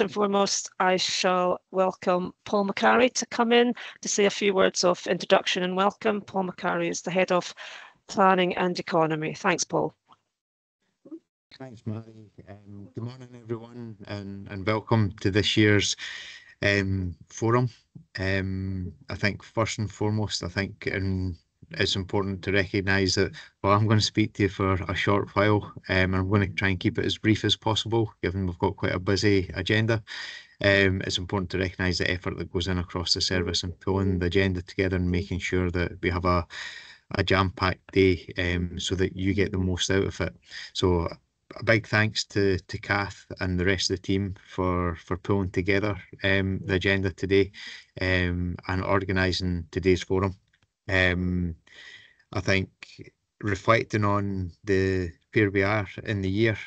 and foremost, I shall welcome Paul McCarry to come in to say a few words of introduction and welcome. Paul McCarry is the Head of Planning and Economy. Thanks, Paul. Thanks, Mary. Good morning, everyone, and welcome to this year's forum. I think first and foremost, it's important to recognise that while I'm going to speak to you for a short while, and I'm going to try and keep it as brief as possible, given we've got quite a busy agenda. It's important to recognise the effort that goes in across the service and pulling the agenda together and making sure that we have a jam-packed day so that you get the most out of it. So a big thanks to Kath and the rest of the team for pulling together the agenda today and organising today's forum. I think reflecting on where we are in the year,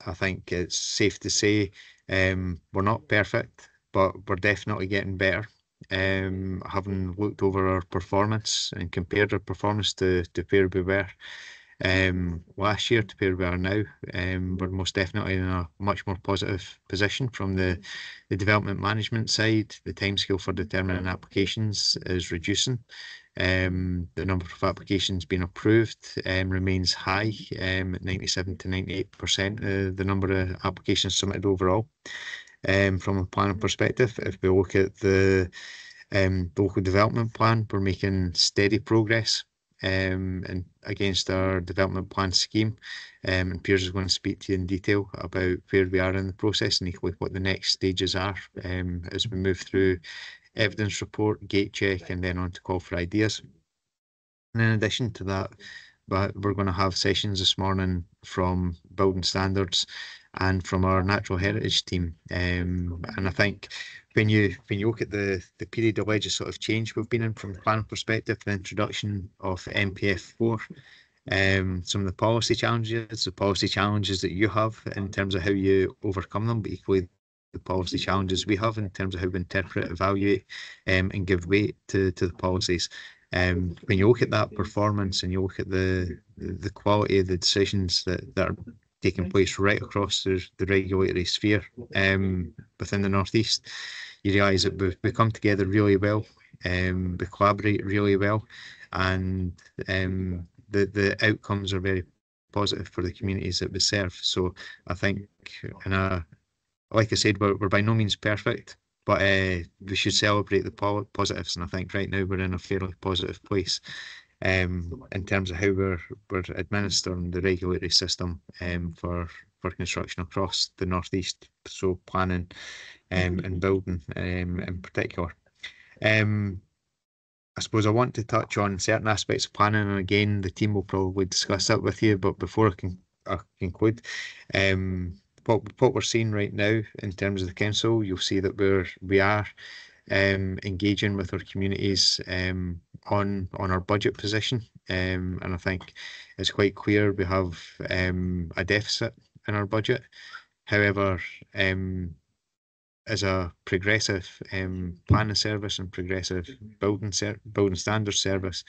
I think it's safe to say we're not perfect, but we're definitely getting better. Having looked over our performance and compared our performance to where we were last year to where we are now, we're most definitely in a much more positive position from the development management side. The timescale for determining applications is reducing. The number of applications being approved remains high, at 97 to 98% the number of applications submitted overall. From a planning perspective, if we look at the local development plan, we're making steady progress and against our development plan scheme. And Piers is going to speak to you in detail about where we are in the process and equally what the next stages are as we move through evidence report, gate check, and then on to call for ideas. And in addition to that, we're going to have sessions this morning from building standards and from our natural heritage team. And I think when you look at the period of legislative change we've been in from a planning perspective, the introduction of MPF4, some of the policy challenges that you have in terms of how you overcome them, but equally the policy challenges we have in terms of how we interpret, evaluate, and give weight to the policies. When you look at that performance and you look at the quality of the decisions that are taking place right across the regulatory sphere within the North East, you realise that we come together really well, we collaborate really well, and the outcomes are very positive for the communities that we serve. So I think, like I said, we're by no means perfect, but we should celebrate the positives, and I think right now we're in a fairly positive place in terms of how we're administering the regulatory system for construction across the North East, so planning and building in particular. I suppose I want to touch on certain aspects of planning, and again, the team will probably discuss that with you, but before I conclude, what we're seeing right now in terms of the council, you'll see that we are engaging with our communities on our budget position, and I think it's quite clear we have a deficit in our budget. However, as a progressive planning service and progressive building standards service,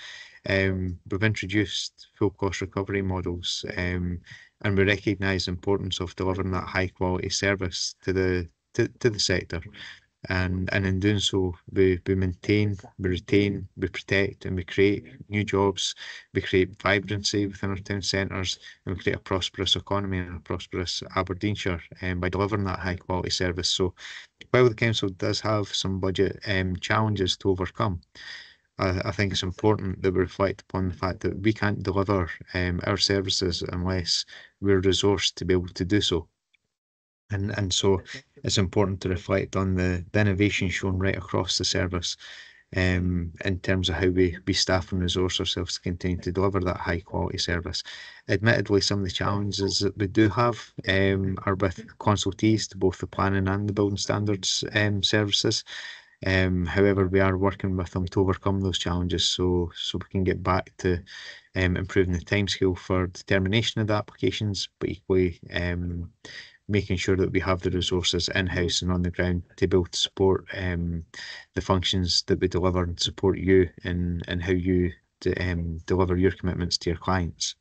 we've introduced full cost recovery models, and we recognise the importance of delivering that high quality service to the sector. And in doing so, we maintain, we retain, we protect, and we create new jobs. We create vibrancy within our town centres, and we create a prosperous economy and a prosperous Aberdeenshire by delivering that high quality service. So while the council does have some budget challenges to overcome, I think it's important that we reflect upon the fact that we can't deliver our services unless we're resourced to be able to do so. And so it's important to reflect on the innovation shown right across the service in terms of how we staff and resource ourselves to continue to deliver that high quality service. Admittedly, some of the challenges that we do have are with consultees to both the planning and the building standards services. However, we are working with them to overcome those challenges so we can get back to improving the timescale for determination of the applications, but equally making sure that we have the resources in-house and on the ground to be able to support the functions that we deliver and support you in how you deliver your commitments to your clients.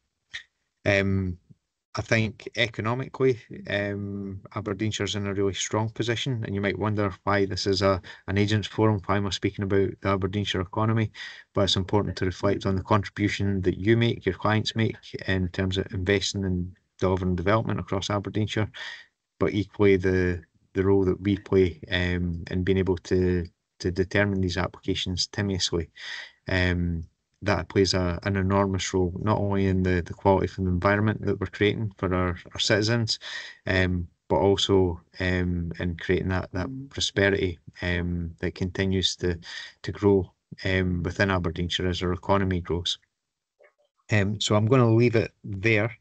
I think economically, Aberdeenshire's in a really strong position, and you might wonder why this is an agents forum. Why am I speaking about the Aberdeenshire economy? But it's important to reflect on the contribution that you make, your clients make, in terms of investing in delivering development across Aberdeenshire, but equally the role that we play in being able to determine these applications timely. That plays an enormous role, not only in the quality of the environment that we're creating for our citizens, but also in creating that prosperity that continues to grow within Aberdeenshire as our economy grows. So I'm going to leave it there.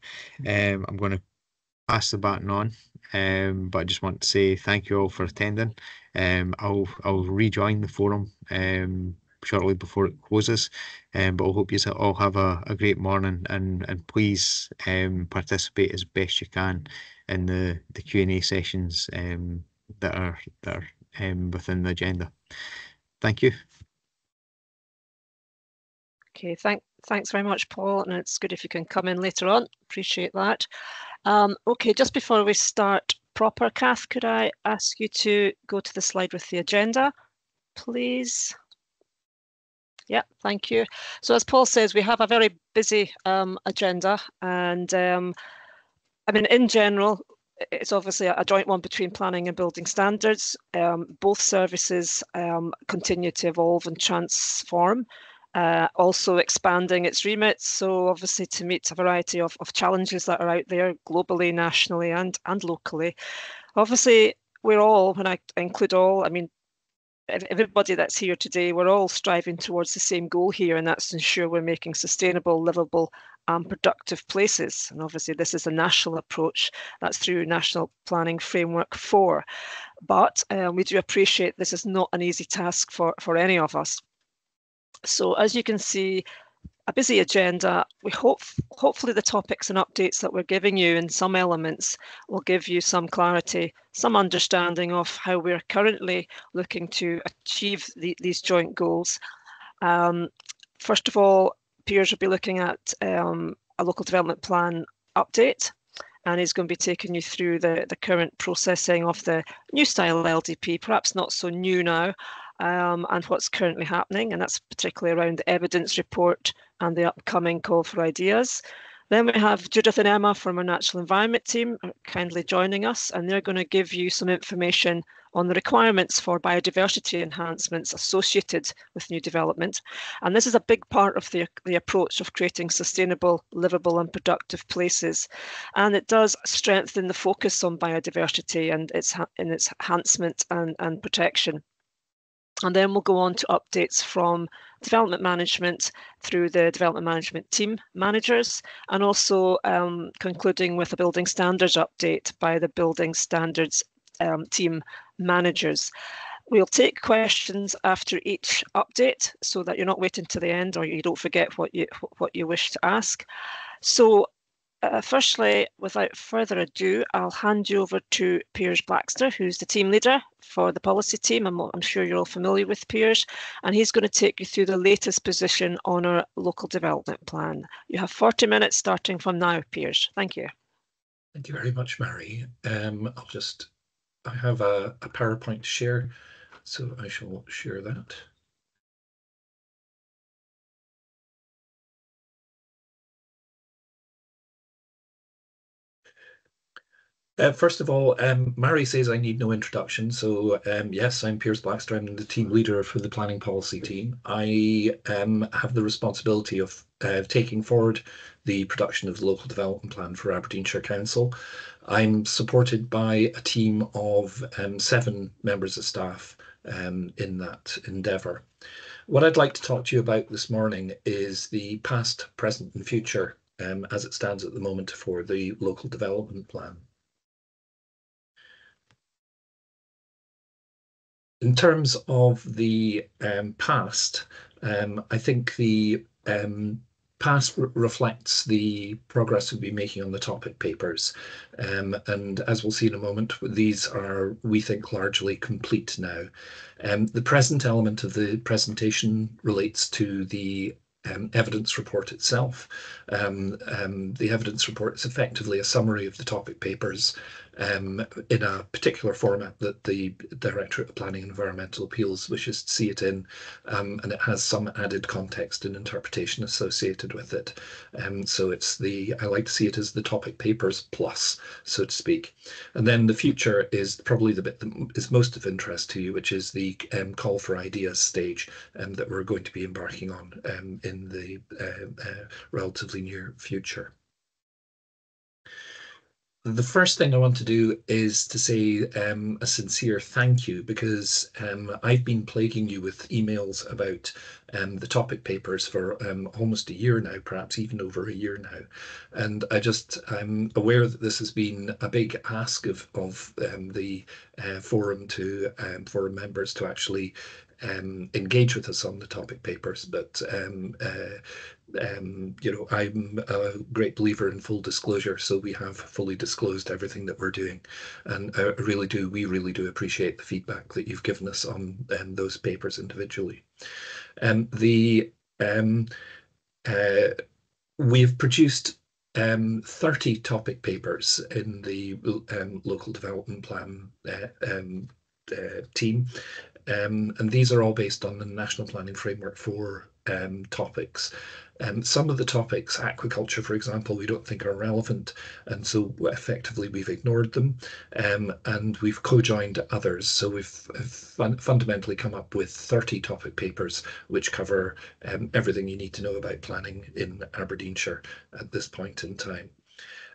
I'm going to pass the baton on, but I just want to say thank you all for attending. I'll rejoin the forum shortly before it closes, but I hope you all have a great morning, and please participate as best you can in the Q&A sessions that are within the agenda. Thank you. Okay, thanks very much, Paul, and it's good if you can come in later on. Appreciate that. Okay, just before we start proper, Kath, could I ask you to go to the slide with the agenda, please? Yeah, thank you. So as Paul says, we have a very busy agenda, and I mean, in general, it's obviously a joint one between planning and building standards. Both services continue to evolve and transform, also expanding its remit. So obviously to meet a variety of challenges that are out there globally, nationally and locally. Obviously, we're all, when I include all, I mean, everybody that's here today, we're all striving towards the same goal here, and that's to ensure we're making sustainable, livable and productive places. And obviously this is a national approach. That's through National Planning Framework 4. But we do appreciate this is not an easy task for any of us. So as you can see, a busy agenda. We hopefully the topics and updates that we're giving you in some elements will give you some clarity, some understanding of how we're currently looking to achieve these joint goals. First of all, Piers will be looking at a local development plan update, and he's going to be taking you through the current processing of the new style LDP, perhaps not so new now, and what's currently happening, and that's particularly around the evidence report and the upcoming call for ideas. Then we have Judith and Emma from our Natural Environment team kindly joining us, and they're going to give you some information on the requirements for biodiversity enhancements associated with new development. And this is a big part of the approach of creating sustainable, livable and productive places. And it does strengthen the focus on biodiversity and its enhancement and protection. And then we'll go on to updates from development management through the development management team managers, and also concluding with a building standards update by the building standards team managers. We'll take questions after each update so that you're not waiting to the end or you don't forget what you wish to ask. So firstly, without further ado, I'll hand you over to Piers Blackster, who's the team leader for the policy team. I'm sure you're all familiar with Piers, and he's going to take you through the latest position on our local development plan. You have 40 minutes starting from now, Piers. Thank you. Thank you very much, Mary. I have a PowerPoint to share, so I shall share that. First of all, Mary says I need no introduction. So yes, I'm Piers Blackster. I'm the team leader for the planning policy team. I have the responsibility of taking forward the production of the local development plan for Aberdeenshire Council. I'm supported by a team of 7 members of staff in that endeavour. What I'd like to talk to you about this morning is the past, present and future as it stands at the moment for the local development plan. In terms of the past, I think the past reflects the progress we've been making on the topic papers. And as we'll see in a moment, these are, we think, largely complete now. The present element of the presentation relates to the evidence report itself. The evidence report is effectively a summary of the topic papers in a particular format that the Directorate of Planning and Environmental Appeals wishes to see it in, and it has some added context and interpretation associated with it. So I like to see it as the topic papers plus, so to speak. And then the future is probably the bit that is most of interest to you, which is the call for ideas stage that we're going to be embarking on in the relatively near future. The first thing I want to do is to say a sincere thank you, because I've been plaguing you with emails about the topic papers for almost a year now, perhaps even over a year now. And I'm aware that this has been a big ask of the forum members to actually engage with us on the topic papers, but I'm a great believer in full disclosure, so we have fully disclosed everything that we're doing, and we really do appreciate the feedback that you've given us on those papers individually. We've produced 30 topic papers in the local development plan team. And these are all based on the National Planning Framework for topics. Some of the topics, aquaculture, for example, we don't think are relevant, and so effectively we've ignored them, and we've co-joined others. So we've fundamentally come up with 30 topic papers which cover everything you need to know about planning in Aberdeenshire at this point in time.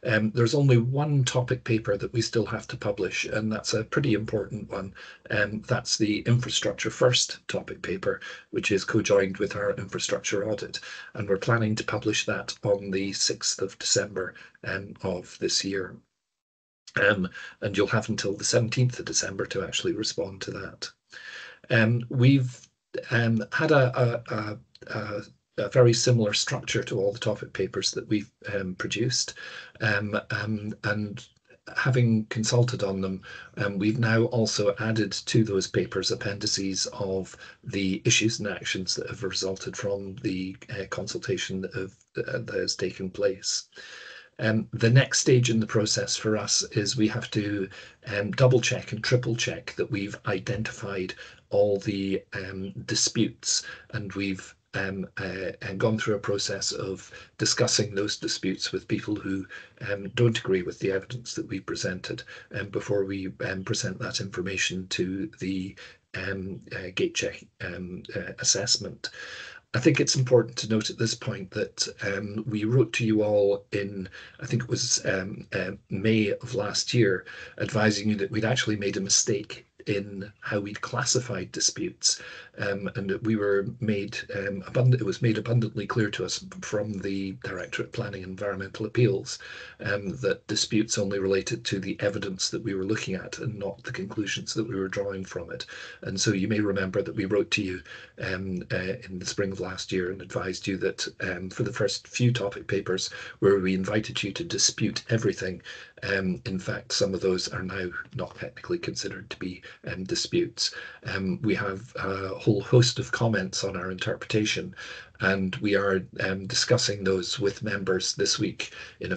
There's only one topic paper that we still have to publish, and that's a pretty important one. That's the Infrastructure First topic paper, which is co-joined with our infrastructure audit. And we're planning to publish that on the 6th of December of this year. And you'll have until the 17th of December to actually respond to that. We've had a very similar structure to all the topic papers that we've produced, and having consulted on them, we've now also added to those papers appendices of the issues and actions that have resulted from the consultation that has taken place. The next stage in the process for us is we have to double check and triple check that we've identified all the disputes, and we've and gone through a process of discussing those disputes with people who don't agree with the evidence that we presented, before we present that information to the gate check assessment. I think it's important to note at this point that we wrote to you all in, I think it was May of last year, advising you that we'd actually made a mistake in how we'd classified disputes, and that we were made it was made abundantly clear to us from the Directorate of Planning and Environmental Appeals that disputes only related to the evidence that we were looking at and not the conclusions that we were drawing from it. And so you may remember that we wrote to you in the spring of last year and advised you that for the first few topic papers where we invited you to dispute everything, in fact, some of those are now not technically considered to be disputes. We have a whole host of comments on our interpretation, and we are discussing those with members this week and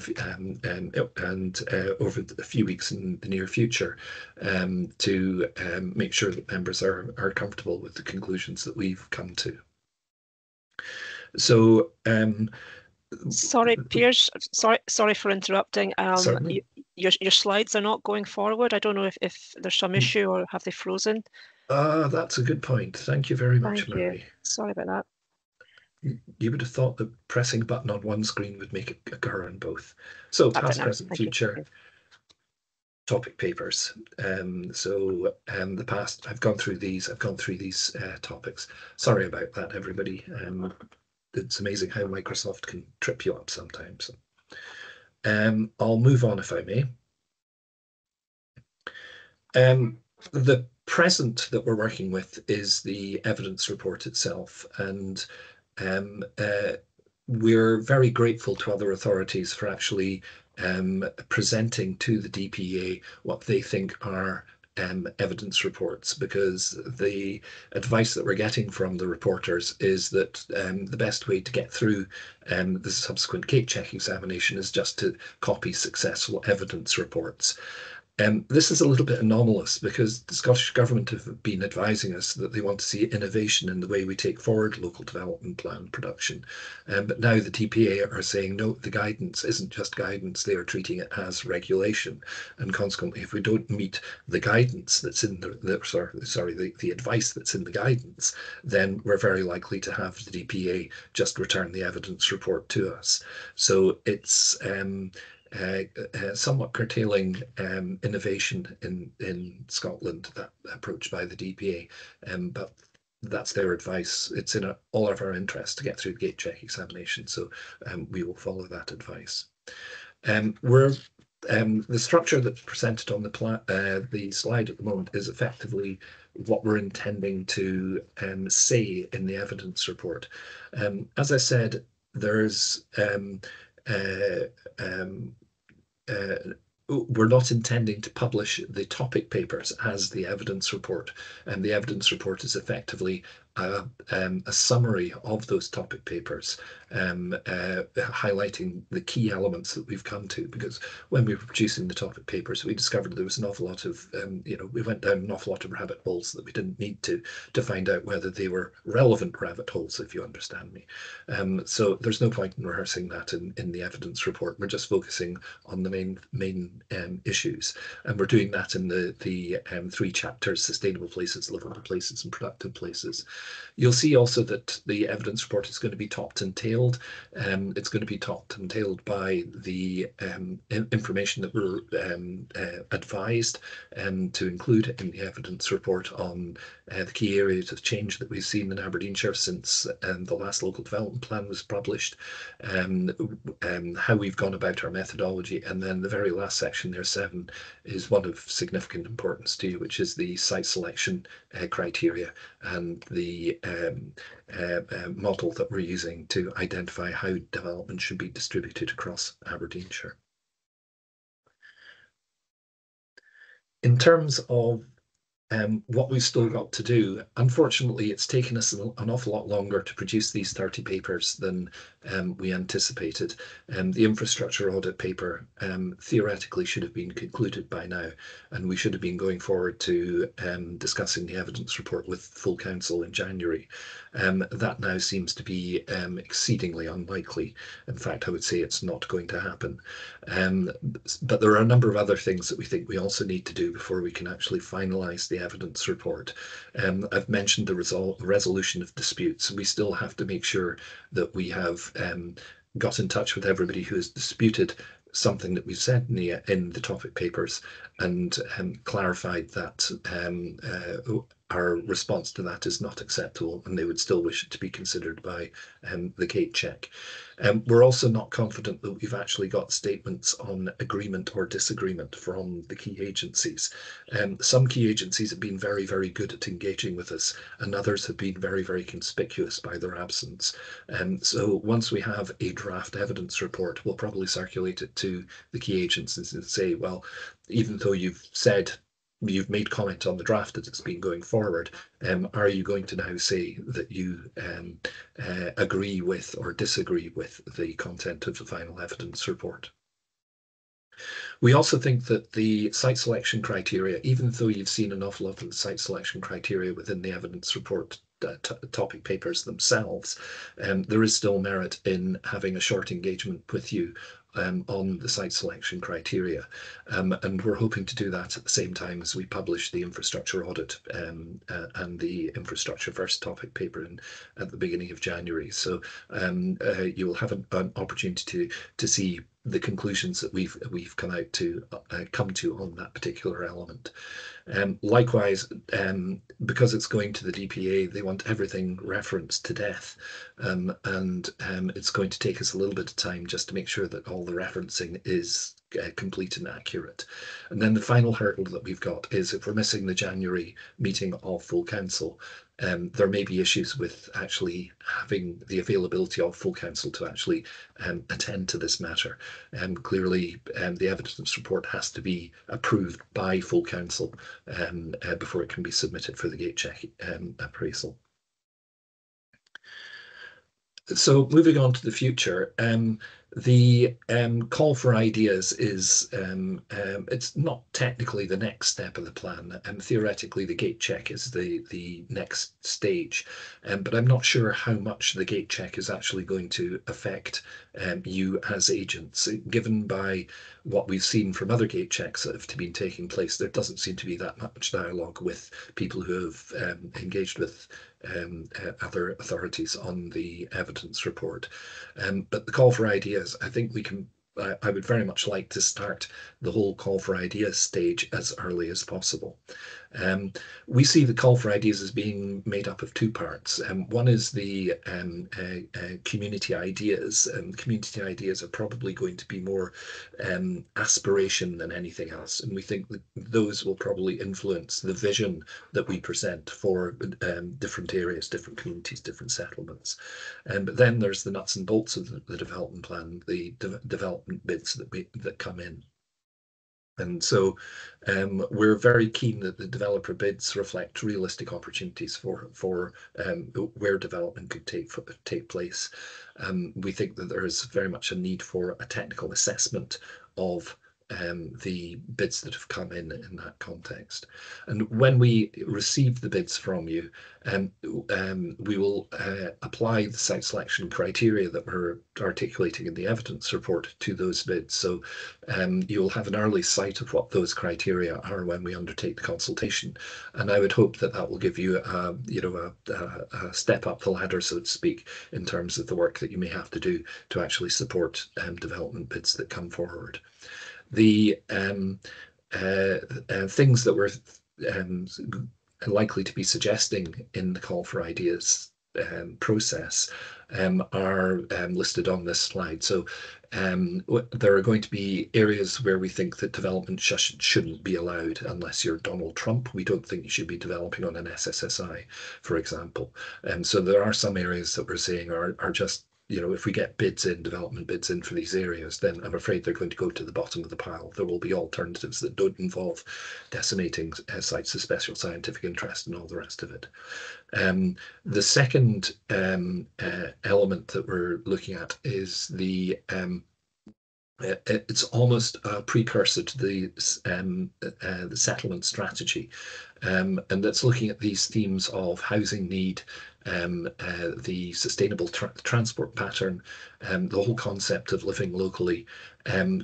over a few weeks in the near future, to make sure that members are comfortable with the conclusions that we've come to. So sorry, Piers. Sorry for interrupting. Your slides are not going forward. I don't know if there's some issue, or have they frozen? That's a good point. Thank you very much, Thank Mary. you. Sorry about that. You would have thought that pressing a button on one screen would make it occur on both. So past, present, future, topic papers. The past, I've gone through these topics. Sorry about that, everybody. It's amazing how Microsoft can trip you up sometimes. I'll move on if I may. The present that we're working with is the evidence report itself, and we're very grateful to other authorities for actually presenting to the DPA what they think are evidence reports, because the advice that we're getting from the reporters is that the best way to get through the subsequent gate check examination is just to copy successful evidence reports. This is a little bit anomalous because the Scottish Government have been advising us that they want to see innovation in the way we take forward local development plan production. But now the DPA are saying, no, the guidance isn't just guidance, they are treating it as regulation. And consequently, if we don't meet the guidance that's in the advice that's in the guidance, then we're very likely to have the DPA just return the evidence report to us. So it's somewhat curtailing innovation in Scotland, that approach by the DPA, but that's their advice. It's in all of our interest to get through the gate check examination, so we will follow that advice. The structure that's presented on the slide at the moment is effectively what we're intending to say in the evidence report. As I said, there's we're not intending to publish the topic papers as the evidence report, and the evidence report is effectively a summary of those topic papers, highlighting the key elements that we've come to. Because when we were producing the topic papers, we discovered there was an awful lot of, we went down an awful lot of rabbit holes that we didn't need to find out whether they were relevant rabbit holes, if you understand me. So there's no point in rehearsing that in the evidence report. We're just focusing on the main issues, and we're doing that in the 3 chapters: sustainable places, livable places, and productive places. You'll see also that the evidence report is going to be topped and tailed. It's going to be topped and tailed by the information that we're advised to include in the evidence report on the key areas of change that we've seen in Aberdeenshire since the last local development plan was published, how we've gone about our methodology, and then the very last section there, 7, is one of significant importance to you, which is the site selection criteria and the model that we're using to identify how development should be distributed across Aberdeenshire. In terms of what we've still got to do, unfortunately, it's taken us an awful lot longer to produce these 30 papers than we anticipated. The infrastructure audit paper theoretically should have been concluded by now, and we should have been going forward to discussing the evidence report with full council in January. That now seems to be exceedingly unlikely. In fact, I would say it's not going to happen. But there are a number of other things that we think we also need to do before we can actually finalise the evidence report. I've mentioned the resolution of disputes. We still have to make sure that we have got in touch with everybody who has disputed something that we've said in the topic papers, and clarified that our response to that is not acceptable, and they would still wish it to be considered by the gate check. We're also not confident that we've actually got statements on agreement or disagreement from the key agencies. Some key agencies have been very, very good at engaging with us, and others have been very, very conspicuous by their absence. So once we have a draft evidence report, we'll probably circulate it to the key agencies and say, well, even though you've made comment on the draft that it's been going forward, are you going to now say that you agree with or disagree with the content of the final evidence report? We also think that the site selection criteria, even though you've seen an awful lot of the site selection criteria within the evidence report topic papers themselves, there is still merit in having a short engagement with you on the site selection criteria, and we're hoping to do that at the same time as we publish the infrastructure audit and the infrastructure first topic paper at the beginning of January. So you will have an opportunity to see the conclusions that we've come to on that particular element. Likewise, because it's going to the DPA, they want everything referenced to death, and it's going to take us a little bit of time just to make sure that all the referencing is complete and accurate. And then the final hurdle that we've got is if we're missing the January meeting of full council, there may be issues with actually having the availability of full council to actually attend to this matter. Clearly, the evidence report has to be approved by full council before it can be submitted for the gate check appraisal. So moving on to the future, the call for ideas is it's not technically the next step of the plan, and theoretically the gate check is the next stage, but I'm not sure how much the gate check is actually going to affect you as agents. Given by what we've seen from other gate checks that have been taking place, there doesn't seem to be that much dialogue with people who have engaged with other authorities on the evidence report. But the call for ideas, I think we can, I would very much like to start the whole call for ideas stage as early as possible. We see the call for ideas as being made up of two parts. One is the community ideas. Community ideas are probably going to be more aspiration than anything else, and we think that those will probably influence the vision that we present for different areas, different communities, different settlements. But then there's the nuts and bolts of the development plan, the development bids that come in. And so we're very keen that the developer bids reflect realistic opportunities for where development could take place. We think that there is very much a need for a technical assessment of the bids that have come in that context. And when we receive the bids from you, we will apply the site selection criteria that we're articulating in the evidence report to those bids. So you'll have an early sight of what those criteria are when we undertake the consultation. And I would hope that that will give you a step up the ladder, so to speak, in terms of the work that you may have to do to actually support development bids that come forward. The things that we're likely to be suggesting in the call for ideas process are listed on this slide. So there are going to be areas where we think that development shouldn't be allowed unless you're Donald Trump. We don't think you should be developing on an SSSI, for example. So there are some areas that we're saying are just, you know, if we get development bids in for these areas, then I'm afraid they're going to go to the bottom of the pile. There will be alternatives that don't involve decimating sites of special scientific interest and all the rest of it. The second element that we're looking at is it's almost a precursor to the settlement strategy, and that's looking at these themes of housing need, the sustainable transport pattern, the whole concept of living locally,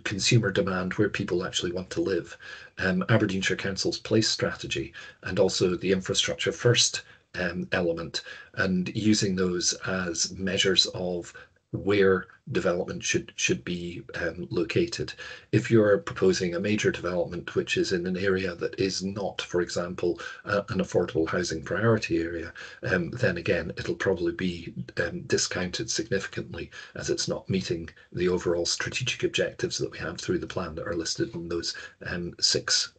consumer demand, where people actually want to live, Aberdeenshire Council's place strategy, and also the infrastructure first element, and using those as measures of where development should be located. If you're proposing a major development which is in an area that is not, for example, an affordable housing priority area, then again it'll probably be discounted significantly, as it's not meeting the overall strategic objectives that we have through the plan that are listed in those 6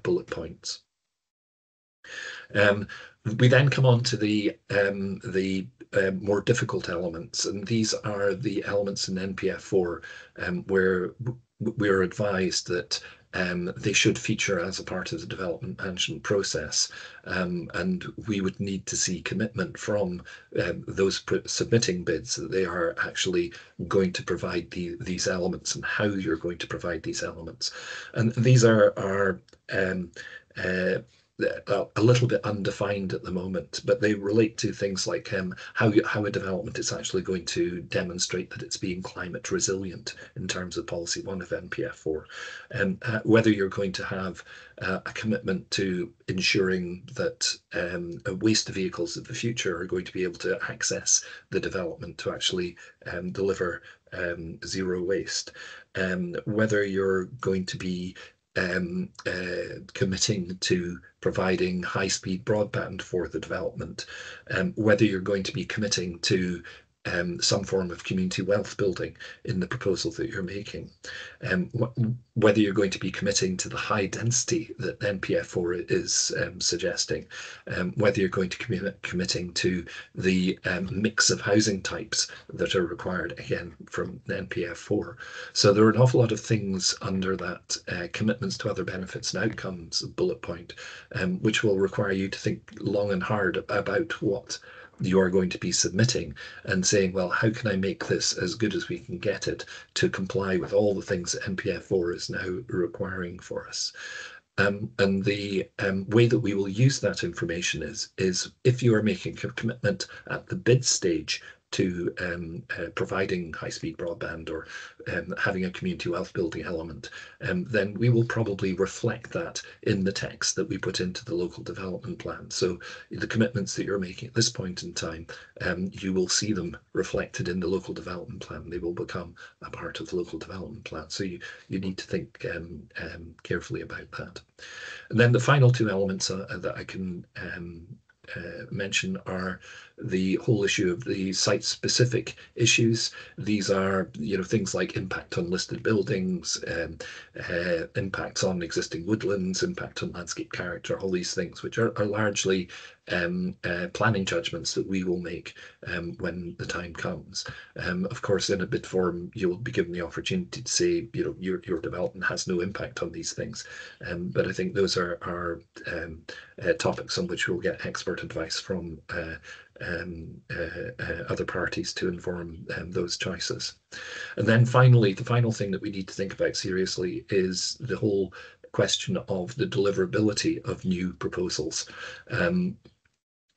bullet points. We then come on to the more difficult elements, and these are the elements in NPF 4 where we're advised that they should feature as a part of the development management process, and we would need to see commitment from those submitting bids that they are actually going to provide these elements and how you're going to provide these elements. And these are a little bit undefined at the moment, but they relate to things like how a development is actually going to demonstrate that it's being climate resilient in terms of policy 1 of NPF 4, and whether you're going to have a commitment to ensuring that waste vehicles of the future are going to be able to access the development to actually deliver zero waste, whether you're going to be committing to providing high-speed broadband for the development, whether you're going to be committing to some form of community wealth building in the proposal that you're making. Whether you're going to be committing to the high density that NPF4 is suggesting, whether you're going to be committing to the mix of housing types that are required, again, from NPF4. So there are an awful lot of things under that commitments to other benefits and outcomes bullet point, which will require you to think long and hard about what you are going to be submitting and saying, well, how can I make this as good as we can get it to comply with all the things that NPF4 is now requiring for us? And the way that we will use that information is if you are making a commitment at the bid stage to providing high-speed broadband or having a community wealth building element, then we will probably reflect that in the text that we put into the local development plan. So the commitments that you're making at this point in time, you will see them reflected in the local development plan. They will become a part of the local development plan. So you need to think carefully about that. And then the final two elements that I can mention are the whole issue of the site-specific issues. These are, things like impact on listed buildings, impacts on existing woodlands, impact on landscape character, all these things, which are largely planning judgments that we will make when the time comes. Of course, in a bid form, you will be given the opportunity to say, your development has no impact on these things. But I think those are topics on which we'll get expert advice from other parties to inform those choices. And then finally, the final thing that we need to think about seriously is the whole question of the deliverability of new proposals.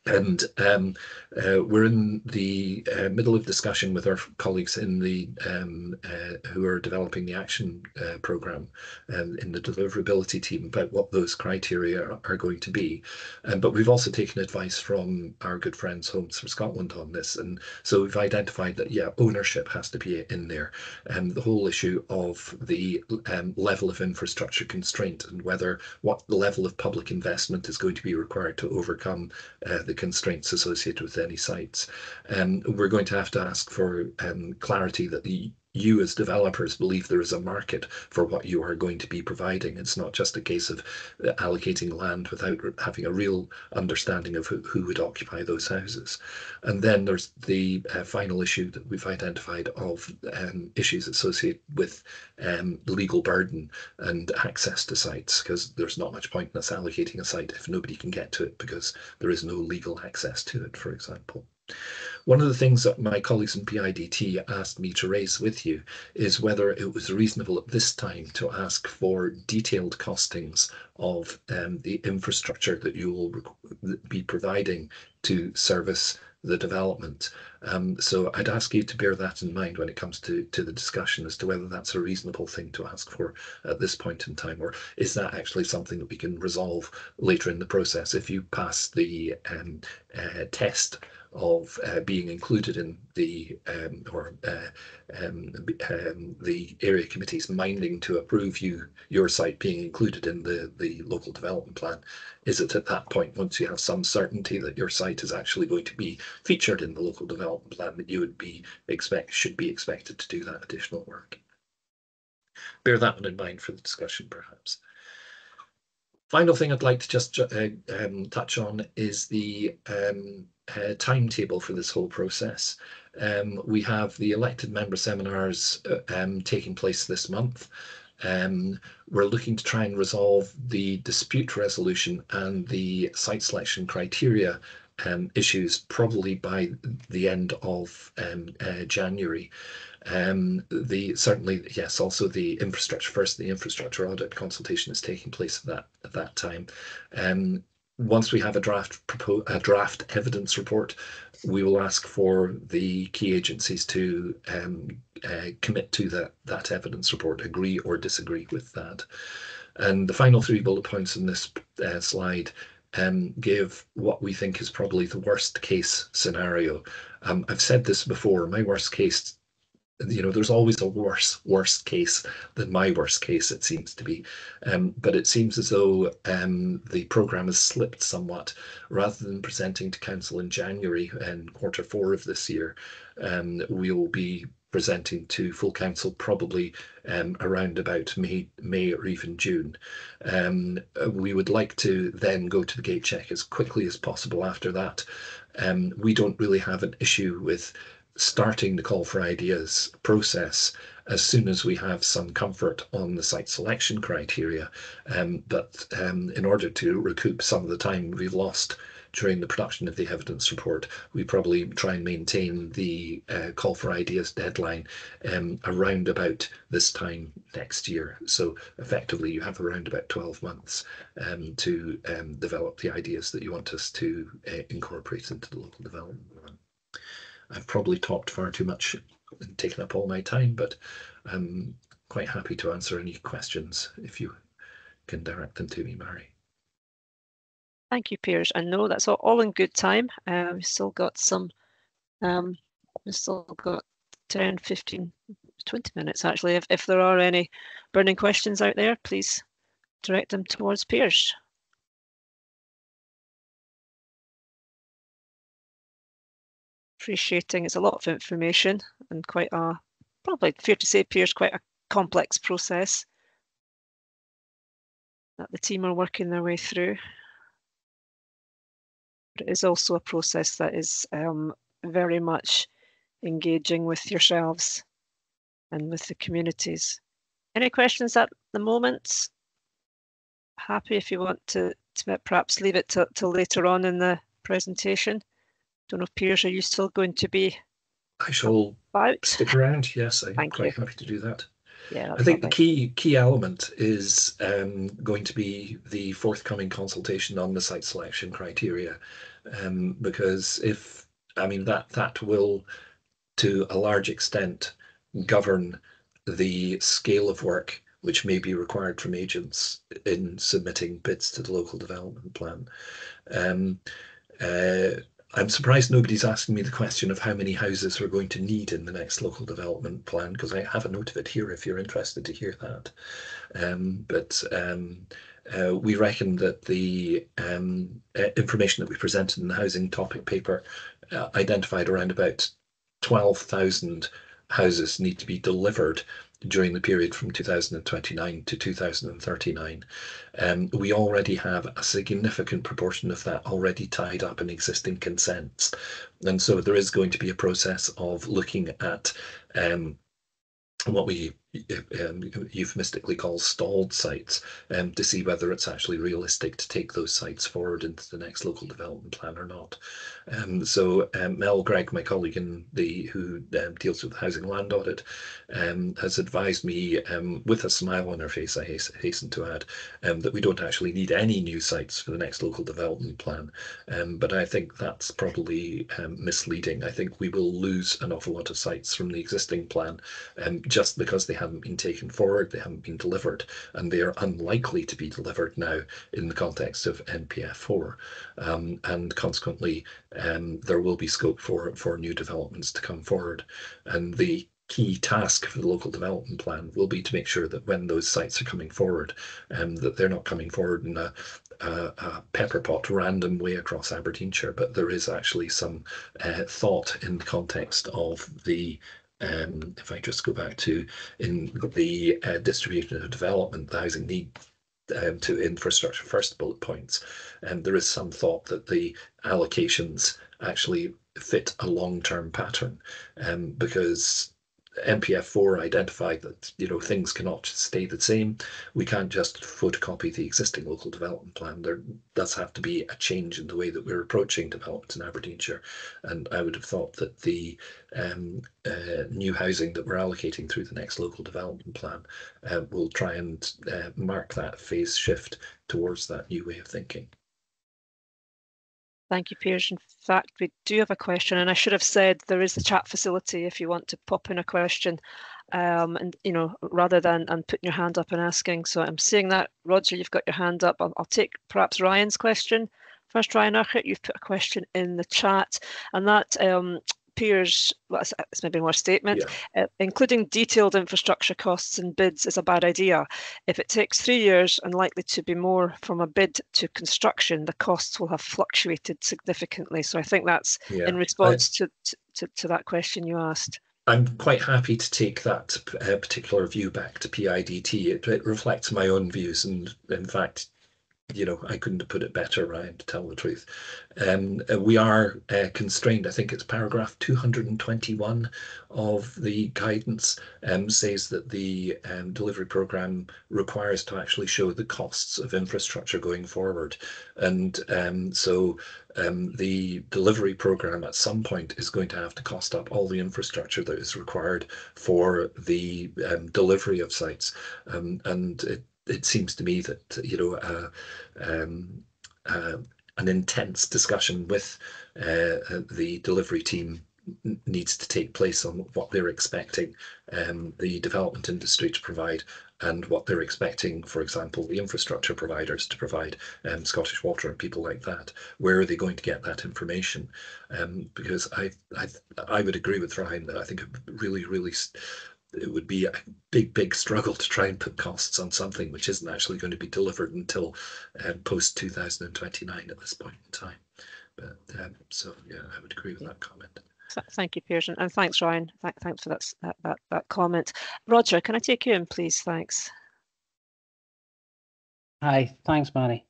We're in the middle of discussion with our colleagues in the who are developing the action programme in the deliverability team about what those criteria are going to be. But we've also taken advice from our good friends Homes for Scotland on this, and so we've identified that ownership has to be in there, and the whole issue of the level of infrastructure constraint and what the level of public investment is going to be required to overcome the constraints associated with any sites. We're going to have to ask for clarity that you as developers believe there is a market for what you are going to be providing. It's not just a case of allocating land without having a real understanding of who would occupy those houses. And then there's the final issue that we've identified of issues associated with legal burden and access to sites, because there's not much point in us allocating a site if nobody can get to it because there is no legal access to it, for example. One of the things that my colleagues in PIDT asked me to raise with you is whether it was reasonable at this time to ask for detailed costings of the infrastructure that you will be providing to service the development. So I'd ask you to bear that in mind when it comes to the discussion as to whether that's a reasonable thing to ask for at this point in time, or is that actually something that we can resolve later in the process if you pass the test of being included in the the area committees minding to approve your site being included in the local development plan. Is it at that point, once you have some certainty that your site is actually going to be featured in the local development plan, that you would should be expected to do that additional work? Bear that one in mind for the discussion, perhaps. Final thing I'd like to just touch on is the timetable for this whole process. We have the elected member seminars taking place this month. We're looking to try and resolve the dispute resolution and the site selection criteria issues probably by the end of January. Certainly, yes, also the infrastructure audit consultation is taking place at that time. Once we have a draft evidence report, we will ask for the key agencies to commit to that evidence report, agree or disagree with that. And the final three bullet points in this slide give what we think is probably the worst case scenario. I've said this before, my worst case there's always a worst case than my worst case, it seems to be. But it seems as though the programme has slipped somewhat. Rather than presenting to Council in January and Q4 of this year, we will be presenting to full council probably around about May or even June. We would like to then go to the gate check as quickly as possible after that. We don't really have an issue with starting the call for ideas process as soon as we have some comfort on the site selection criteria. But in order to recoup some of the time we've lost during the production of the evidence report, we probably try and maintain the call for ideas deadline around about this time next year. So effectively you have around about 12 months to develop the ideas that you want us to incorporate into the local development plan. I've probably talked far too much and taken up all my time, but I'm quite happy to answer any questions if you can direct them to me, Mary. Thank you, Piers. And no, that's all in good time. We've still got 10, 15, 20 minutes actually. If there are any burning questions out there, please direct them towards Piers. Appreciating it's a lot of information and quite probably fair to say, Piers, quite a complex process that the team are working their way through. But it is also a process that is very much engaging with yourselves and with the communities. Any questions at the moment? Happy if you want to perhaps leave it till later on in the presentation. Don't know if Piers, are you still going to be? I shall stick around. Yes, I'm quite happy to do that. Yeah, I think the key element is going to be the forthcoming consultation on the site selection criteria, because that will, to a large extent, govern the scale of work which may be required from agents in submitting bids to the local development plan. I'm surprised nobody's asking me the question of how many houses we're going to need in the next local development plan, because I have a note of it here if you're interested to hear that. We reckon that the information that we presented in the housing topic paper identified around about 12,000 houses need to be delivered during the period from 2029 to 2039. We already have a significant proportion of that already tied up in existing consents. And so there is going to be a process of looking at what we euphemistically call stalled sites, to see whether it's actually realistic to take those sites forward into the next local development plan or not. Mel Gregg, my colleague who deals with the housing land audit, has advised me, with a smile on her face, I hasten to add, that we don't actually need any new sites for the next local development plan. But I think that's probably misleading. I think we will lose an awful lot of sites from the existing plan, just because they haven't been taken forward, they haven't been delivered, and they are unlikely to be delivered now in the context of NPF 4. And consequently, there will be scope for new developments to come forward. And the key task for the local development plan will be to make sure that when those sites are coming forward, that they're not coming forward in a pepper pot random way across Aberdeenshire, but there is actually some thought in the context of the if I just go back to in the distribution of development, the housing need to infrastructure first bullet points, and there is some thought that the allocations actually fit a long-term pattern, because NPF 4 identified that things cannot stay the same. We can't just photocopy the existing local development plan. There does have to be a change in the way that we're approaching development in Aberdeenshire, and I would have thought that the new housing that we're allocating through the next local development plan will try and mark that phase shift towards that new way of thinking. Thank you, Piers. In fact, we do have a question, and I should have said there is the chat facility if you want to pop in a question, and rather than putting your hand up and asking. So I'm seeing that, Roger, you've got your hand up. I'll take perhaps Ryan's question first. Ryan Urquhart, you've put a question in the chat, and that Piers, well, it's maybe more statement, including detailed infrastructure costs in bids is a bad idea. If it takes 3 years and likely to be more from a bid to construction, the costs will have fluctuated significantly. So I think that's in response to that question you asked. I'm quite happy to take that particular view back to PIDT. It reflects my own views, and in fact, I couldn't have put it better, Ryan, to tell the truth. We are constrained. I think it's paragraph 221 of the guidance says that the delivery programme requires to actually show the costs of infrastructure going forward. And so the delivery programme at some point is going to have to cost up all the infrastructure that is required for the delivery of sites. And it seems to me that an intense discussion with the delivery team needs to take place on what they're expecting the development industry to provide and what they're expecting, for example, the infrastructure providers to provide, Scottish Water and people like that. Where are they going to get that information? Because I would agree with Ryan that I think it would be a big struggle to try and put costs on something which isn't actually going to be delivered until post 2029 at this point in time. But so yeah, I would agree with that comment. Thank you, Piers, and thanks, Ryan. Thanks for that comment. Roger, can I take you in, please? Thanks. Hi, thanks, Mary.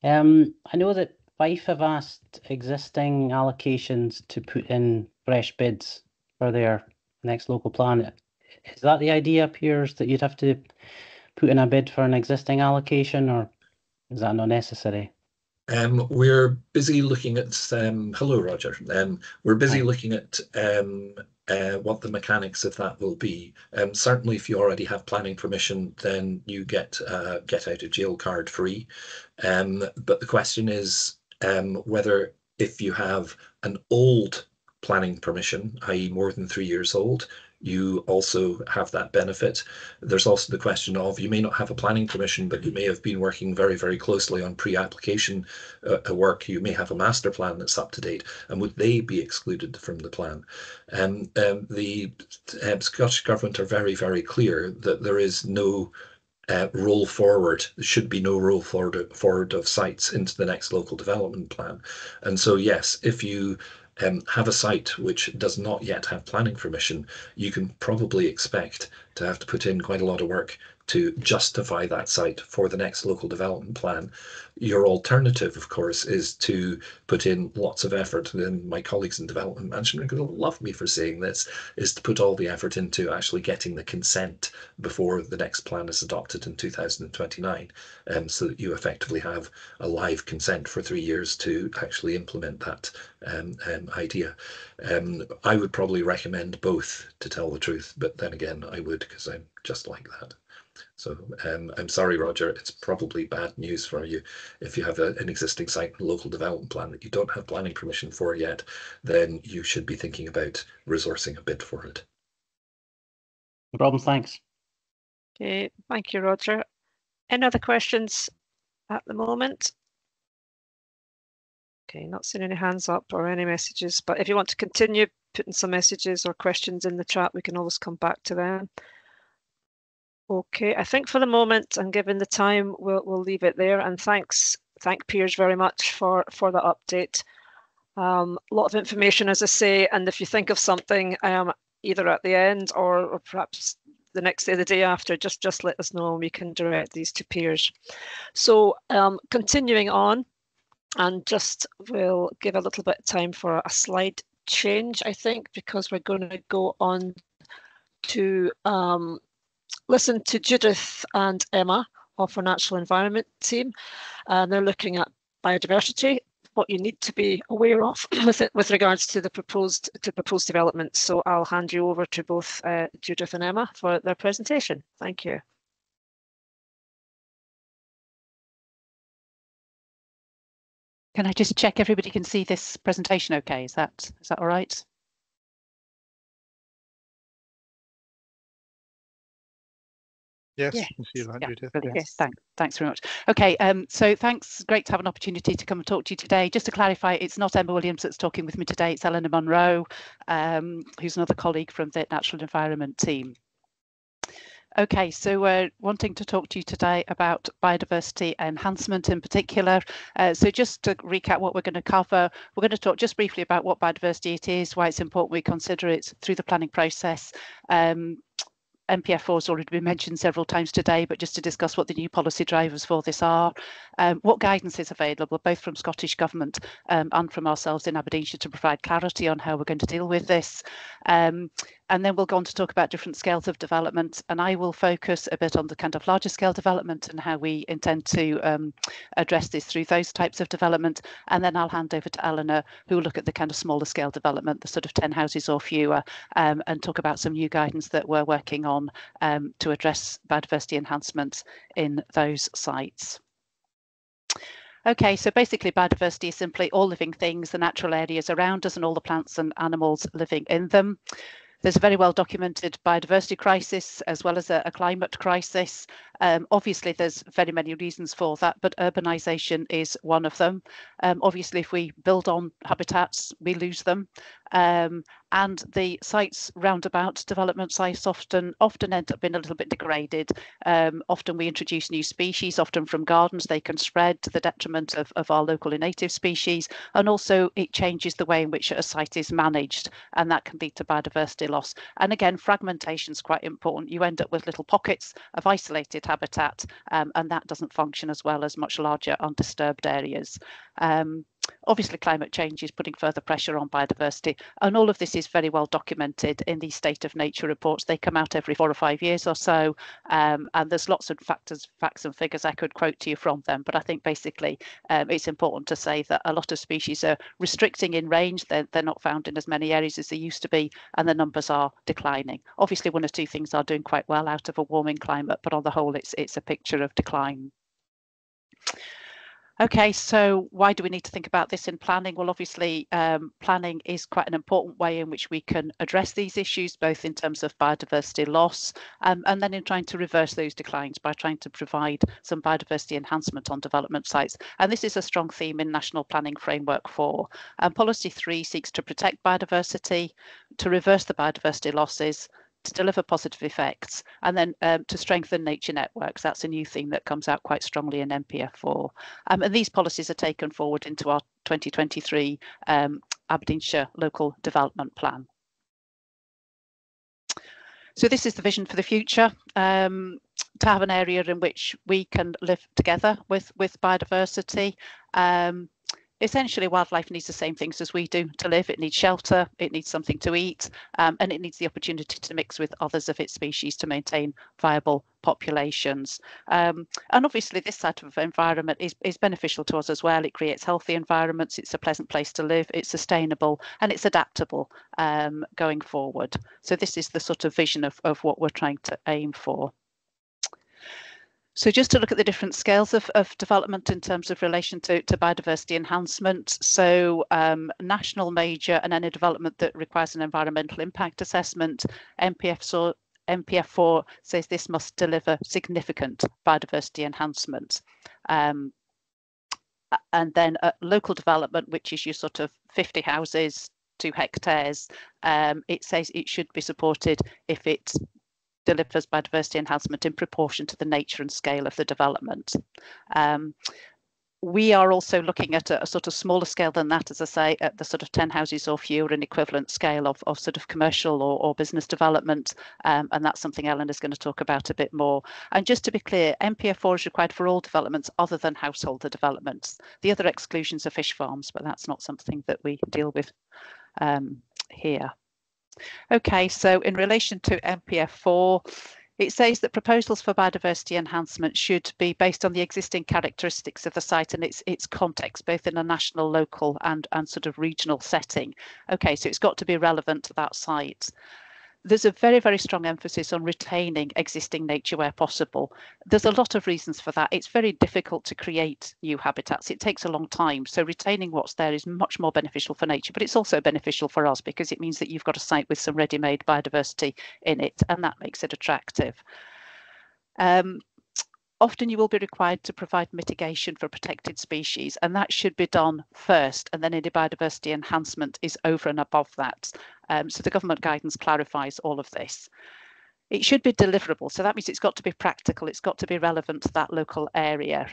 I know that Fife have asked existing allocations to put in fresh bids for their next local plan. Is that the idea, Piers, that you'd have to put in a bid for an existing allocation, or is that not necessary? We're busy looking at hello, Roger. We're busy looking at what the mechanics of that will be. Certainly, if you already have planning permission, then you get out of jail card free. But the question is whether if you have an old planning permission, i.e. more than 3 years old, you also have that benefit. There's also the question of you may not have a planning permission, but you may have been working very, very closely on pre-application work. You may have a master plan that's up to date, and would they be excluded from the plan? The Scottish Government are very, very clear that there is no roll forward. There should be no roll forward of sites into the next local development plan. And so, yes, if you have a site which does not yet have planning permission, you can probably expect to have to put in quite a lot of work to justify that site for the next local development plan. Your alternative, of course, is to put in lots of effort, and my colleagues in development management are going to love me for saying this, is to put all the effort into actually getting the consent before the next plan is adopted in 2029, so that you effectively have a live consent for 3 years to actually implement that idea. I would probably recommend both, to tell the truth, but then again, I would, because I'm just like that. So I'm sorry, Roger, it's probably bad news for you. If you have an existing site and local development plan that you don't have planning permission for yet, then you should be thinking about resourcing a bid for it. No problem, thanks. Okay, thank you, Roger. Any other questions at the moment? Okay, not seeing any hands up or any messages, but if you want to continue putting some messages or questions in the chat, we can always come back to them. Okay, I think for the moment, and given the time, we'll leave it there. And thank Piers very much for the update. A lot of information, as I say, and if you think of something either at the end or perhaps the next day, the day after, just let us know and we can direct these to Piers. So continuing on, and just we'll give a little bit of time for a slide change, I think, because we're going to go on to listen to Judith and Emma of our Natural Environment team. They're looking at biodiversity, what you need to be aware of with regards to the proposed developments. So I'll hand you over to both Judith and Emma for their presentation. Thank you. Can I just check everybody can see this presentation okay? Is that all right? Yes, Yeah. I can see you, Yeah, Judith. brilliant. Yes. Thanks very much. Okay, so thanks. Great to have an opportunity to come and talk to you today. Just to clarify, it's not Emma Williams that's talking with me today. It's Eleanor Munro, who's another colleague from the Natural Environment team. Okay, so we're wanting to talk to you today about biodiversity enhancement in particular. So just to recap what we're going to cover, we're going to talk just briefly about what biodiversity it is, why it's important we consider it through the planning process. NPF4 has already been mentioned several times today, but just to discuss what the new policy drivers for this are, what guidance is available, both from Scottish Government and from ourselves in Aberdeenshire to provide clarity on how we're going to deal with this. And then we'll go on to talk about different scales of development, and I will focus a bit on the kind of larger scale development and how we intend to address this through those types of development. And then I'll hand over to Eleanor, who will look at the kind of smaller scale development, the sort of 10 houses or fewer, and talk about some new guidance that we're working on to address biodiversity enhancement in those sites. Okay, so basically biodiversity is simply all living things, the natural areas around us and all the plants and animals living in them. There's a very well documented biodiversity crisis as well as a climate crisis. Obviously, there's very many reasons for that, but urbanisation is one of them. Obviously, if we build on habitats, we lose them. And the sites roundabout development sites often end up being a little bit degraded. Often we introduce new species, often from gardens. They can spread to the detriment of our local and native species. And also it changes the way in which a site is managed, and that can lead to biodiversity loss. And again, fragmentation is quite important. You end up with little pockets of isolated habitat, and that doesn't function as well as much larger undisturbed areas. Obviously, climate change is putting further pressure on biodiversity, and all of this is very well documented in these State of Nature reports. They come out every 4 or 5 years or so, and there's lots of facts and figures I could quote to you from them. But I think basically it's important to say that a lot of species are restricting in range. They're not found in as many areas as they used to be, and the numbers are declining. Obviously, 1 or 2 things are doing quite well out of a warming climate, but on the whole, it's a picture of decline. Okay, so why do we need to think about this in planning? Well, obviously, planning is quite an important way in which we can address these issues, both in terms of biodiversity loss and then in trying to reverse those declines by trying to provide some biodiversity enhancement on development sites. And this is a strong theme in National Planning Framework 4. Policy 3 seeks to protect biodiversity, to reverse the biodiversity losses, to deliver positive effects, and then to strengthen nature networks. That's a new theme that comes out quite strongly in NPF4. And these policies are taken forward into our 2023 Aberdeenshire Local Development Plan. So this is the vision for the future, to have an area in which we can live together with biodiversity. Essentially, wildlife needs the same things as we do to live. It needs shelter, it needs something to eat, and it needs the opportunity to mix with others of its species to maintain viable populations. And obviously, this type of environment is beneficial to us as well. It creates healthy environments, it's a pleasant place to live, it's sustainable, and it's adaptable going forward. So this is the sort of vision of what we're trying to aim for. So just to look at the different scales of development in terms of relation to biodiversity enhancement. So national, major, and any development that requires an environmental impact assessment, NPF4 says this must deliver significant biodiversity enhancement. And then local development, which is your sort of 50 houses, 2 hectares, it says it should be supported if it delivers biodiversity enhancement in proportion to the nature and scale of the development. We are also looking at a sort of smaller scale than that, as I say, at the sort of 10 houses or fewer, an equivalent scale of sort of commercial or business development. And that's something Ellen is going to talk about a bit more. And just to be clear, NPF4 is required for all developments other than householder developments. The other exclusions are fish farms, but that's not something that we deal with here. Okay, so in relation to NPF4, it says that proposals for biodiversity enhancement should be based on the existing characteristics of the site and its context, both in a national, local and sort of regional setting. Okay, so it's got to be relevant to that site. There's a very, very strong emphasis on retaining existing nature where possible. There's a lot of reasons for that. It's very difficult to create new habitats. It takes a long time. So retaining what's there is much more beneficial for nature, but it's also beneficial for us because it means that you've got a site with some ready-made biodiversity in it, and that makes it attractive. Often you will be required to provide mitigation for protected species, and that should be done first, and then any biodiversity enhancement is over and above that. So the government guidance clarifies all of this. It should be deliverable, so that means it's got to be practical, it's got to be relevant to that local area,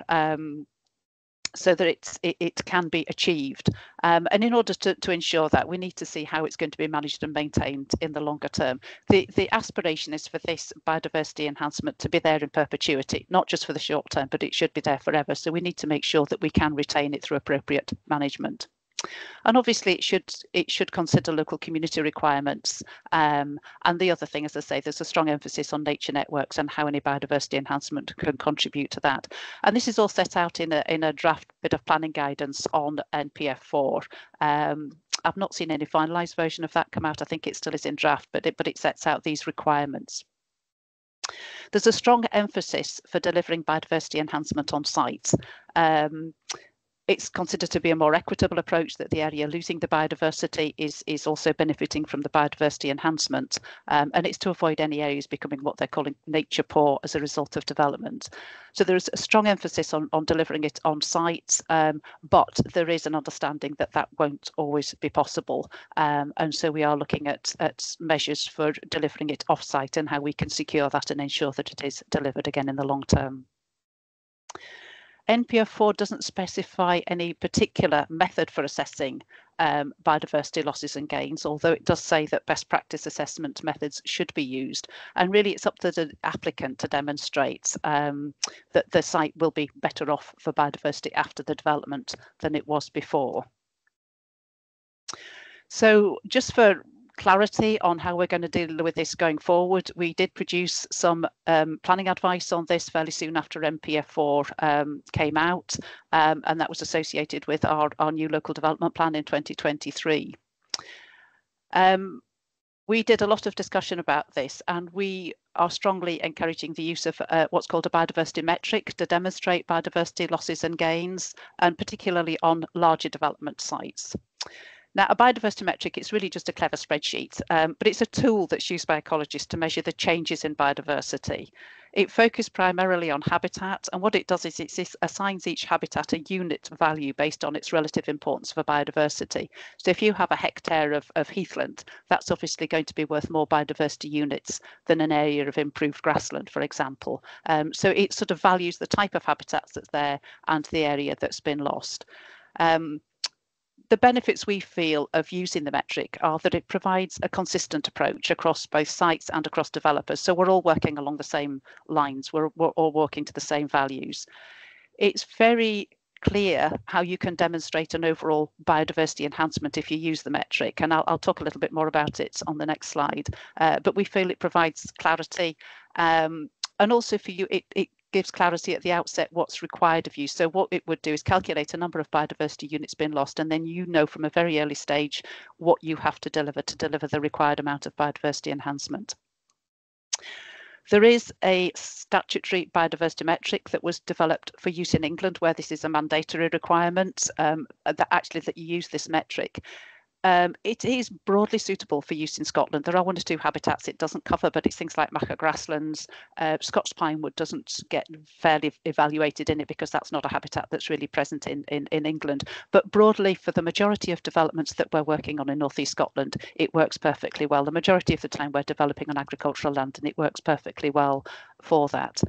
so that it can be achieved. And in order to ensure that, we need to see how it's going to be managed and maintained in the longer term. The aspiration is for this biodiversity enhancement to be there in perpetuity, not just for the short term, but it should be there forever. So we need to make sure that we can retain it through appropriate management. And obviously it should consider local community requirements. And the other thing, as I say, there's a strong emphasis on nature networks and how any biodiversity enhancement can contribute to that. And this is all set out in a draft bit of planning guidance on NPF 4. I've not seen any finalised version of that come out. I think it still is in draft, but it sets out these requirements. There's a strong emphasis for delivering biodiversity enhancement on site. It's considered to be a more equitable approach, that the area losing the biodiversity is also benefiting from the biodiversity enhancement, and it's to avoid any areas becoming what they're calling nature poor as a result of development. So there's a strong emphasis on delivering it on site, but there is an understanding that that won't always be possible, and so we are looking at measures for delivering it off site and how we can secure that and ensure that it is delivered again in the long term. NPF 4 doesn't specify any particular method for assessing biodiversity losses and gains, although it does say that best practice assessment methods should be used. And really it's up to the applicant to demonstrate that the site will be better off for biodiversity after the development than it was before. So just for clarity on how we're going to deal with this going forward, we did produce some planning advice on this fairly soon after NPF 4 came out, and that was associated with our new local development plan in 2023. We did a lot of discussion about this, and we are strongly encouraging the use of what's called a biodiversity metric to demonstrate biodiversity losses and gains, and particularly on larger development sites. Now, a biodiversity metric is really just a clever spreadsheet, but it's a tool that's used by ecologists to measure the changes in biodiversity. It focuses primarily on habitat, and what it does is it assigns each habitat a unit value based on its relative importance for biodiversity. So if you have a hectare of heathland, that's obviously going to be worth more biodiversity units than an area of improved grassland, for example. So it sort of values the type of habitats that's there and the area that's been lost. The benefits we feel of using the metric are that it provides a consistent approach across both sites and across developers. So we're all working along the same lines, we're all working to the same values. It's very clear how you can demonstrate an overall biodiversity enhancement if you use the metric, and I'll talk a little bit more about it on the next slide. But we feel it provides clarity, and also for you, it gives clarity at the outset what's required of you. So what it would do is calculate a number of biodiversity units being lost, and then you know from a very early stage what you have to deliver the required amount of biodiversity enhancement. There is a statutory biodiversity metric that was developed for use in England, where this is a mandatory requirement that you use this metric. It is broadly suitable for use in Scotland. There are 1 or 2 habitats it doesn't cover, but it's things like maca grasslands. Scots pinewood doesn't get fairly evaluated in it because that's not a habitat that's really present in England. But broadly, for the majority of developments that we're working on in North East Scotland, it works perfectly well. The majority of the time we're developing on agricultural land, and it works perfectly well for that.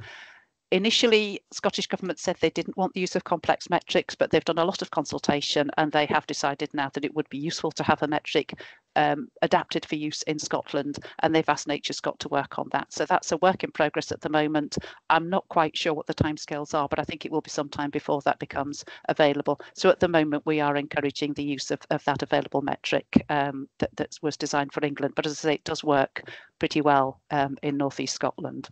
Initially, Scottish Government said they didn't want the use of complex metrics, but they've done a lot of consultation and they have decided now that it would be useful to have a metric adapted for use in Scotland, and they've asked NatureScot to work on that. So that's a work in progress at the moment. I'm not quite sure what the timescales are, but I think it will be some time before that becomes available. So at the moment, we are encouraging the use of that available metric that was designed for England. But as I say, it does work pretty well in North East Scotland.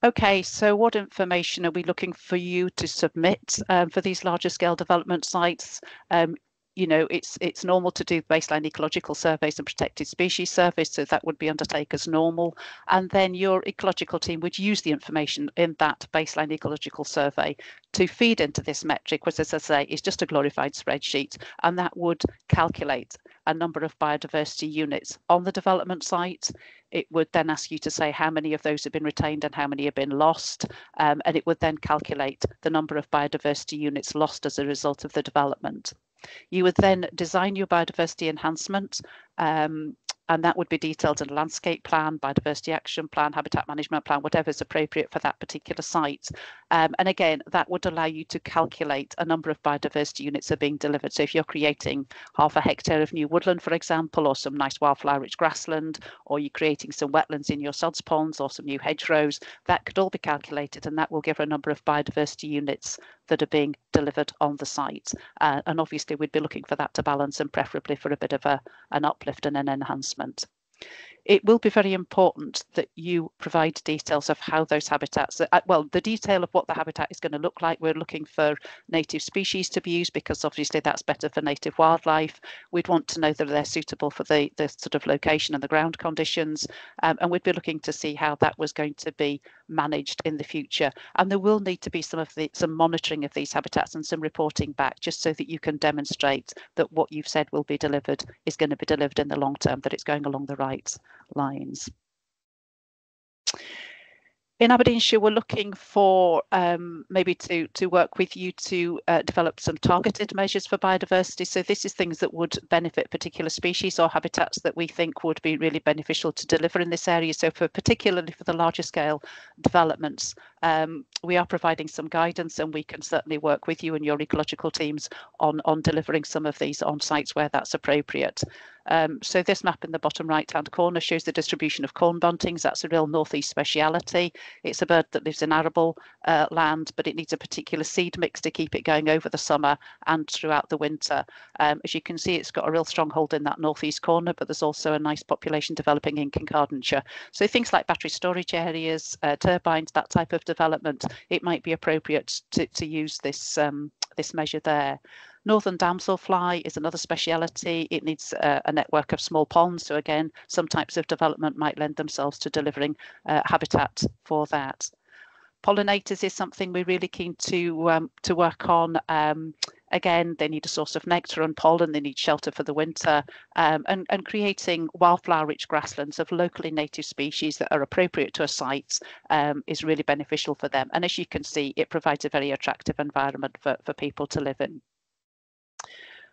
Okay, so what information are we looking for you to submit for these larger scale development sites? you know, it's normal to do baseline ecological surveys and protected species surveys, so that would be undertaken as normal. And then your ecological team would use the information in that baseline ecological survey to feed into this metric, which, as I say, is just a glorified spreadsheet, and that would calculate a number of biodiversity units on the development site. It would then ask you to say how many of those have been retained and how many have been lost, and it would then calculate the number of biodiversity units lost as a result of the development. You would then design your biodiversity enhancement, and that would be detailed in a landscape plan, biodiversity action plan, habitat management plan, whatever is appropriate for that particular site. And again, that would allow you to calculate a number of biodiversity units are being delivered. So if you're creating half a hectare of new woodland, for example, or some nice wildflower-rich grassland, or you're creating some wetlands in your sods ponds or some new hedgerows, that could all be calculated, and that will give a number of biodiversity units that are being delivered on the site. And obviously we'd be looking for that to balance, and preferably for a bit of an uplift and an enhancement. It will be very important that you provide details of how those habitats, well, the detail of what the habitat is going to look like. We're looking for native species to be used because obviously that's better for native wildlife. We'd want to know that they're suitable for the sort of location and the ground conditions, and we'd be looking to see how that was going to be managed in the future. And there will need to be some monitoring of these habitats and some reporting back, just so that you can demonstrate that what you've said will be delivered is going to be delivered in the long term, that it's going along the right lines. In Aberdeenshire, we're looking for maybe to work with you to develop some targeted measures for biodiversity. So this is things that would benefit particular species or habitats that we think would be really beneficial to deliver in this area. So particularly for the larger scale developments, we are providing some guidance, and we can certainly work with you and your ecological teams on delivering some of these on sites where that's appropriate. So this map in the bottom right hand corner shows the distribution of corn buntings. That's a real northeast speciality. It's a bird that lives in arable land, but it needs a particular seed mix to keep it going over the summer and throughout the winter. As you can see, it's got a real stronghold in that northeast corner, but there's also a nice population developing in Kincardineshire. So things like battery storage areas, turbines, that type of development, it might be appropriate to use this measure there. Northern damselfly is another speciality. It needs a network of small ponds. So again, some types of development might lend themselves to delivering habitat for that. Pollinators is something we're really keen to work on. Again, they need a source of nectar and pollen. They need shelter for the winter, and creating wildflower-rich grasslands of locally native species that are appropriate to a site is really beneficial for them. And as you can see, it provides a very attractive environment for people to live in.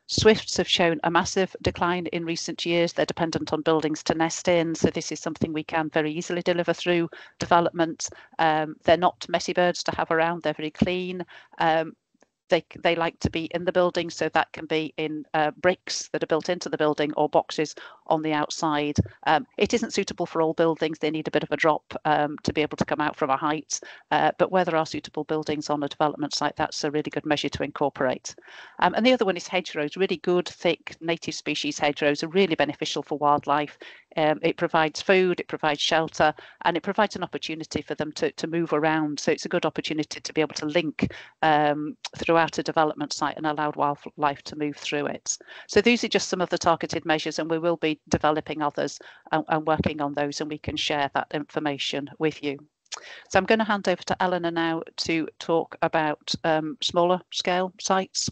Swifts have shown a massive decline in recent years. They're dependent on buildings to nest in, so this is something we can very easily deliver through development. They're not messy birds to have around. They're very clean. They like to be in the building, so that can be in bricks that are built into the building or boxes on the outside. It isn't suitable for all buildings. They need a bit of a drop to be able to come out from a height, but where there are suitable buildings on a development site, that's a really good measure to incorporate. And the other one is hedgerows. Really good, thick, native species hedgerows are really beneficial for wildlife. It provides food, it provides shelter, and it provides an opportunity for them to move around. So it's a good opportunity to be able to link throughout a development site and allow wildlife to move through it. So these are just some of the targeted measures, and we will be developing others and working on those, and we can share that information with you. So I'm going to hand over to Eleanor now to talk about smaller scale sites.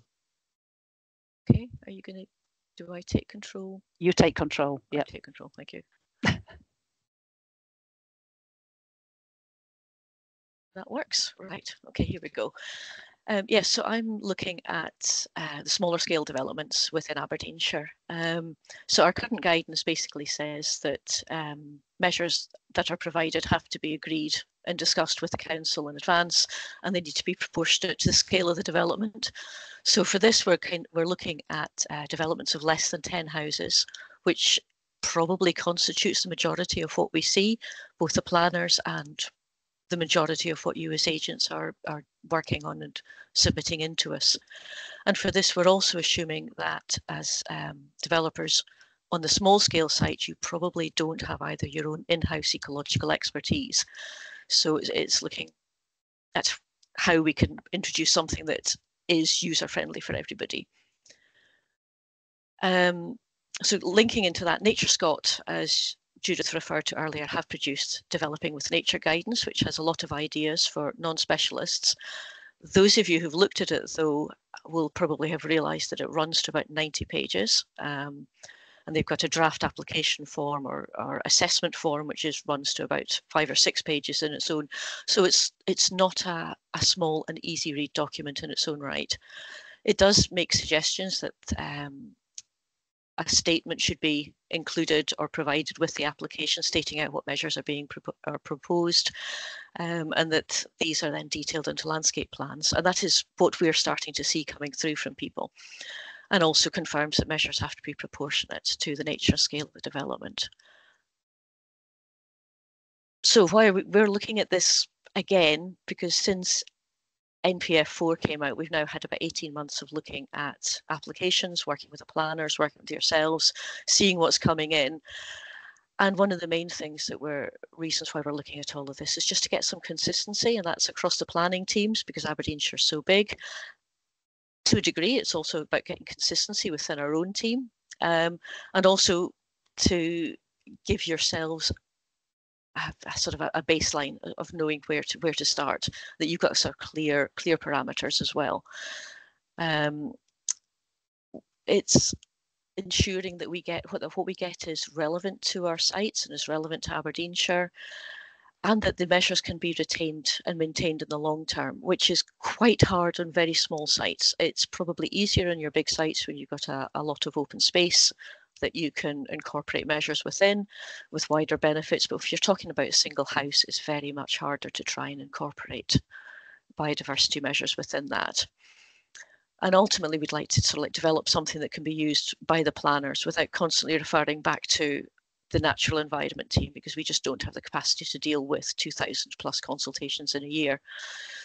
Okay, are you going to, do I take control? You take control. Yeah. I take control, thank you. That works, right. Okay, here we go. Yes, so I'm looking at the smaller scale developments within Aberdeenshire. So our current guidance basically says that measures that are provided have to be agreed and discussed with the council in advance, and they need to be proportionate to the scale of the development. So for this, we're looking at developments of less than 10 houses, which probably constitutes the majority of what we see, both the planners and the majority of what you as agents are working on and submitting into us. And for this, we're also assuming that as developers on the small scale sites, you probably don't have either your own in-house ecological expertise. So it's looking at how we can introduce something that is user friendly for everybody. So linking into that, Nature Scot, as Judith referred to earlier, have produced Developing with Nature guidance, which has a lot of ideas for non-specialists. Those of you who've looked at it, though, will probably have realised that it runs to about 90 pages. And they've got a draft application form or assessment form, which runs to about 5 or 6 pages in its own. So it's not a small and easy read document in its own right. It does make suggestions that a statement should be included or provided with the application, stating out what measures are being proposed, and that these are then detailed into landscape plans. And that is what we're starting to see coming through from people, and also confirms that measures have to be proportionate to the nature scale of the development. So why we're looking at this again, because since NPF 4 came out, we've now had about 18 months of looking at applications, working with the planners, working with yourselves, seeing what's coming in. And one of the main reasons why we're looking at all of this is just to get some consistency, and that's across the planning teams, because Aberdeenshire is so big. To a degree, it's also about getting consistency within our own team, and also to give yourselves a sort of a baseline of knowing where to start, that you've got sort of clear parameters as well. It's ensuring that we get what we get is relevant to our sites and is relevant to Aberdeenshire, and that the measures can be retained and maintained in the long term, which is quite hard on very small sites. It's probably easier on your big sites when you've got a lot of open space that you can incorporate measures within with wider benefits. But if you're talking about a single house, it's very much harder to try and incorporate biodiversity measures within that. And ultimately, we'd like to sort of develop something that can be used by the planners without constantly referring back to the natural environment team, because we just don't have the capacity to deal with 2,000 plus consultations in a year.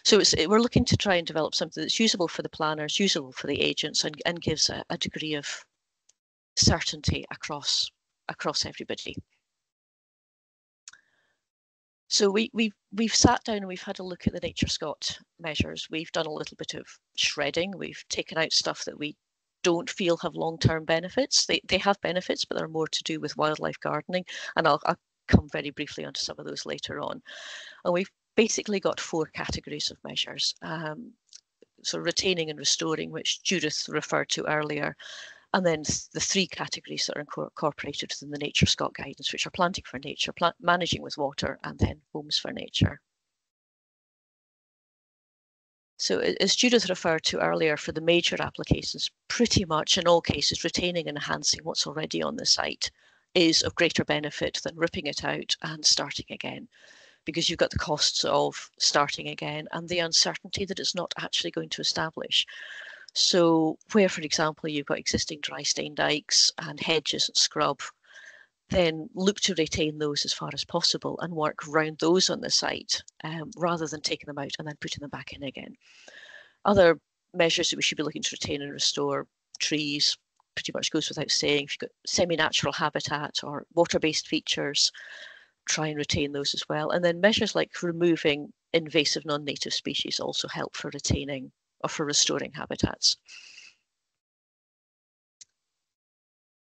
So we're looking to try and develop something that's usable for the planners, usable for the agents, and gives a degree of certainty across everybody. So we've sat down and we've had a look at the Nature Scot measures. We've done a little bit of shredding. We've taken out stuff that we don't feel have long-term benefits. They have benefits, but they're more to do with wildlife gardening. And I'll come very briefly onto some of those later on. And we've basically got 4 categories of measures. So retaining and restoring, which Judith referred to earlier. And then the 3 categories that are incorporated within the Nature Scot guidance, which are planting for nature, managing with water, and then homes for nature. So as Judith referred to earlier, for the major applications, pretty much in all cases, retaining and enhancing what's already on the site is of greater benefit than ripping it out and starting again, because you've got the costs of starting again and the uncertainty that it's not actually going to establish. So where, for example, you've got existing dry stain dikes and hedges and scrub, then look to retain those as far as possible and work around those on the site, rather than taking them out and then putting them back in again. Other measures that we should be looking to retain and restore: trees, pretty much goes without saying. If you've got semi-natural habitat or water-based features, try and retain those as well. And then measures like removing invasive non-native species also help for retaining or for restoring habitats.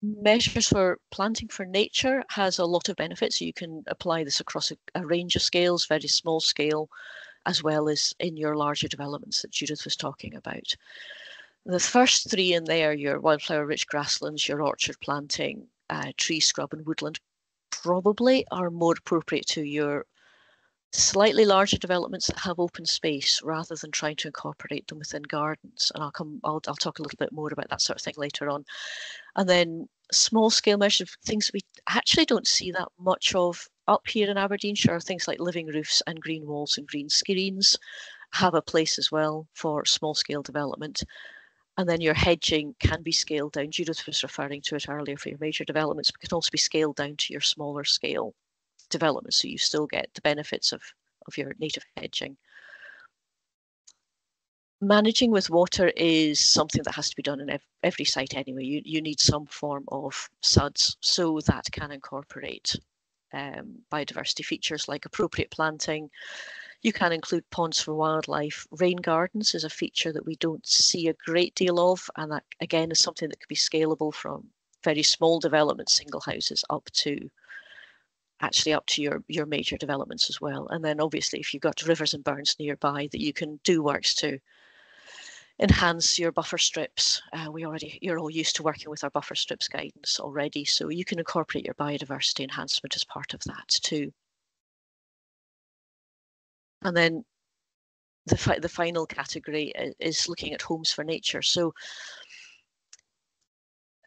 Measures for planting for nature has a lot of benefits. So you can apply this across a range of scales, very small scale, as well as in your larger developments that Judith was talking about. The first 3 in there, your wildflower rich grasslands, your orchard planting, tree, scrub and woodland, probably are more appropriate to your slightly larger developments that have open space, rather than trying to incorporate them within gardens. And I'll talk a little bit more about that sort of thing later on. And then small scale measures, things we actually don't see that much of up here in Aberdeenshire, are things like living roofs and green walls and green screens have a place as well for small scale development. And then your hedging can be scaled down. Judith was referring to it earlier for your major developments, but can also be scaled down to your smaller scale development, so you still get the benefits of your native hedging. Managing with water is something that has to be done in every site anyway. You need some form of SUDs, so that can incorporate biodiversity features like appropriate planting. You can include ponds for wildlife. Rain gardens is a feature that we don't see a great deal of, and that again is something that could be scalable from very small development single houses up to your major developments as well. And then obviously if you've got rivers and burns nearby, that you can do works to enhance your buffer strips. You're all used to working with our buffer strips guidance already, so you can incorporate your biodiversity enhancement as part of that too. And then the final category is looking at homes for nature. So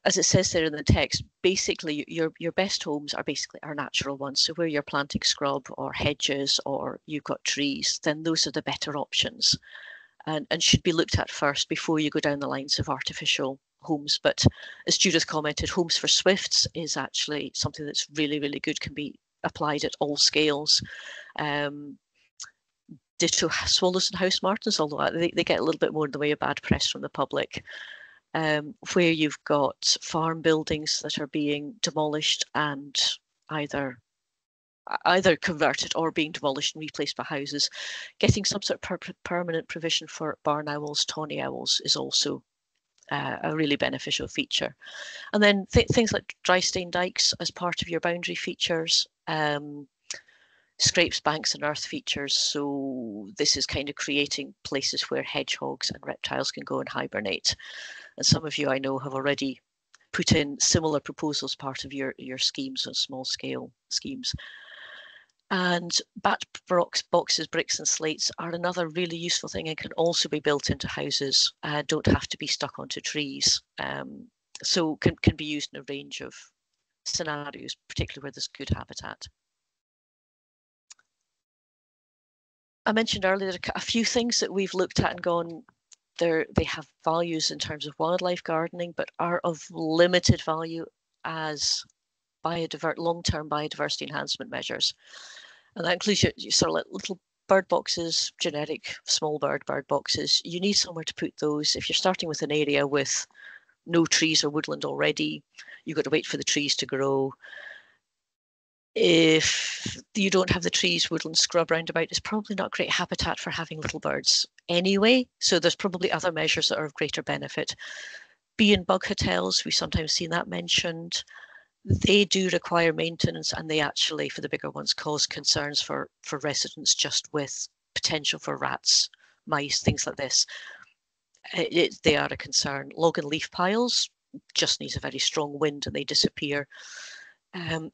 as it says there in the text, basically your best homes are natural ones. So where you're planting scrub or hedges or you've got trees, then those are the better options and should be looked at first before you go down the lines of artificial homes. But as Judith commented, homes for swifts is actually something that's really, really good, can be applied at all scales. Ditto swallows and house martins, although they get a little bit more in the way of bad press from the public. Where you've got farm buildings that are being demolished and either converted or being demolished and replaced by houses, getting some sort of permanent provision for barn owls, tawny owls is also a really beneficial feature. And then things like dry stain dikes as part of your boundary features, scrapes, banks and earth features. So this is kind of creating places where hedgehogs and reptiles can go and hibernate. And some of you I know have already put in similar proposals part of your schemes on small scale schemes. And bat boxes, bricks and slates are another really useful thing and can also be built into houses, don't have to be stuck onto trees. So can be used in a range of scenarios, particularly where there's good habitat. I mentioned earlier a few things that we've looked at and gone, they have values in terms of wildlife gardening, but are of limited value as long-term biodiversity enhancement measures. And that includes your sort of like little bird boxes, generic small bird boxes. You need somewhere to put those. If you're starting with an area with no trees or woodland already, you've got to wait for the trees to grow. If you don't have the trees, woodland, scrub round about, it's probably not great habitat for having little birds anyway. So there's probably other measures that are of greater benefit. Bee and bug hotels, we've sometimes seen that mentioned. They do require maintenance, and they actually, for the bigger ones, cause concerns for residents just with potential for rats, mice, things like this. They are a concern. Log and leaf piles just needs a very strong wind and they disappear.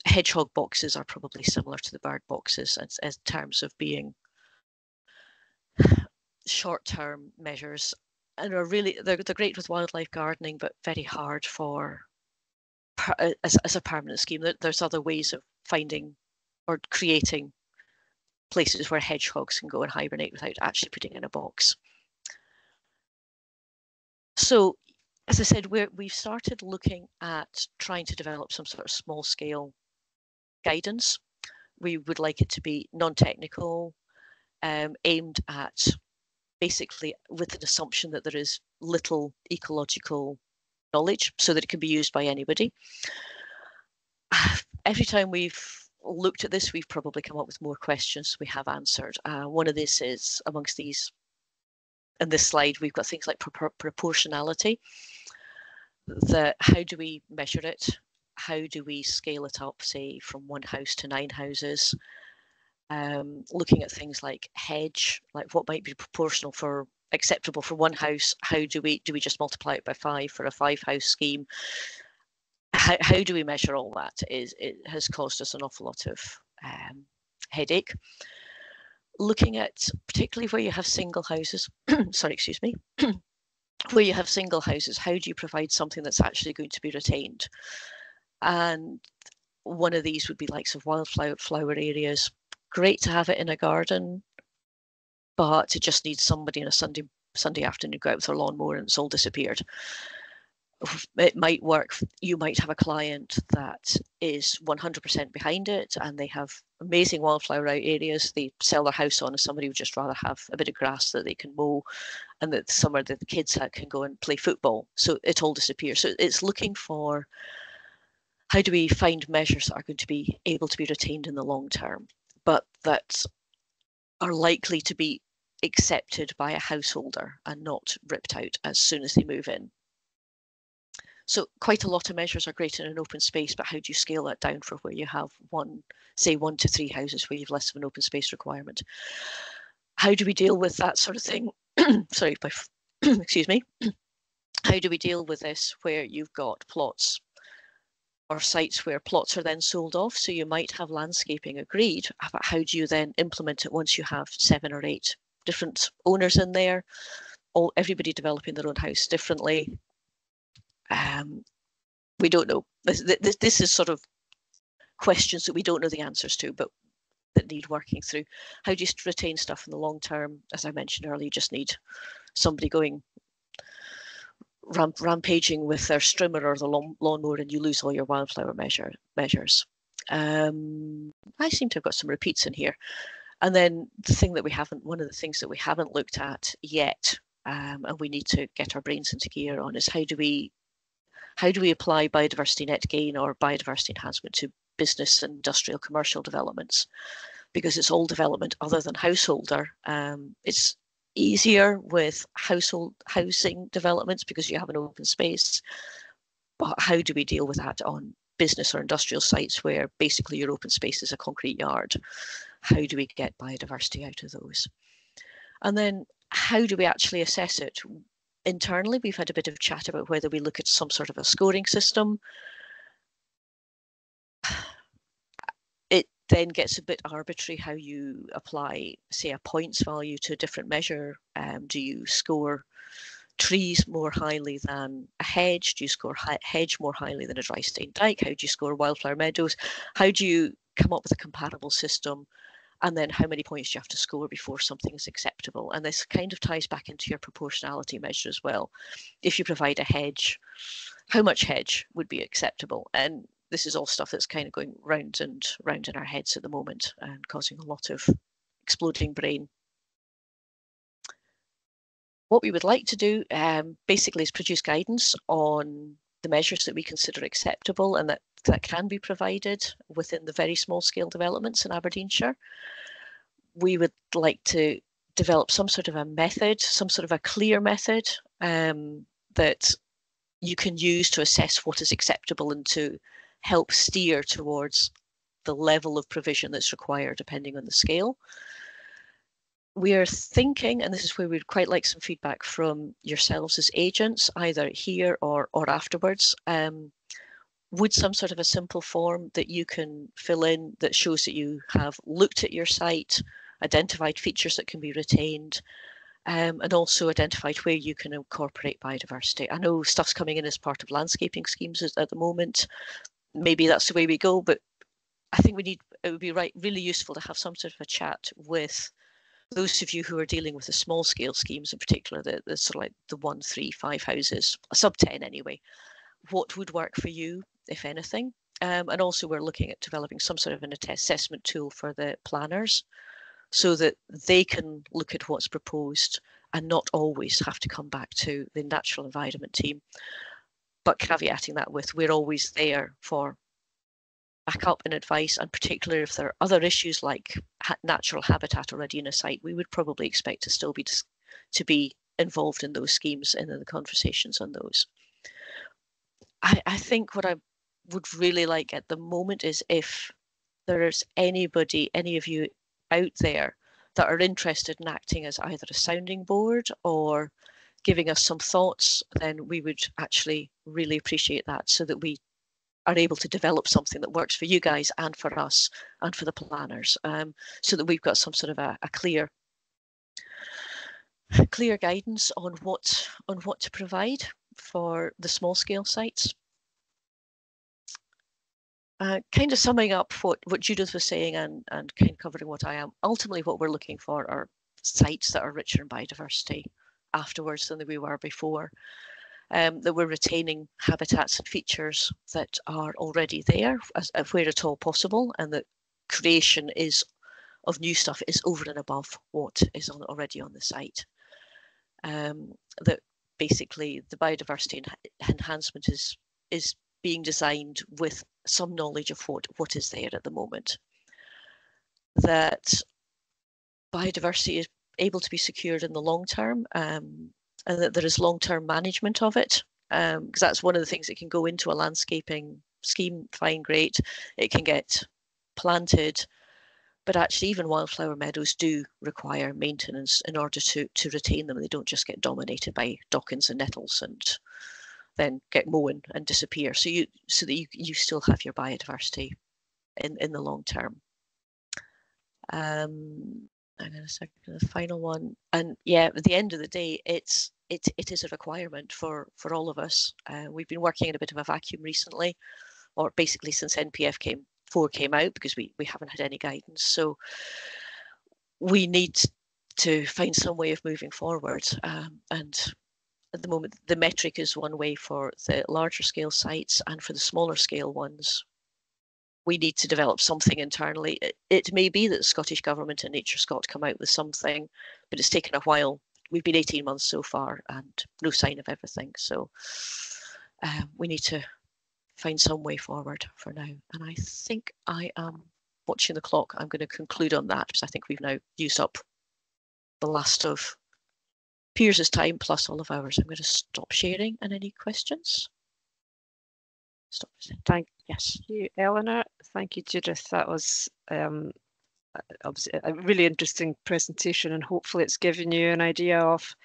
Hedgehog boxes are probably similar to the bird boxes as terms of being short-term measures, and they're great with wildlife gardening, but very hard for as a permanent scheme. There's other ways of finding or creating places where hedgehogs can go and hibernate without actually putting in a box. So, as I said, we've started looking at trying to develop some sort of small scale guidance. We would like it to be non-technical, aimed at basically with an assumption that there is little ecological knowledge so that it can be used by anybody. Every time we've looked at this, we've probably come up with more questions we have answered. One of this is amongst these. In this slide, we've got things like proportionality. How do we measure it? How do we scale it up, say, from 1 house to 9 houses? Looking at things like hedge, like what might be acceptable for 1 house. How do we just multiply it by 5 for a 5-house scheme? How do we measure all that? It has caused us an awful lot of headache. Looking at particularly where you have single houses, sorry, excuse me, where you have single houses, how do you provide something that's actually going to be retained? And one of these would be likes of wildflower areas. Great to have it in a garden, but it just needs somebody on a Sunday afternoon to go out with their lawnmower and it's all disappeared. It might work. You might have a client that is 100% behind it and they have amazing wildflower out areas. They sell their house on, and somebody would just rather have a bit of grass that they can mow and that somewhere that the kids can go and play football. So it all disappears. So it's looking for how do we find measures that are going to be able to be retained in the long term, but that are likely to be accepted by a householder and not ripped out as soon as they move in. So quite a lot of measures are great in an open space, but how do you scale that down for where you have say 1 to 3 houses where you've less of an open space requirement? How do we deal with that sort of thing? Sorry, excuse me. How do we deal with this where you've got plots or sites where plots are then sold off? So you might have landscaping agreed, but how do you then implement it once you have 7 or 8 different owners in there, everybody developing their own house differently? We don't know. This is sort of questions that we don't know the answers to, but that need working through. How do you retain stuff in the long term? As I mentioned earlier, you just need somebody going rampaging with their strimmer or the lawnmower, and you lose all your wildflower measures. I seem to have got some repeats in here. And then one of the things that we haven't looked at yet, and we need to get our brains into gear on, is how do we apply biodiversity net gain or biodiversity enhancement to business, industrial, commercial developments? Because it's all development other than householder. It's easier with housing developments because you have an open space. But how do we deal with that on business or industrial sites where basically your open space is a concrete yard? How do we get biodiversity out of those? And then how do we actually assess it? Internally, we've had a bit of chat about whether we look at some sort of a scoring system. It then gets a bit arbitrary how you apply, say, a points value to a different measure. Do you score trees more highly than a hedge? Do you score hedge more highly than a dry stain dike? How do you score wildflower meadows? How do you come up with a comparable system? And then how many points do you have to score before something is acceptable? And this kind of ties back into your proportionality measure as well. If you provide a hedge, how much hedge would be acceptable? And this is all stuff that's kind of going round and round in our heads at the moment and causing a lot of exploding brain. What we would like to do basically is produce guidance on the measures that we consider acceptable and that can be provided within the very small scale developments in Aberdeenshire. We would like to develop some sort of a method, some sort of a clear method that you can use to assess what is acceptable and to help steer towards the level of provision that's required depending on the scale. We are thinking, and this is where we'd quite like some feedback from yourselves as agents, either here or afterwards, would some sort of a simple form that you can fill in that shows that you have looked at your site, identified features that can be retained, and also identified where you can incorporate biodiversity. I know stuff's coming in as part of landscaping schemes at the moment. Maybe that's the way we go, but I think it would be really useful to have some sort of a chat with those of you who are dealing with the small scale schemes, in particular, the sort of like the 1, 3, 5 houses, sub 10 anyway. What would work for you, if anything? And also we're looking at developing some sort of an assessment tool for the planners so that they can look at what's proposed and not always have to come back to the natural environment team. But caveating that with, we're always there for backup and advice, and particularly if there are other issues like natural habitat already in a site, we would probably expect to still be involved in those schemes and in the conversations on those. I think what I would really like at the moment is if there's any of you out there that are interested in acting as either a sounding board or giving us some thoughts, then we would actually really appreciate that so that we are able to develop something that works for you guys and for us and for the planners, so that we've got some sort of a clear guidance on what to provide for the small scale sites. Kind of summing up what Judith was saying and kind of covering what I am, ultimately what we're looking for are sites that are richer in biodiversity afterwards than we were before, that we're retaining habitats and features that are already there where at all possible, and that creation of new stuff is over and above what is already on the site. That basically the biodiversity enhancement is being designed with some knowledge of what is there at the moment. That biodiversity is able to be secured in the long term, and that there is long-term management of it, because that's one of the things that can go into a landscaping scheme. Fine, great, it can get planted, but actually even wildflower meadows do require maintenance in order to retain them. They don't just get dominated by dockins and nettles and then get mown and disappear. So that you still have your biodiversity in the long term. I'm going to second the final one, and yeah, at the end of the day, it is a requirement for all of us. We've been working in a bit of a vacuum recently, or basically since NPF 4 came out, because we haven't had any guidance. So we need to find some way of moving forward. And at the moment, the metric is one way for the larger scale sites, and for the smaller scale ones, we need to develop something internally. It may be that the Scottish Government and Nature Scot come out with something, but it's taken a while. We've been 18 months so far and no sign of everything. So we need to find some way forward for now. And I think I am watching the clock. I'm going to conclude on that, because I think we've now used up the last of Piers' time plus all of ours. I'm going to stop sharing. And any questions? Stop. Thank you, Eleanor. Thank you, Judith. That was obviously a really interesting presentation, and hopefully it's given you an idea of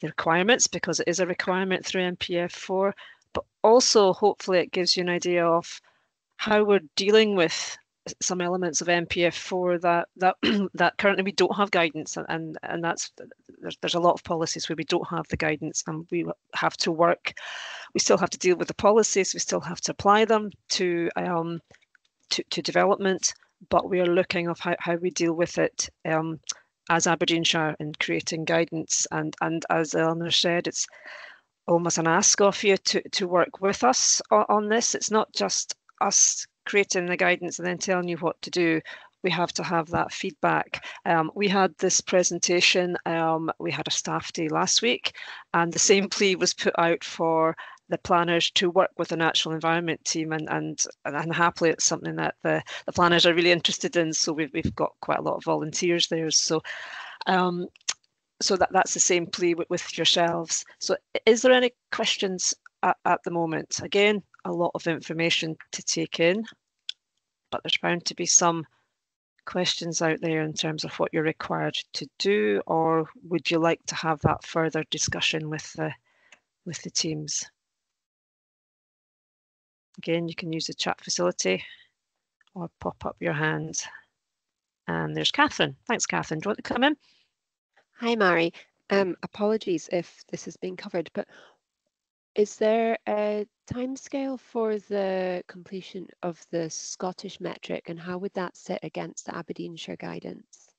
the requirements, because it is a requirement through NPF 4, but also hopefully it gives you an idea of how we're dealing with some elements of NPF 4 that currently we don't have guidance, and that's there's a lot of policies where we don't have the guidance, and we have to work. We still have to deal with the policies. We still have to apply them to development, but we are looking of how we deal with it as Aberdeenshire in creating guidance. And as Eleanor said, it's almost an ask of you to work with us on this. It's not just us creating the guidance and then telling you what to do. We have to have that feedback. We had this presentation, we had a staff day last week, and the same plea was put out for the planners to work with the natural environment team, and happily it's something that the planners are really interested in, so we've got quite a lot of volunteers there. So that's the same plea with yourselves. So is there any questions at the moment? Again, a lot of information to take in, but there's bound to be some questions out there in terms of what you're required to do, or would you like to have that further discussion with the teams? Again, you can use the chat facility or pop up your hand. And there's Catherine. Thanks, Catherine. Do you want to come in? Hi, Mary. Apologies if this has been covered, but is there a timescale for the completion of the Scottish metric, and how would that sit against the Aberdeenshire guidance?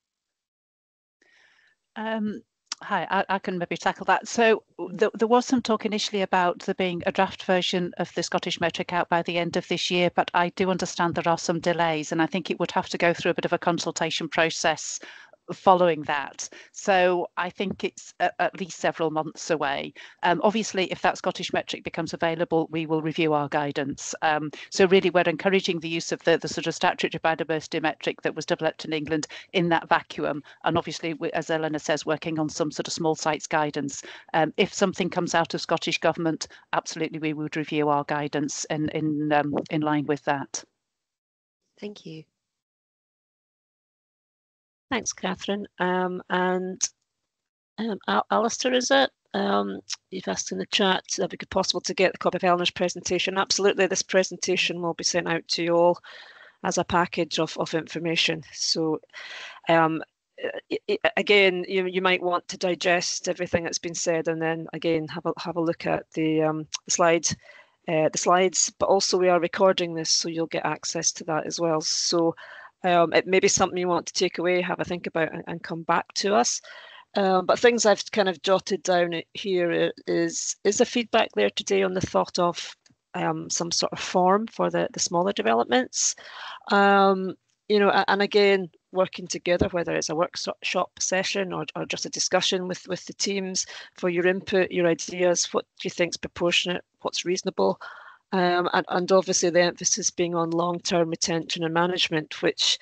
Hi, I can maybe tackle that. So there was some talk initially about there being a draft version of the Scottish metric out by the end of this year, but I do understand there are some delays, and I think it would have to go through a bit of a consultation process following that. So I think it's at least several months away. Obviously, if that Scottish metric becomes available, we will review our guidance. So really, we're encouraging the use of the sort of statutory biodiversity metric that was developed in England in that vacuum. And obviously, as Eleanor says, working on some sort of small sites guidance. If something comes out of Scottish Government, absolutely, we would review our guidance in line with that. Thank you. Thanks, Catherine. Alistair, is it? You've asked in the chat if it could be possible to get the copy of Eleanor's presentation. Absolutely, this presentation will be sent out to you all as a package of information. So again, you might want to digest everything that's been said, and then again have a look at the slides. But also we are recording this, so you'll get access to that as well. So it may be something you want to take away, have a think about, and come back to us. But things I've kind of jotted down here is the feedback there today on the thought of some sort of form for the smaller developments. And again, working together, whether it's a workshop session or just a discussion with the teams for your input, your ideas, what do you think is proportionate, what's reasonable. And obviously the emphasis being on long-term retention and management, which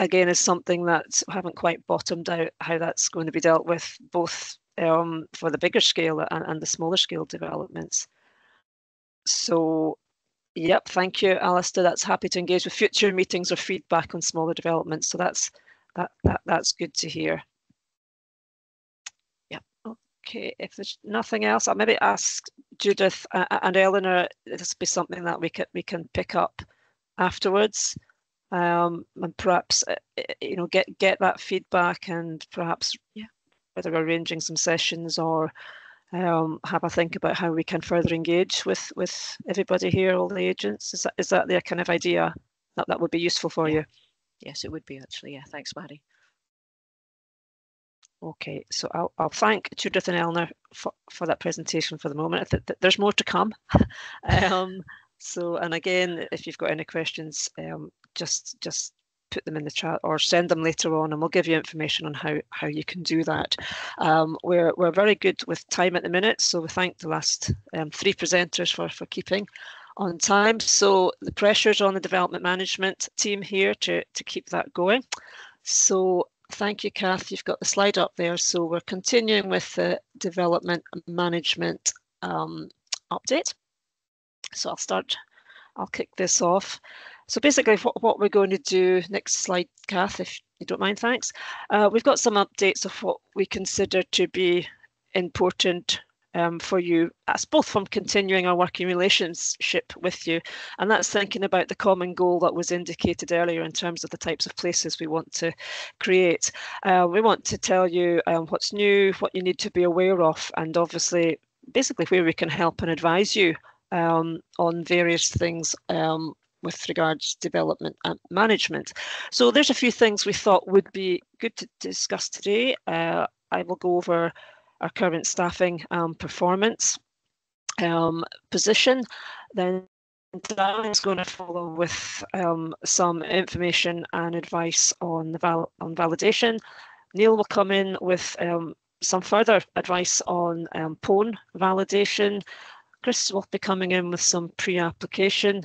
again, is something that I haven't quite bottomed out how that's going to be dealt with, both for the bigger scale and the smaller scale developments. So, yep, thank you, Alistair. That's happy to engage with future meetings or feedback on smaller developments. So that's good to hear. Yep. Okay. If there's nothing else, I'll maybe ask Judith and Eleanor. This will be something that we can pick up afterwards, and perhaps get that feedback, and perhaps whether we're arranging some sessions or have a think about how we can further engage with everybody here, all the agents. Is that the kind of idea that would be useful for you? Yes, it would be actually. Yeah, thanks, Mary. Okay, so I'll thank Judith and Eleanor for that presentation for the moment. There's more to come. So, and again, if you've got any questions, just put them in the chat or send them later on, and we'll give you information on how you can do that. We're very good with time at the minute, so we thank the last 3 presenters for keeping on time. So the pressure's on the development management team here to keep that going. So thank you, Kath. You've got the slide up there. So we're continuing with the development management update. So I'll kick this off. So basically what we're going to do, next slide, Kath, if you don't mind, thanks. We've got some updates of what we consider to be important for you, as both from continuing our working relationship with you, and that's thinking about the common goal that was indicated earlier in terms of the types of places we want to create. We want to tell you what's new, what you need to be aware of, and obviously basically where we can help and advise you on various things with regards to development and management. So there's a few things we thought would be good to discuss today. I will go over our current staffing performance position. Then Dan is going to follow with some information and advice on validation. Neil will come in with some further advice on PON validation. Chris will be coming in with some pre-application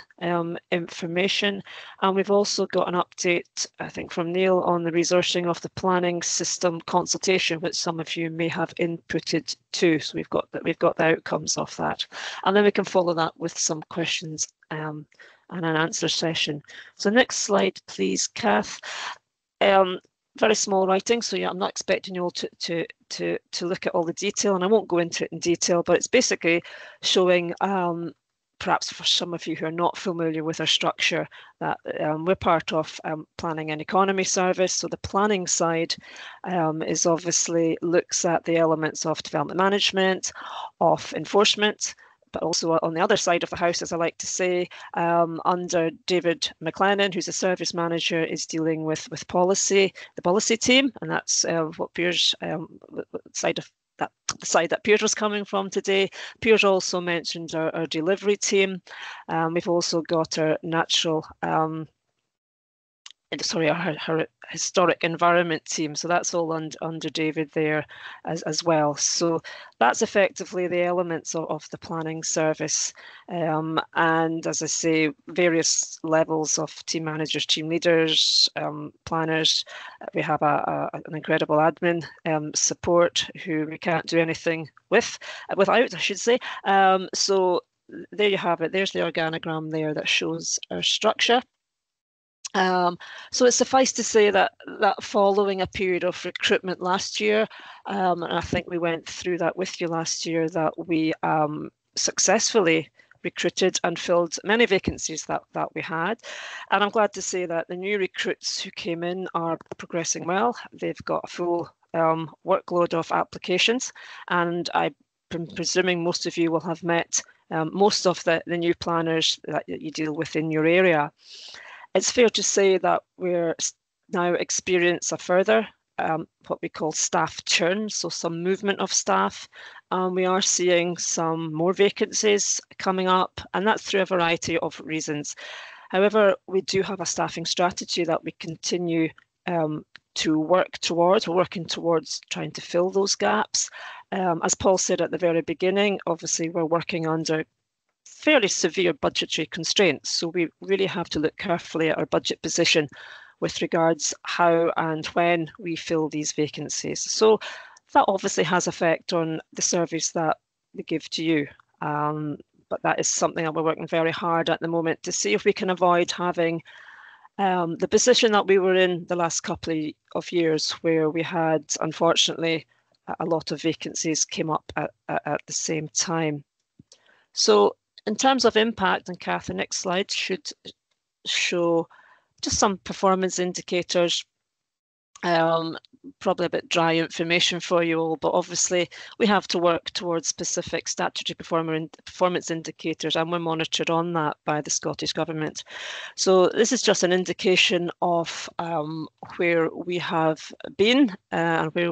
information, and we've also got an update, I think, from Neil on the resourcing of the planning system consultation, which some of you may have inputted to. So we've got the outcomes of that, and then we can follow that with some questions and an answer session. So next slide, please, Kath. Very small writing, so yeah, I'm not expecting you all to look at all the detail, and I won't go into it in detail, but it's basically showing, perhaps for some of you who are not familiar with our structure, that we're part of Planning and Economy Service. So the planning side is obviously looks at the elements of development management, of enforcement, but also on the other side of the house, as I like to say, under David McLennan, who's a service manager, is dealing with policy, the policy team, and that's what Piers, the side that Piers was coming from today. Piers also mentioned our delivery team. We've also got our our historic environment team. So that's all under David there as well. So that's effectively the elements of the planning service. And as I say, various levels of team managers, team leaders, planners. We have an incredible admin support who we can't do anything without, I should say. So there you have it. There's the organogram there that shows our structure. So it's suffice to say that following a period of recruitment last year, and I think we went through that with you last year, that we successfully recruited and filled many vacancies that we had. And I'm glad to say that the new recruits who came in are progressing well. They've got a full workload of applications, and I'm presuming most of you will have met most of the new planners that you deal with in your area. It's fair to say that we're now experience a further what we call staff churn, so some movement of staff. We are seeing some more vacancies coming up, and that's through a variety of reasons. However, we do have a staffing strategy that we continue to work towards. We're working towards trying to fill those gaps. As Paul said at the very beginning, obviously we're working under fairly severe budgetary constraints, so we really have to look carefully at our budget position with regards how and when we fill these vacancies. So that obviously has effect on the surveys that we give to you. But that is something that we're working very hard at the moment to see if we can avoid having the position that we were in the last couple of years, where we had, unfortunately, a lot of vacancies came up at the same time. So in terms of impact, and Kath, the next slide should show just some performance indicators. Probably a bit dry information for you all, but obviously we have to work towards specific statutory performance indicators, and we're monitored on that by the Scottish Government. So this is just an indication of where we have been and where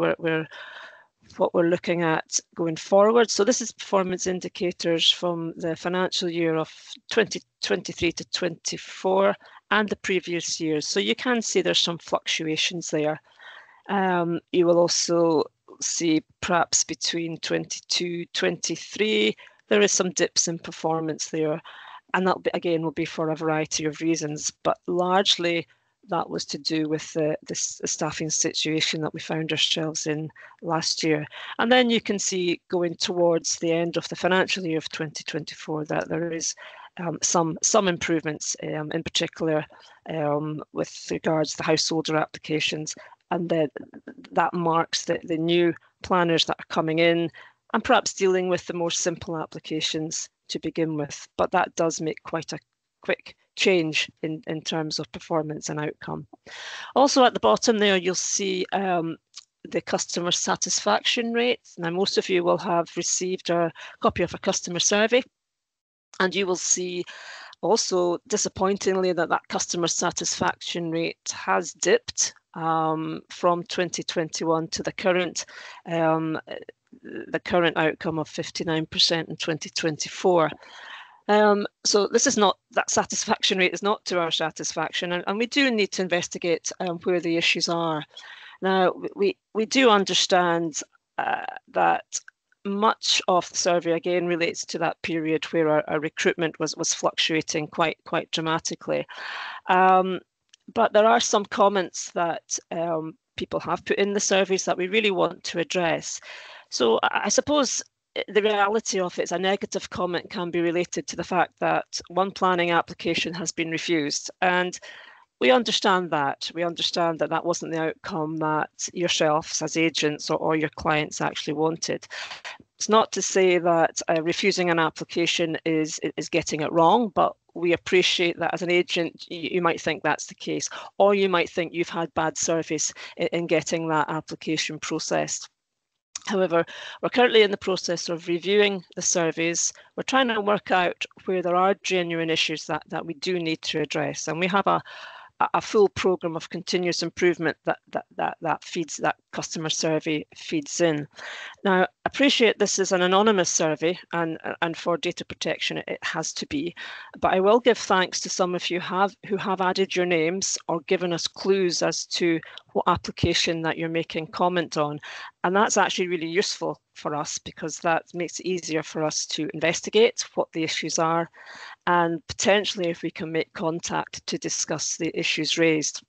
what we're looking at going forward. So this is performance indicators from the financial year of 2023 to 24 and the previous years. So you can see there's some fluctuations there. You will also see perhaps between 22, 23, there is some dips in performance there. And that, again, will be for a variety of reasons, but largely that was to do with the staffing situation that we found ourselves in last year. And then you can see going towards the end of the financial year of 2024 that there is some improvements, in particular with regards to householder applications. And that marks the new planners that are coming in and perhaps dealing with the more simple applications to begin with. But that does make quite a quick change in terms of performance and outcome. Also at the bottom there, you'll see the customer satisfaction rates. Now, most of you will have received a copy of a customer survey, and you will see also, disappointingly, that customer satisfaction rate has dipped from 2021 to the current outcome of 59% in 2024. So this is not, that satisfaction rate is not to our satisfaction, and we do need to investigate where the issues are. Now, we do understand that much of the survey again relates to that period where our recruitment was fluctuating quite dramatically. But there are some comments that people have put in the surveys that we really want to address. So I suppose the reality of it is a negative comment can be related to the fact that one planning application has been refused. And we understand that. We understand that that wasn't the outcome that yourselves as agents or your clients actually wanted. It's not to say that refusing an application is getting it wrong, but we appreciate that as an agent, you might think that's the case, or you might think you've had bad service in getting that application processed. However, we're currently in the process of reviewing the surveys. We're trying to work out where there are genuine issues that we do need to address. And we have a full programme of continuous improvement that customer survey feeds in. Now, I appreciate this is an anonymous survey, and for data protection it has to be, but I will give thanks to some of you who have added your names or given us clues as to what application that you're making comment on. And that's actually really useful for us, because that makes it easier for us to investigate what the issues are, and potentially if we can make contact to discuss the issues raised.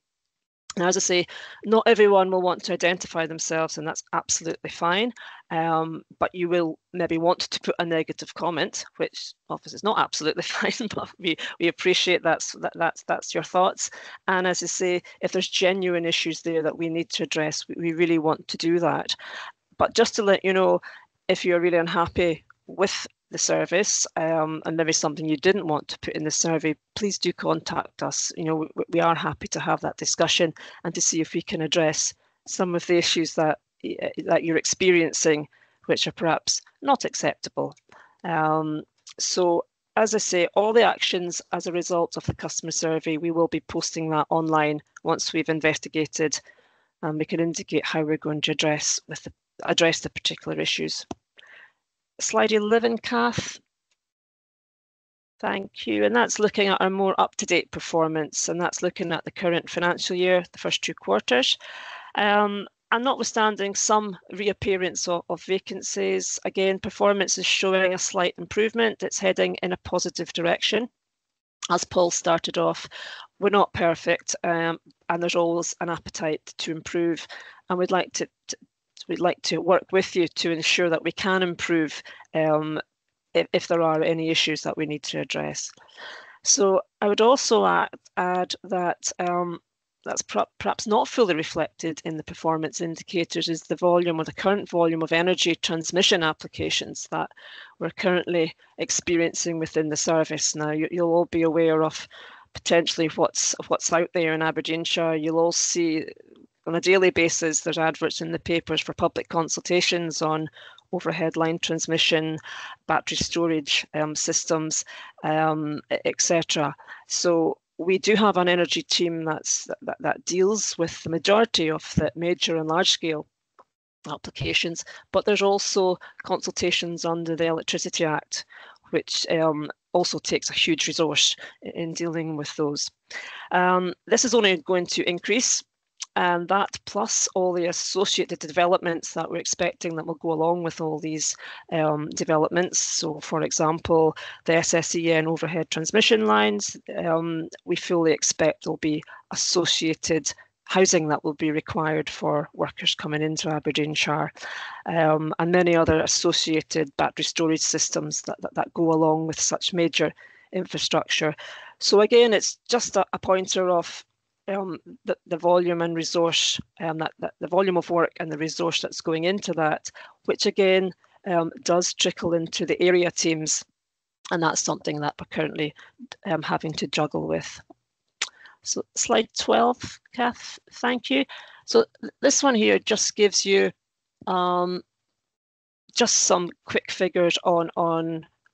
Now, as I say, not everyone will want to identify themselves, and that's absolutely fine. But you will maybe want to put a negative comment, which obviously is not absolutely fine, but we appreciate that's your thoughts. And as I say, if there's genuine issues there that we need to address, we really want to do that. But just to let you know, if you're really unhappy with the service and maybe something you didn't want to put in the survey, please do contact us. You know, we are happy to have that discussion and to see if we can address some of the issues that you're experiencing, which are perhaps not acceptable. So as I say, all the actions as a result of the customer survey, we will be posting that online once we've investigated, and we can indicate how we're going to address the particular issues. Slide 11, Kath. Thank you. And that's looking at our more up-to-date performance, and that's looking at the current financial year, the first 2 quarters. And notwithstanding some reappearance of vacancies, again, performance is showing a slight improvement. It's heading in a positive direction. as Paul started off, we're not perfect, and there's always an appetite to improve, and we'd like to work with you to ensure that we can improve if there are any issues that we need to address. So I would also add that that's perhaps not fully reflected in the performance indicators is the volume or the current volume of energy transmission applications that we're currently experiencing within the service. Now, you'll all be aware of potentially what's out there in Aberdeenshire. You'll all see on a daily basis, there's adverts in the papers for public consultations on overhead line transmission, battery storage systems, etc. So we do have an energy team that deals with the majority of the major and large scale applications, but there's also consultations under the Electricity Act, which also takes a huge resource in dealing with those. This is only going to increase, and that plus all the associated developments that we're expecting that will go along with all these developments. So, for example, the SSEN overhead transmission lines, we fully expect there'll be associated housing that will be required for workers coming into Aberdeenshire, and many other associated battery storage systems that go along with such major infrastructure. So again, it's just a pointer of the volume and resource, the volume of work and the resource that's going into that, which again does trickle into the area teams, and that's something that we're currently having to juggle with. So slide 12, Kath, thank you. So this one here just gives you just some quick figures on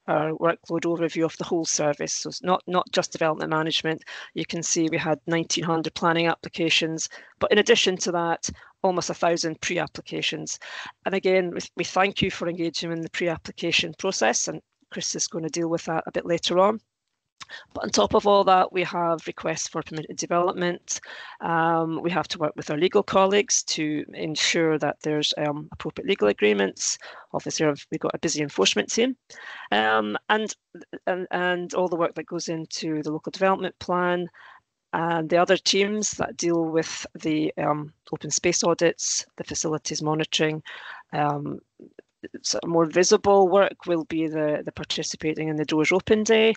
our workload overview of the whole service. So it's not just development management. You can see we had 1,900 planning applications, but in addition to that, almost 1,000 pre-applications. And again, we thank you for engaging in the pre-application process, and Chris is going to deal with that a bit later on. But on top of all that, we have requests for permitted development. We have to work with our legal colleagues to ensure that there's appropriate legal agreements. Obviously, we've got a busy enforcement team, and all the work that goes into the local development plan, and the other teams that deal with the open space audits, the facilities monitoring. More visible work will be the participating in the Doors Open Day.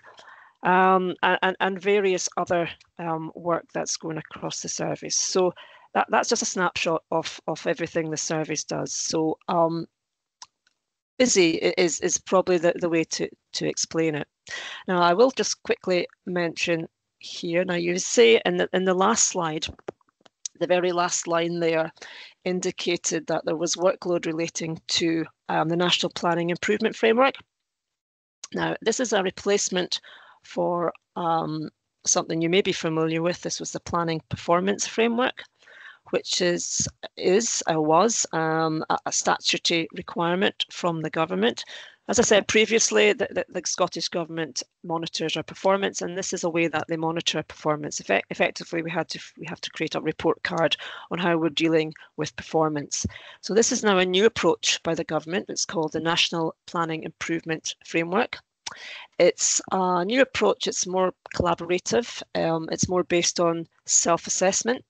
And various other work that's going across the service. So that's just a snapshot of everything the service does. So busy is probably the way to explain it. Now, I will just quickly mention here, now you see in the last slide, the very last line there indicated that there was workload relating to the National Planning Improvement Framework. Now, this is a replacement for something you may be familiar with. This was the Planning Performance Framework, which was a statutory requirement from the government. As I said previously, the Scottish Government monitors our performance, and this is a way that they monitor our performance. Effectively, we have to create a report card on how we're dealing with performance. So this is now a new approach by the government. It's called the National Planning Improvement Framework. It's a new approach. It's more collaborative. It's more based on self-assessment.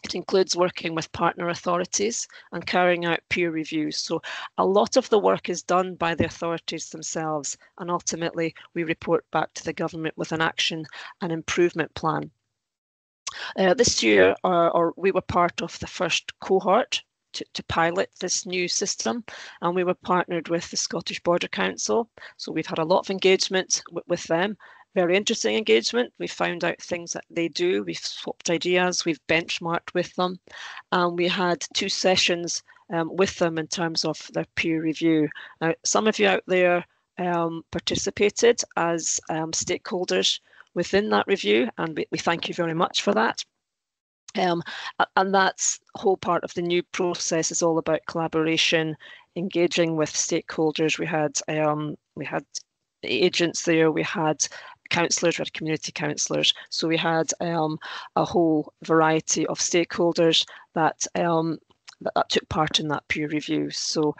It includes working with partner authorities and carrying out peer reviews. So a lot of the work is done by the authorities themselves, and ultimately we report back to the government with an action and improvement plan. This year, we were part of the first cohort to pilot this new system, and we were partnered with the Scottish Border Council. So we've had a lot of engagement with them. Very interesting engagement. We found out things that they do. We've swapped ideas. We've benchmarked with them. And we had 2 sessions with them in terms of their peer review. Now, some of you out there participated as stakeholders within that review, and we thank you very much for that. And that's the whole part of the new process is all about collaboration, engaging with stakeholders. We had agents there, we had councillors, we had community councillors. So we had a whole variety of stakeholders that took part in that peer review. So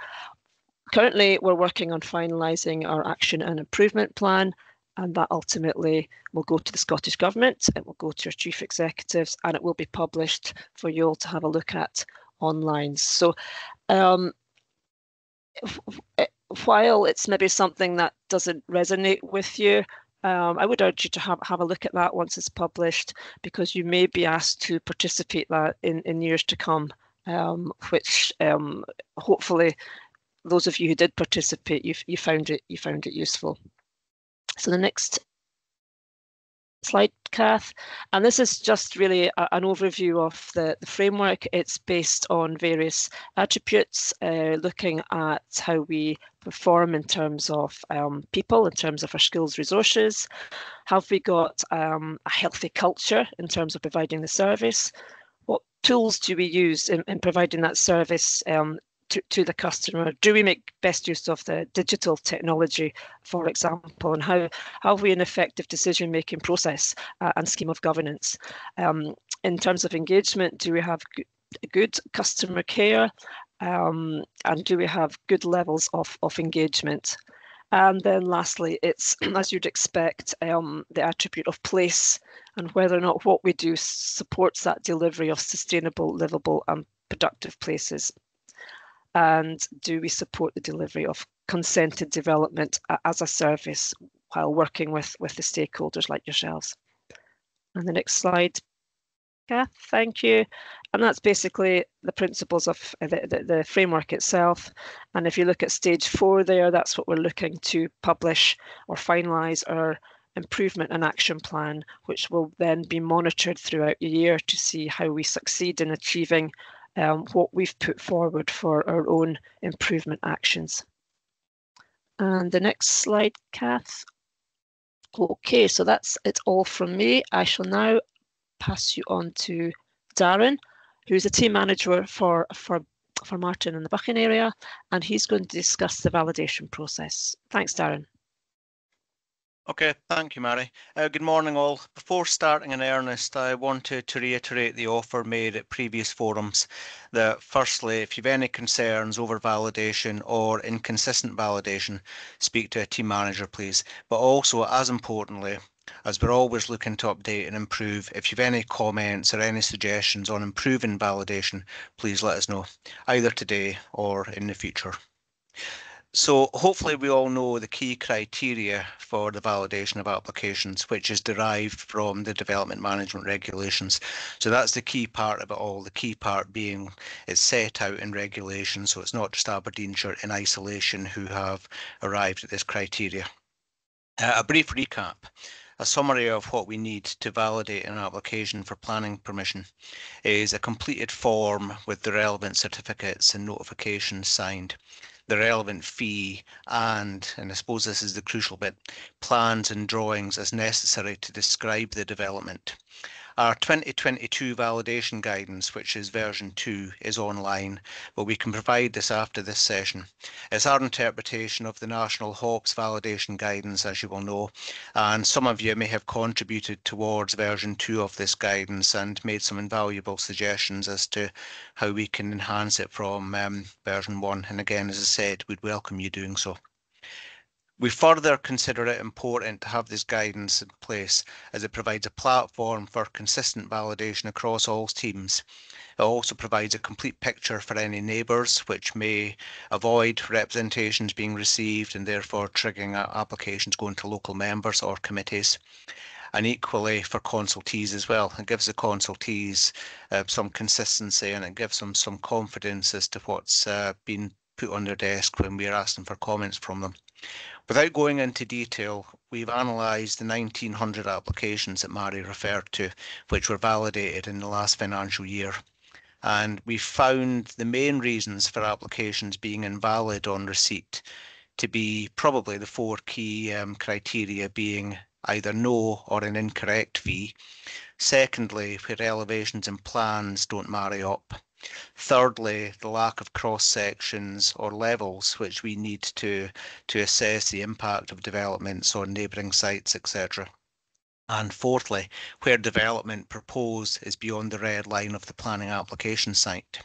currently we're working on finalising our action and improvement plan, and that ultimately will go to the Scottish Government, it will go to your chief executives, and it will be published for you all to have a look at online. So while it's maybe something that doesn't resonate with you, I would urge you to have a look at that once it's published, because you may be asked to participate that in years to come, which hopefully those of you who did participate, you found it useful. So the next slide, Kath, and this is just really an overview of the framework. It's based on various attributes, looking at how we perform in terms of people, in terms of our skills resources. Have we got a healthy culture in terms of providing the service? What tools do we use in providing that service to the customer? Do we make best use of the digital technology, for example, and how have we an effective decision-making process and scheme of governance? In terms of engagement, do we have good customer care, and do we have good levels of engagement? And then lastly, it's, as you'd expect, the attribute of place and whether or not what we do supports that delivery of sustainable, livable and productive places. And do we support the delivery of consented development as a service while working with the stakeholders like yourselves? And the next slide, Kath, thank you. And that's basically the principles of the framework itself. And if you look at stage 4 there, that's what we're looking to publish or finalise our improvement and action plan, which will then be monitored throughout the year to see how we succeed in achieving what we've put forward for our own improvement actions. And the next slide, Kath. Okay, so that's it all from me. I shall now pass you on to Darren, who's a team manager for Martin in the Buchan area, and he's going to discuss the validation process. Thanks, Darren. Okay, thank you, Mary. Good morning, all. Before starting in earnest, I wanted to reiterate the offer made at previous forums that, firstly, if you've any concerns over validation or inconsistent validation, speak to a team manager, please. But also, as importantly, as we're always looking to update and improve, if you've any comments or any suggestions on improving validation, please let us know, either today or in the future. So hopefully we all know the key criteria for the validation of applications, which is derived from the development management regulations. So that's the key part of it all, the key part being it's set out in regulations, so it's not just Aberdeenshire in isolation who have arrived at this criteria. A brief recap. A summary of what we need to validate an application for planning permission is a completed form with the relevant certificates and notifications signed, the relevant fee, and I suppose this is the crucial bit, plans and drawings as necessary to describe the development. Our 2022 validation guidance, which is version 2, is online, but we can provide this after this session. It's our interpretation of the National HOPS validation guidance, as you will know, and some of you may have contributed towards version 2 of this guidance and made some invaluable suggestions as to how we can enhance it from version 1. And again, as I said, we'd welcome you doing so. We further consider it important to have this guidance in place as it provides a platform for consistent validation across all teams. It also provides a complete picture for any neighbours, which may avoid representations being received and therefore triggering applications going to local members or committees. And equally for consultees as well. It gives the consultees some consistency, and it gives them some confidence as to what's been put on their desk when we are asking for comments from them. Without going into detail, we've analysed the 1,900 applications that Mary referred to, which were validated in the last financial year. And we found the main reasons for applications being invalid on receipt to be probably the 4 key criteria being either no or an incorrect fee. Secondly, where elevations and plans don't marry up. Thirdly, the lack of cross sections or levels which we need to assess the impact of developments on neighbouring sites, etc. And fourthly, where development proposed is beyond the red line of the planning application site.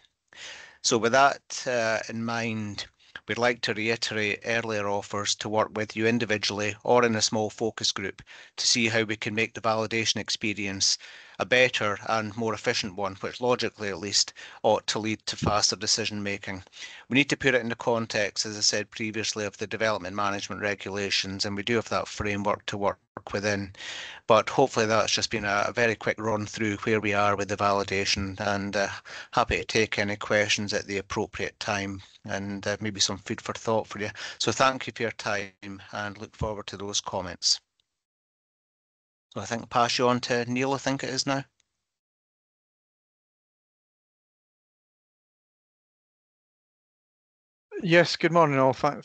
So with that in mind, we'd like to reiterate earlier offers to work with you individually or in a small focus group to see how we can make the validation experience a better and more efficient one, which logically at least ought to lead to faster decision making. We need to put it in the context, as I said previously, of the development management regulations, and we do have that framework to work within. But hopefully that's just been a very quick run through where we are with the validation, and happy to take any questions at the appropriate time and maybe some food for thought for you. So thank you for your time and look forward to those comments. So I think pass you on to Neil, I think it is now. Yes, good morning all. Thanks,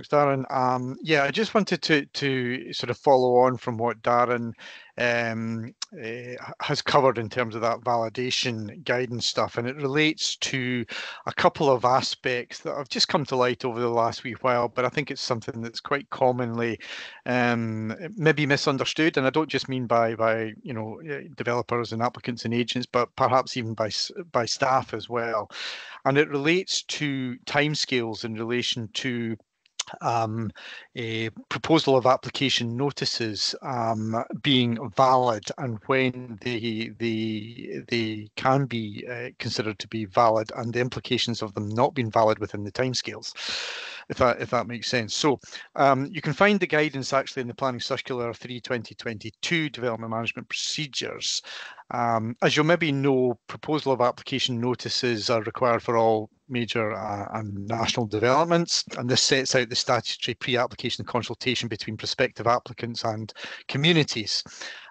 Darren. Yeah, I just wanted to sort of follow on from what Darren has covered in terms of that validation guidance stuff, and it relates to a couple of aspects that have just come to light over the last wee while, but I think it's something that's quite commonly maybe misunderstood, and I don't just mean by developers and applicants and agents, but perhaps even by staff as well. And it relates to timescales in relation to a proposal of application notices being valid and when they can be considered to be valid, and the implications of them not being valid within the timescales, if that makes sense. So you can find the guidance actually in the Planning Circular 3/2022 Development Management Procedures. As you'll maybe know, proposal of application notices are required for all major and national developments, and this sets out the statutory pre-application consultation between prospective applicants and communities.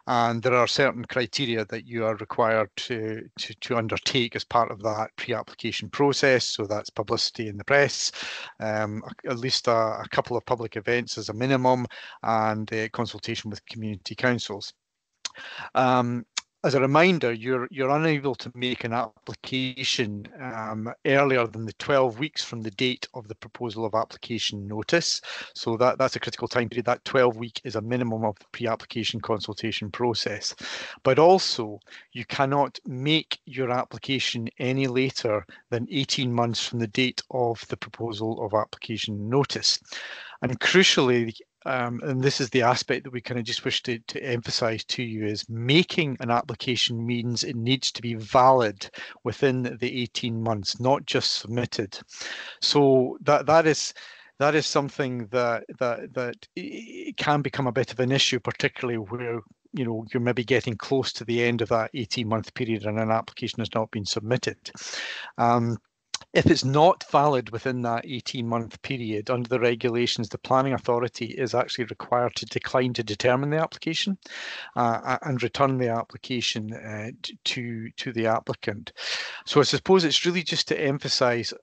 And there are certain criteria that you are required to undertake as part of that pre-application process. So that's publicity in the press, at least a couple of public events as a minimum, and consultation with community councils. As a reminder, you're unable to make an application earlier than the 12 weeks from the date of the proposal of application notice. So that's a critical time period. That 12-week is a minimum of the pre-application consultation process. But also, you cannot make your application any later than 18 months from the date of the proposal of application notice. And crucially, and this is the aspect that we kind of just wish to emphasize to you, is making an application means it needs to be valid within the 18 months, not just submitted. So that is something that it can become a bit of an issue, particularly where you're maybe getting close to the end of that 18-month period and an application has not been submitted. If it's not valid within that 18-month period, under the regulations, the planning authority is actually required to decline to determine the application and return the application to the applicant. So I suppose it's really just to emphasise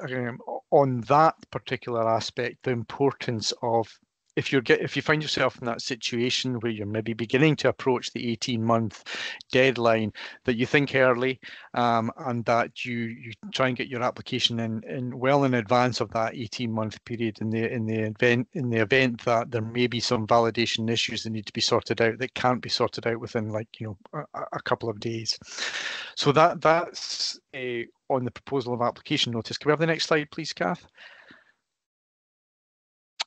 on that particular aspect the importance of, if you find yourself in that situation where you're maybe beginning to approach the 18-month deadline, that you think early and that you try and get your application in well in advance of that 18-month period in the event that there may be some validation issues that need to be sorted out that can't be sorted out within a couple of days. So that's on the proposal of application notice. Can we have the next slide, please, Kath?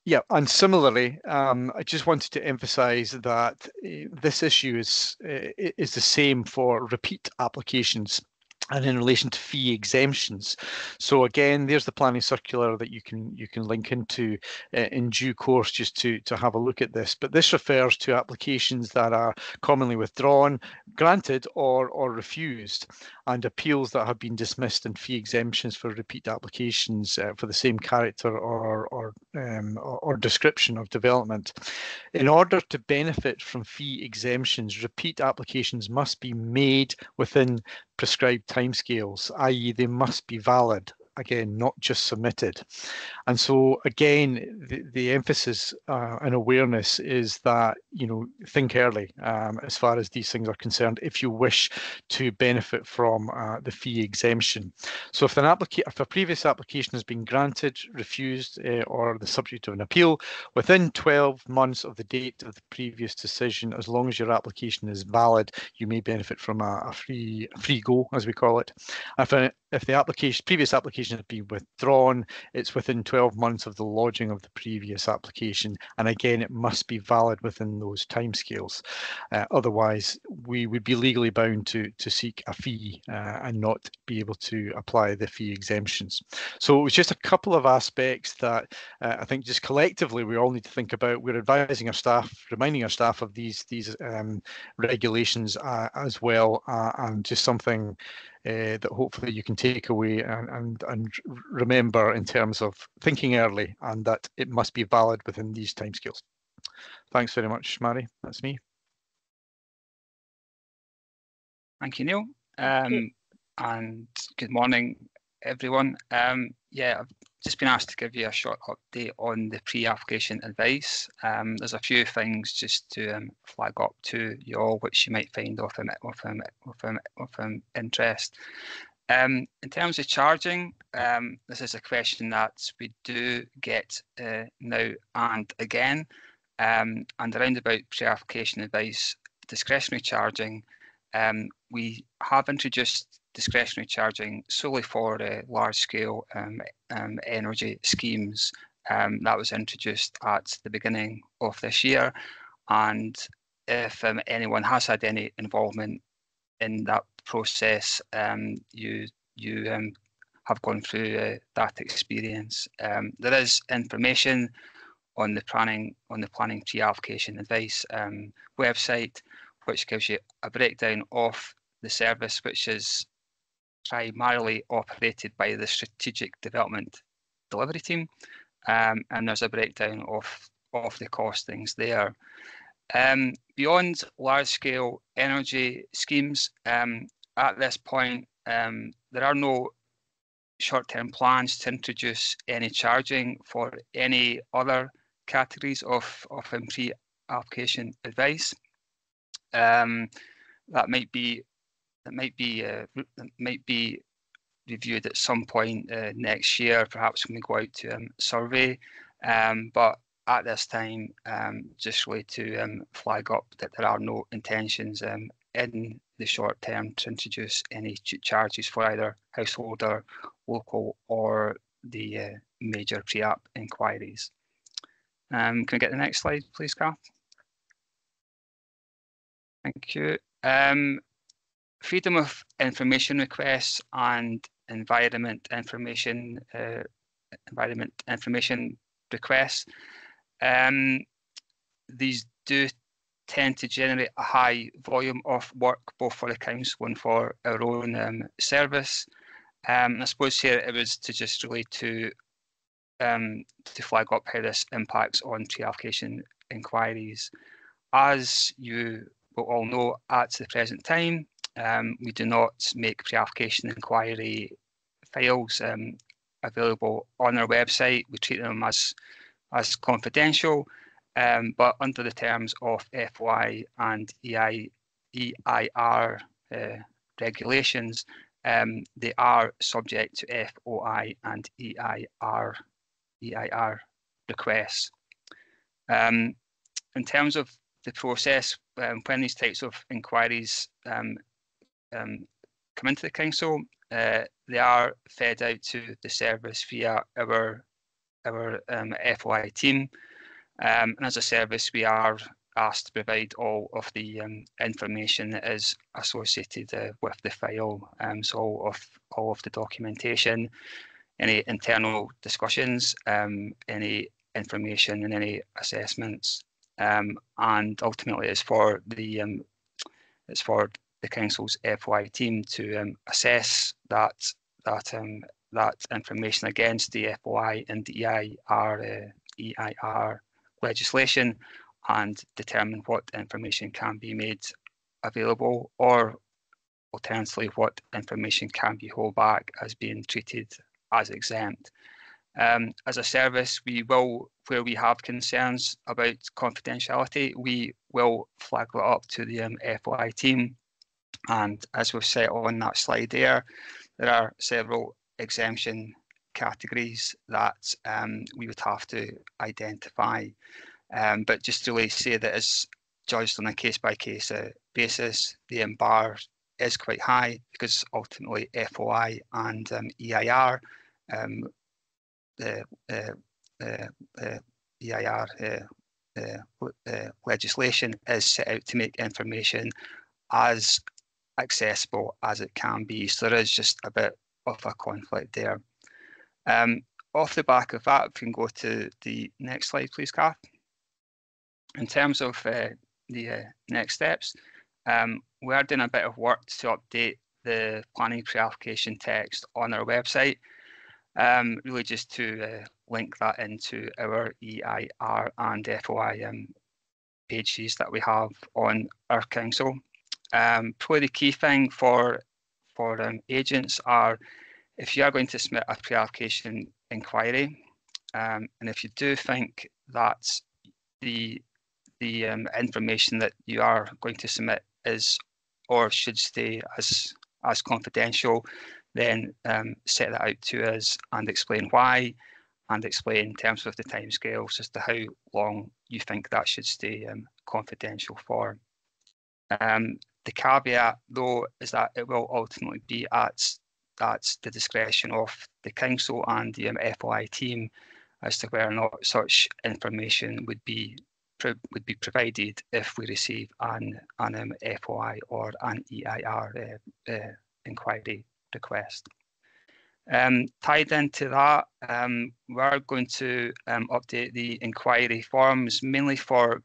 Yeah, and similarly, I just wanted to emphasise that this issue is the same for repeat applications and in relation to fee exemptions. So again, there's the planning circular that you can link into in due course just to have a look at this. But this refers to applications that are commonly withdrawn, granted or refused, and appeals that have been dismissed, and fee exemptions for repeat applications for the same character or description of development. In order to benefit from fee exemptions, repeat applications must be made within prescribed timescales, i.e. they must be valid, again, not just submitted. And so again, the emphasis and awareness is that, think early as far as these things are concerned, if you wish to benefit from the fee exemption. So if a previous application has been granted, refused, or the subject of an appeal within 12 months of the date of the previous decision, as long as your application is valid, you may benefit from a free go, as we call it. If the previous application application has been withdrawn, it's within 12 months of the lodging of the previous application. And again, it must be valid within those timescales. Otherwise, we would be legally bound to seek a fee and not be able to apply the fee exemptions. So it was just a couple of aspects that I think just collectively we all need to think about. We're advising our staff, reminding our staff of these regulations as well, and just something that hopefully you can take away and remember in terms of thinking early, and that it must be valid within these timescales. Thanks very much, Mary. That's me. Thank you, Neil. And good morning, everyone. Yeah, I've just been asked to give you a short update on the pre-application advice. There's a few things just to flag up to you all, which you might find of interest. In terms of charging, this is a question that we do get now and again, and around about pre-application advice, discretionary charging. We have introduced discretionary charging solely for large-scale energy schemes. That was introduced at the beginning of this year, and if anyone has had any involvement in that process, you have gone through that experience. There is information on the planning pre-application advice website, which gives you a breakdown of the service, which is primarily operated by the Strategic Development Delivery Team, and there's a breakdown of the costings there. Beyond large-scale energy schemes, at this point, there are no short-term plans to introduce any charging for any other categories of pre-application advice. That might be reviewed at some point next year, perhaps when we go out to survey. But at this time, just really to flag up that there are no intentions in the short term to introduce any charges for either household or local or the major pre-app inquiries. Can we get the next slide, please, Kath? Thank you. Freedom of information requests and environment information requests. These do tend to generate a high volume of work, both for the council and for our own service. I suppose here it was to just really to flag up how this impacts on pre-application inquiries. As you will all know, at the present time, we do not make pre-application inquiry files available on our website. We treat them as confidential, but under the terms of FOI and EIR regulations, they are subject to FOI and EIR requests. In terms of the process, when these types of inquiries come into the council, they are fed out to the service via our FOI team, and as a service we are asked to provide all of the information that is associated with the file, so all of the documentation, any internal discussions, any information and any assessments, and ultimately it's for the council's FOI team to assess that information against the FOI and the EIR legislation and determine what information can be made available, or alternatively what information can be held back as being treated as exempt. As a service, we will, where we have concerns about confidentiality, we will flag that up to the FOI team. And as we've set on that slide there are several exemption categories that we would have to identify. But just to really say that it's judged on a case-by-case basis, the bar is quite high because ultimately FOI and EIR the EIR legislation is set out to make information as accessible as it can be. So there is just a bit of a conflict there. Off the back of that, if we can go to the next slide, please, Kath. In terms of the next steps, we are doing a bit of work to update the planning pre-application text on our website, really just to link that into our EIR and FOI pages that we have on our council. Probably the key thing for agents are, if you are going to submit a pre-application inquiry, and if you do think that the information that you are going to submit is or should stay as confidential, then set that out to us and explain why, and explain in terms of the timescales as to how long you think that should stay confidential for. The caveat, though, is that it will ultimately be at the discretion of the council and the FOI team as to whether or not such information would be provided if we receive an FOI or an EIR inquiry request. Tied into that, we're going to update the inquiry forms, mainly for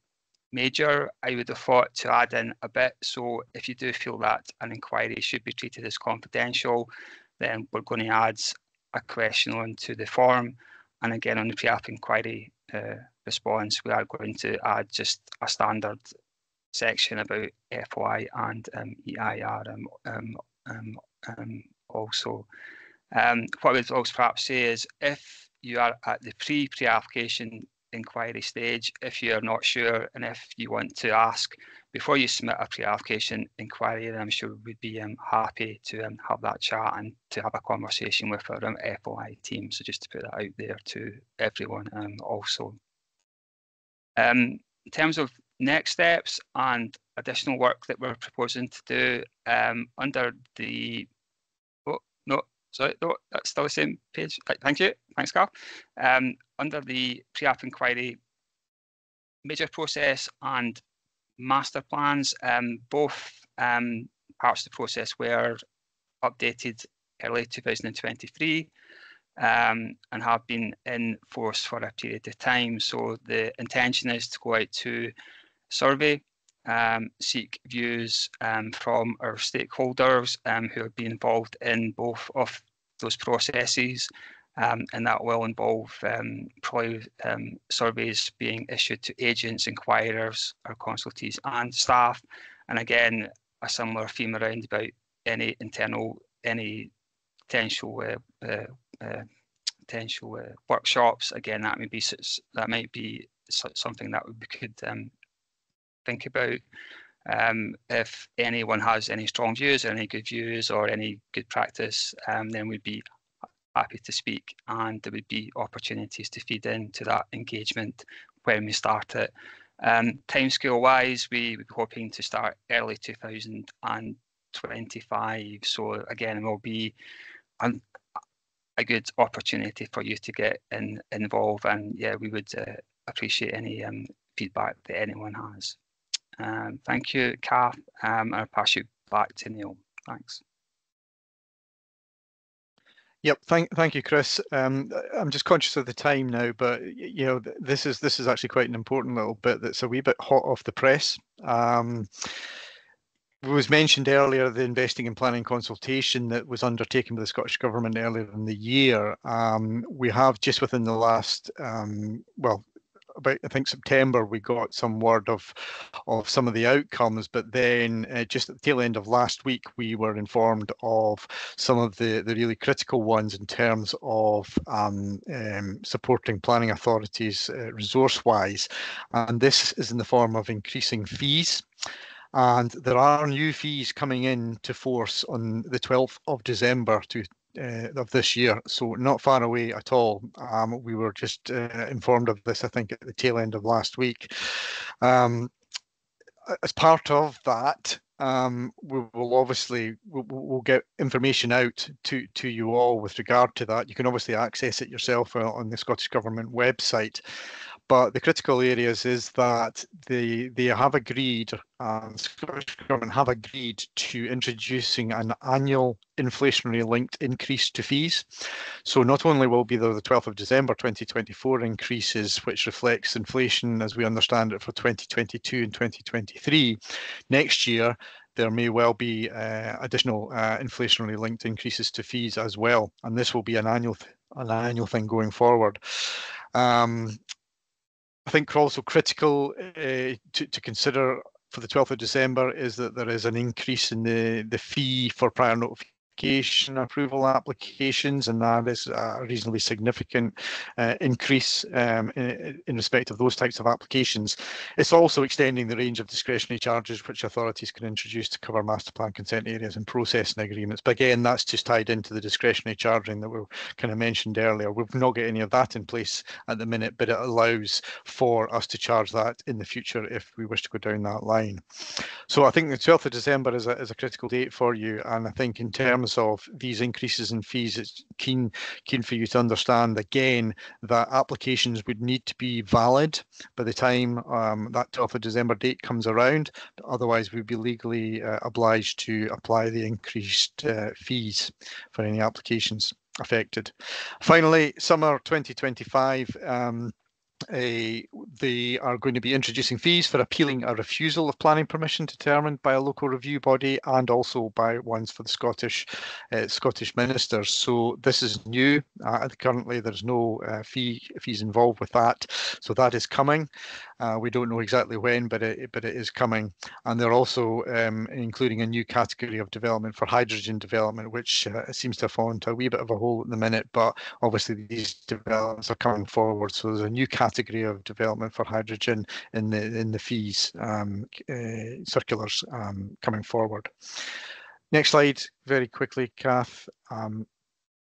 major. I would have thought to add in a bit. So if you do feel that an inquiry should be treated as confidential, then we're going to add a question onto the form. And again, on the pre-app inquiry response, we are going to add just a standard section about FOI and EIR also. What I would also perhaps say is, if you are at the pre-application inquiry stage, if you're not sure and if you want to ask before you submit a pre-application inquiry, then I'm sure we'd be happy to have that chat and to have a conversation with our FOI team. So just to put that out there to everyone also. In terms of next steps and additional work that we're proposing to do under the, sorry, no, that's still the same page. Right, thank you. Thanks, Carl. Under the pre-app inquiry major process and master plans, both parts of the process were updated early 2023 and have been in force for a period of time. So the intention is to go out to survey, seek views from our stakeholders who have been involved in both of those processes, and that will involve probably surveys being issued to agents, inquirers, our consultees and staff. And again, a similar theme around about any potential workshops. Again, that might be something that we could think about. If anyone has any strong views or any good views or any good practice, then we'd be happy to speak, and there would be opportunities to feed into that engagement when we start it. Timescale wise, we would be hoping to start early 2025. So again, it will be a good opportunity for you to get involved, and yeah, we would appreciate any feedback that anyone has. Thank you, Kath. I'll pass you back to Neil. Thanks. Yep, thank you, Chris. I'm just conscious of the time now, but you know, this is actually quite an important little bit that's a wee bit hot off the press. It was mentioned earlier, the investing and planning consultation that was undertaken by the Scottish Government earlier in the year. We have just within the last, well, about I think September, we got some word of some of the outcomes, but then just at the tail end of last week, we were informed of some of the really critical ones in terms of supporting planning authorities resource-wise, and this is in the form of increasing fees. And there are new fees coming into force on the 12th of December of this year, so not far away at all. We were just informed of this, I think, at the tail end of last week. As part of that, we will obviously we'll get information out to you all with regard to that. You can obviously access it yourself on the Scottish Government website. But the critical areas is that they have agreed, the Scottish Government have agreed to introducing an annual inflationary linked increase to fees. So not only will be the 12th of December 2024 increases, which reflects inflation as we understand it for 2022 and 2023, next year there may well be additional inflationary linked increases to fees as well, and this will be an annual thing going forward. I think also critical to consider for the 12th of December is that there is an increase in the fee for prior notification approval applications, and that is a reasonably significant increase in respect of those types of applications. It's also extending the range of discretionary charges which authorities can introduce to cover master plan consent areas and processing agreements. But again, that's just tied into the discretionary charging that we kind of mentioned earlier. We've not got any of that in place at the minute, but it allows for us to charge that in the future if we wish to go down that line. So I think the 12th of December is a critical date for you, and I think in terms of these increases in fees, it's keen for you to understand again that applications would need to be valid by the time that 12th of December date comes around. Otherwise, we'd be legally obliged to apply the increased fees for any applications affected. Finally, summer 2025. They are going to be introducing fees for appealing a refusal of planning permission determined by a local review body, and also by ones for the Scottish ministers. So this is new. Currently, there's no fees involved with that. So that is coming. We don't know exactly when, but it is coming. And they're also including a new category of development for hydrogen development, which seems to have fallen into a wee bit of a hole at the minute. But obviously, these developments are coming forward. So there's a new category of development for hydrogen in the fees circulars coming forward. Next slide, very quickly, Kath.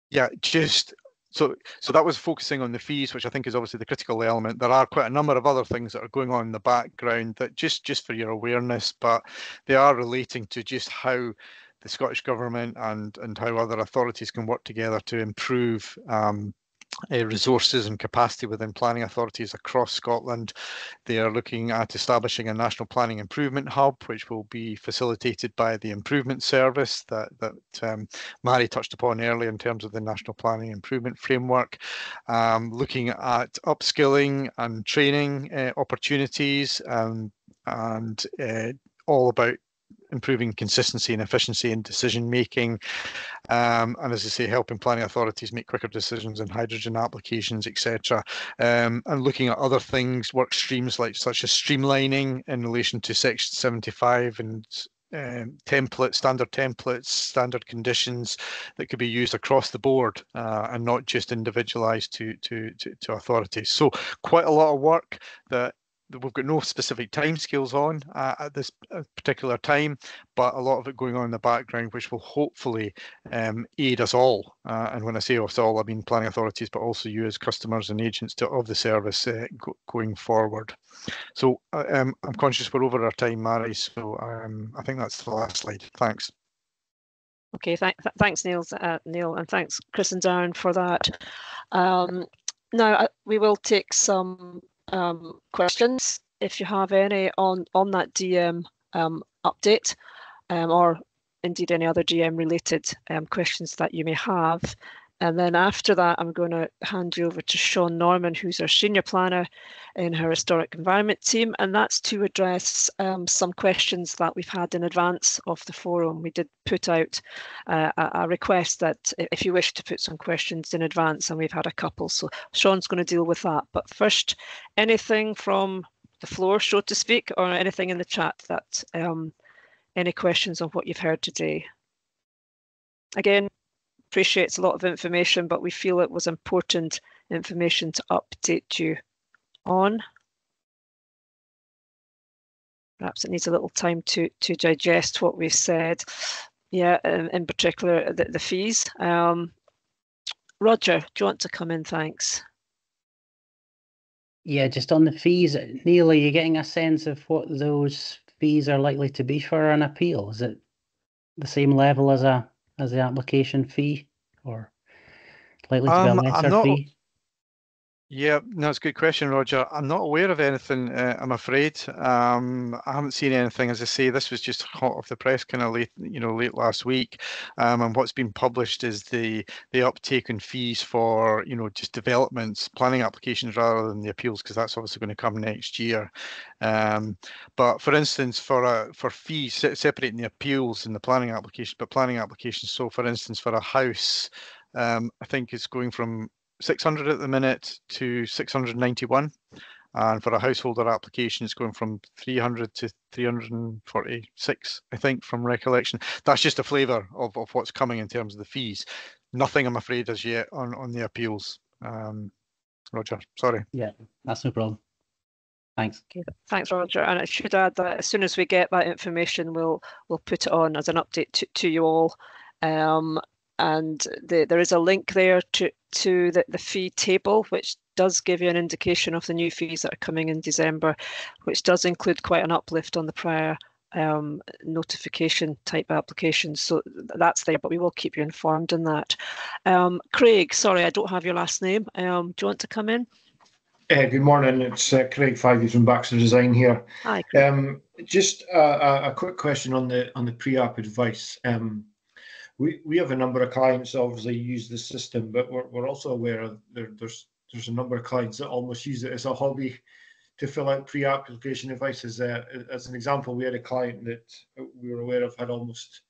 Yeah, just so that was focusing on the fees, which I think is obviously the critical element. There are quite a number of other things that are going on in the background that just for your awareness, but they are relating to just how the Scottish Government and how other authorities can work together to improve resources and capacity within planning authorities across Scotland. They are looking at establishing a national planning improvement hub, which will be facilitated by the improvement service that Mary touched upon earlier in terms of the national planning improvement framework. Looking at upskilling and training opportunities and all about improving consistency and efficiency in decision making, and as I say, helping planning authorities make quicker decisions in hydrogen applications, etc. And looking at other things, work streams such as streamlining in relation to Section 75 and standard templates, standard conditions that could be used across the board and not just individualized to authorities. So quite a lot of work that we've got no specific timescales on at this particular time, but a lot of it going on in the background, which will hopefully aid us all. And when I say us all, I mean planning authorities, but also you as customers and agents of the service going forward. So I'm conscious we're over our time, Mary, so I think that's the last slide. Thanks. Okay, thanks, Neil, and thanks, Chris and Darren, for that. Now, we will take some questions if you have any on that DM update, or indeed any other DM related questions that you may have. And then after that, I'm going to hand you over to Sean Norman, who's our senior planner in her historic environment team, and that's to address some questions that we've had in advance of the forum. We did put out a request that if you wish to put some questions in advance, and we've had a couple, so Sean's going to deal with that. But first, anything from the floor, so to speak, or anything in the chat that any questions on what you've heard today? Again, appreciate it's a lot of information, but we feel it was important information to update you on. Perhaps it needs a little time to digest what we said. Yeah, in particular the fees. Roger, do you want to come in? Thanks. Yeah, just on the fees, Neil, are you getting a sense of what those fees are likely to be for an appeal? Is it the same level as the application fee, or likely to be a I'm lesser not. fee? Yeah, no, it's a good question, Roger. I'm not aware of anything, I'm afraid. I haven't seen anything. As I say, this was just hot off the press kind of late, late last week. And what's been published is the uptake in fees for, just developments, planning applications rather than the appeals, because that's obviously going to come next year. But for instance, for fees, separating the appeals and the planning application, but planning applications. So for instance, for a house, I think it's going from 600 at the minute to 691, and for a householder application it's going from 300 to 346, I think, from recollection. That's just a flavour of what's coming in terms of the fees. Nothing, I'm afraid, as yet on the appeals. Roger, sorry. Yeah, that's no problem. Thanks. Okay, thanks, Roger. And I should add that as soon as we get that information, we'll put it on as an update to you all. And there is a link there to the fee table, which does give you an indication of the new fees that are coming in December, which does include quite an uplift on the prior notification type applications. So that's there, but we will keep you informed on that. Craig, sorry, I don't have your last name. Do you want to come in? Good morning, it's Craig Fivey from Baxter Design here. Hi, Craig. Just a quick question on the pre-app advice. We have a number of clients that obviously use the system, but we're also aware of there's a number of clients that almost use it as a hobby to fill out pre-application advice. As an example, we had a client that we were aware of had almost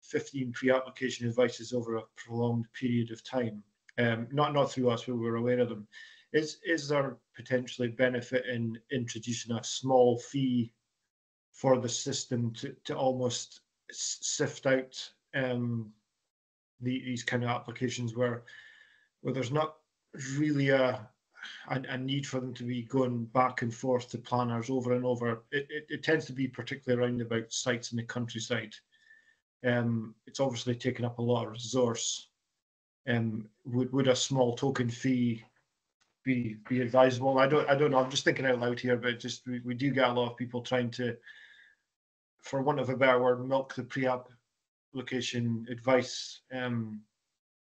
15 pre-application advices over a prolonged period of time. Not through us, but we were aware of them. Is there potentially benefit in introducing a small fee for the system to almost sift out these kind of applications where there's not really a need for them to be going back and forth to planners over and over? It tends to be particularly around about sites in the countryside. It's obviously taken up a lot of resource. Would a small token fee be advisable? I don't know. I'm just thinking out loud here, but just we do get a lot of people trying to, for want of a better word, milk the pre-application advice, and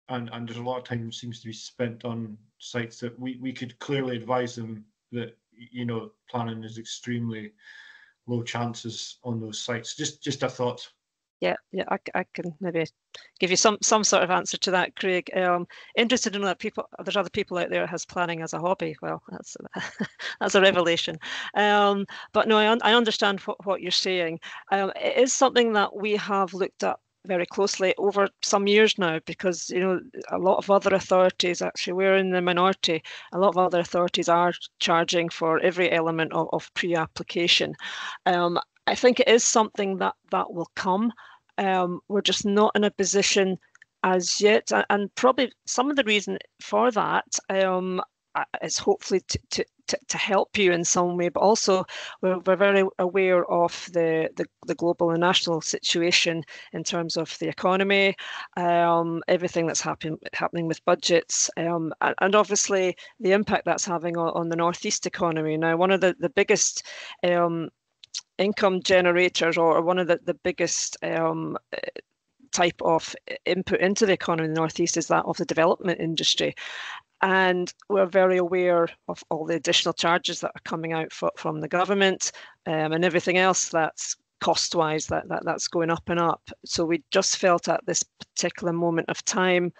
there's a lot of time seems to be spent on sites that we could clearly advise them that planning is extremely low chances on those sites. Just a thought. Yeah, I can maybe give you some sort of answer to that, Craig. Interested in that there's other people out there that has planning as a hobby. Well, that's a revelation. But no, I understand what you're saying. It is something that we have looked at very closely over some years now, because a lot of other authorities, actually we're in the minority, a lot of other authorities are charging for every element of pre-application. I think it is something that will come. We're just not in a position as yet, and probably some of the reason for that is hopefully to help you in some way, but also we're very aware of the global and national situation in terms of the economy, everything that's happening with budgets, and obviously the impact that's having on the Northeast economy. Now, one of the biggest income generators, or one of the biggest type of input into the economy in the Northeast, is that of the development industry. And we're very aware of all the additional charges that are coming out from the government, and everything else that's cost-wise that's going up and up. So we just felt at this particular moment of time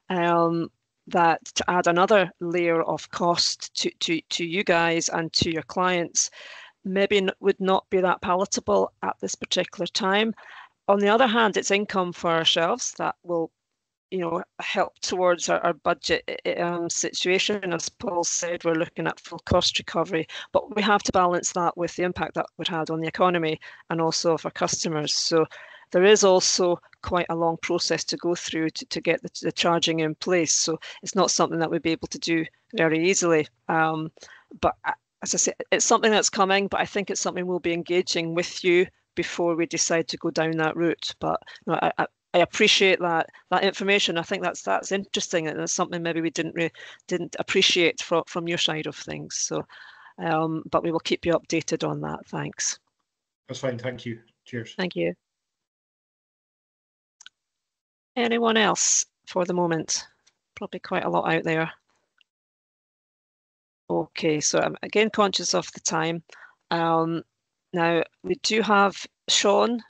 that to add another layer of cost to you guys and to your clients maybe would not be that palatable at this particular time. On the other hand, it's income for ourselves that will help towards our budget situation. As Paul said, we're looking at full cost recovery, but we have to balance that with the impact that would have on the economy and also for customers. So there is also quite a long process to go through to get the charging in place. So it's not something that we'd be able to do very easily. But as I say, it's something that's coming, but I think it's something we'll be engaging with you before we decide to go down that route. But I appreciate that information. I think that's interesting, and it's something maybe we didn't appreciate from your side of things. So, but we will keep you updated on that. Thanks. That's fine. Thank you. Cheers. Thank you. Anyone else for the moment? Probably quite a lot out there. Okay, so I'm again conscious of the time. Now, we do have Sean.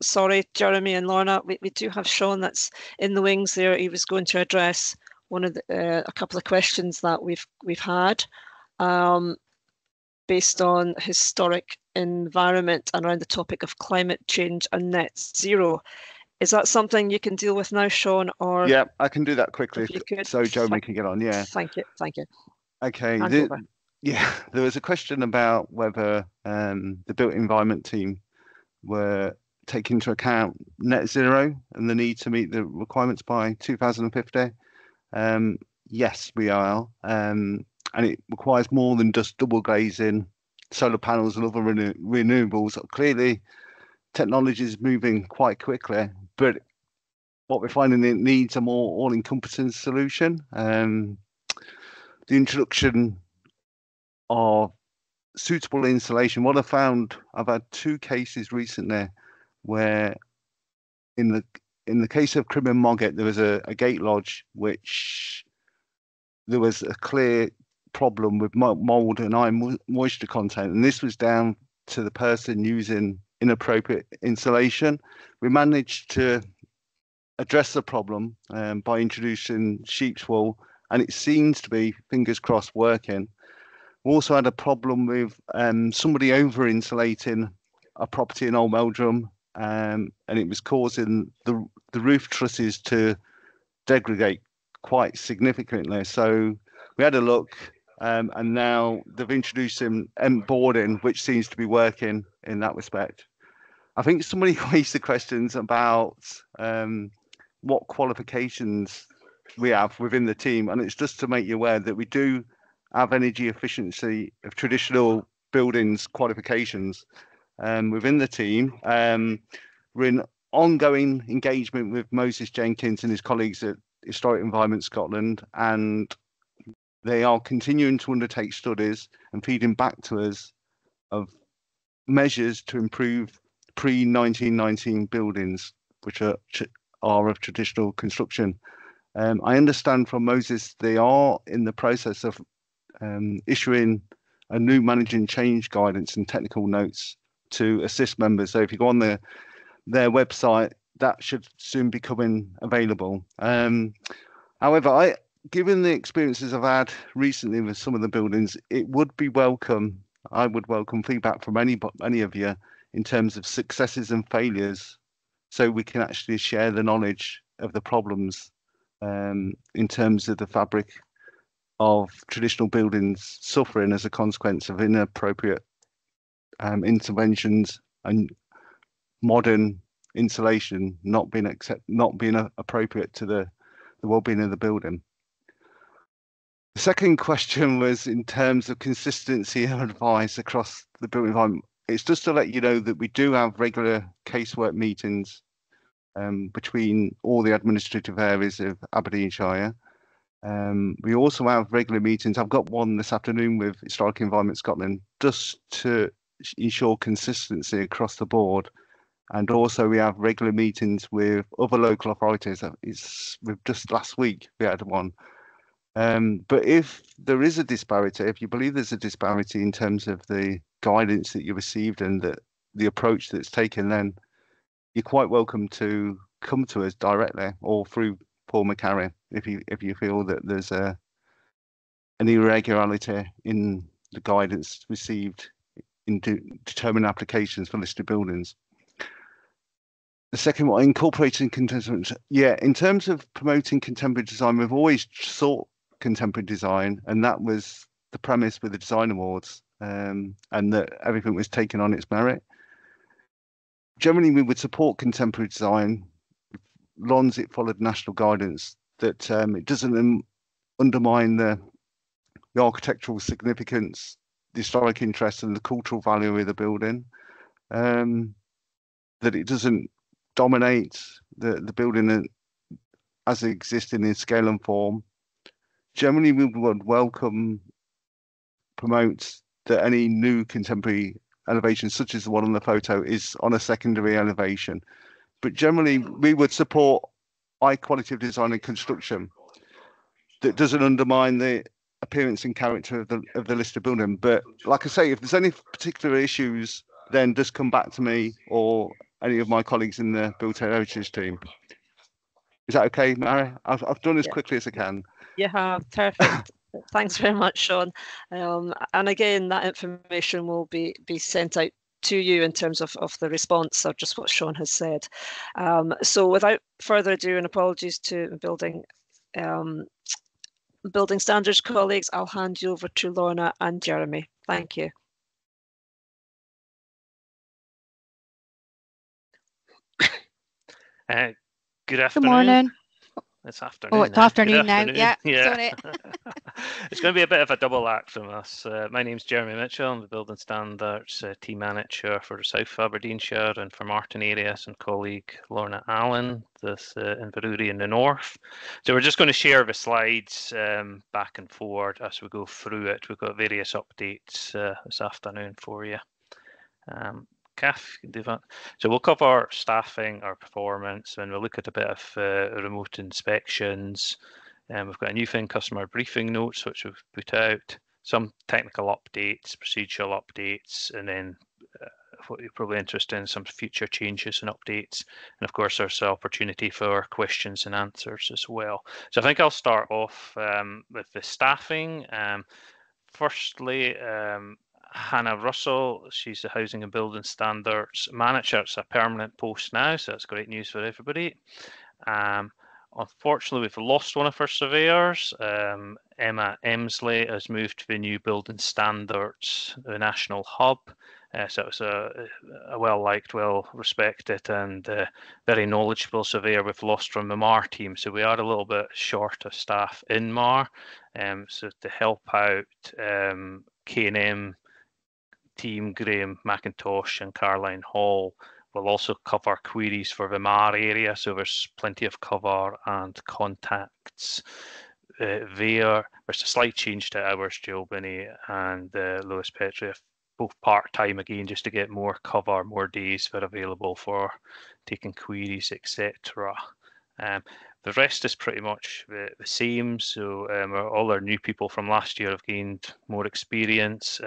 Sorry, Jeremy and Lorna, we do have Sean that's in the wings there. He was going to address one of a couple of questions that we've had based on historic environment and around the topic of climate change and net zero. Is that something you can deal with now, Sean? Or yeah, I can do that quickly, could, so Jeremy can get on. Yeah. Thank you. Thank you. Okay. Yeah, there was a question about whether the built environment team were taking into account net zero and the need to meet the requirements by 2050. Yes, we are, and it requires more than just double glazing, solar panels and other renewables. Clearly, technology is moving quite quickly, but what we're finding, it needs a more all-encompassing solution. The introduction of suitable insulation. What I found, I've had 2 cases recently where in the case of Crim and Mogget, there was a gate lodge which there was a clear problem with mold and high moisture content, and this was down to the person using inappropriate insulation. We managed to address the problem by introducing sheep's wool, and it seems to be, fingers crossed, working. We also had a problem with somebody over insulating a property in Old Meldrum, and it was causing the roof trusses to degrade quite significantly. So we had a look, and now they've introduced some boarding, which seems to be working in that respect. I think somebody raised the questions about what qualifications we have within the team, and it's just to make you aware that we do have energy efficiency of traditional buildings qualifications within the team. We're in ongoing engagement with Moses Jenkins and his colleagues at Historic Environment Scotland, and they are continuing to undertake studies and feeding back to us of measures to improve pre-1919 buildings, which are of traditional construction. I understand from Moses they are in the process of issuing a new managing change guidance and technical notes to assist members. So if you go on their website, that should soon be coming available. However, given the experiences I've had recently with some of the buildings, it would be welcome. I would welcome feedback from any of you in terms of successes and failures, so we can actually share the knowledge of the problems in terms of the fabric of traditional buildings suffering as a consequence of inappropriate interventions and modern insulation not being appropriate to the well-being of the building. The second question was in terms of consistency of advice across the built environment. It's just to let you know that we do have regular casework meetings between all the administrative areas of Aberdeenshire. We also have regular meetings. I've got one this afternoon with Historic Environment Scotland just to ensure consistency across the board. And also we have regular meetings with other local authorities. Just last week we had one. But if there is a disparity, if you believe there's a disparity in terms of the guidance that you received and the approach that's taken, then you're quite welcome to come to us directly or through Paul McCarry if you feel that there's an irregularity in the guidance received in determining applications for listed buildings. The second one, incorporating contemporary. Yeah, in terms of promoting contemporary design, we've always sought contemporary design, and that was the premise with the design awards, and that everything was taken on its merit. Generally, we would support contemporary design as long as it followed national guidance, that it doesn't undermine the architectural significance, the historic interest and the cultural value of the building, that it doesn't dominate the building as it exists in scale and form. Generally, we would promote that any new contemporary elevation, such as the one on the photo, is on a secondary elevation. But generally, we would support high quality of design and construction that doesn't undermine the appearance and character of the listed building. But like I say, if there's any particular issues, then just come back to me or any of my colleagues in the Built Heritage team. Is that okay, Mary? I've done as quickly as I can. Yeah, perfect. Thanks very much, Sean. And again, that information will be sent out to you in terms of the response or just what Sean has said. So without further ado, and apologies to building standards colleagues, I'll hand you over to Lorna and Jeremy. Thank you. Good afternoon. Good morning. It's afternoon. Oh, it's afternoon now. Yeah. Sorry. It's going to be a bit of a double act from us. My name's Jeremy Mitchell. I'm the Building Standards Team Manager for South Aberdeenshire and for Martin Areas, and colleague Lorna Allen this in Inverurie in the north. So we're just going to share the slides back and forward as we go through it. We've got various updates this afternoon for you. Kath, can do that. So we'll cover staffing, our performance, and we'll look at a bit of remote inspections. We've got a new thing, customer briefing notes, which we've put out, some technical updates, procedural updates, and then what you're probably interested in, some future changes and updates. And of course, there's an opportunity for questions and answers as well. So I think I'll start off with the staffing. Firstly, Hannah Russell, she's the Housing and Building Standards Manager. It's a permanent post now, so that's great news for everybody. Unfortunately, we've lost one of our surveyors. Emma Emsley has moved to the new Building Standards, the National Hub. So it was a well-liked, well-respected and very knowledgeable surveyor we've lost from the MAR team. So we are a little bit short of staff in MAR. So to help out K&M team, Graham McIntosh and Caroline Hall will also cover queries for the MAR area, so there's plenty of cover and contacts there. There's a slight change to hours. Jill Binney and Lewis Petrie, both part-time again, just to get more cover, more days that are available for taking queries, etc. The rest is pretty much the same, so all our new people from last year have gained more experience.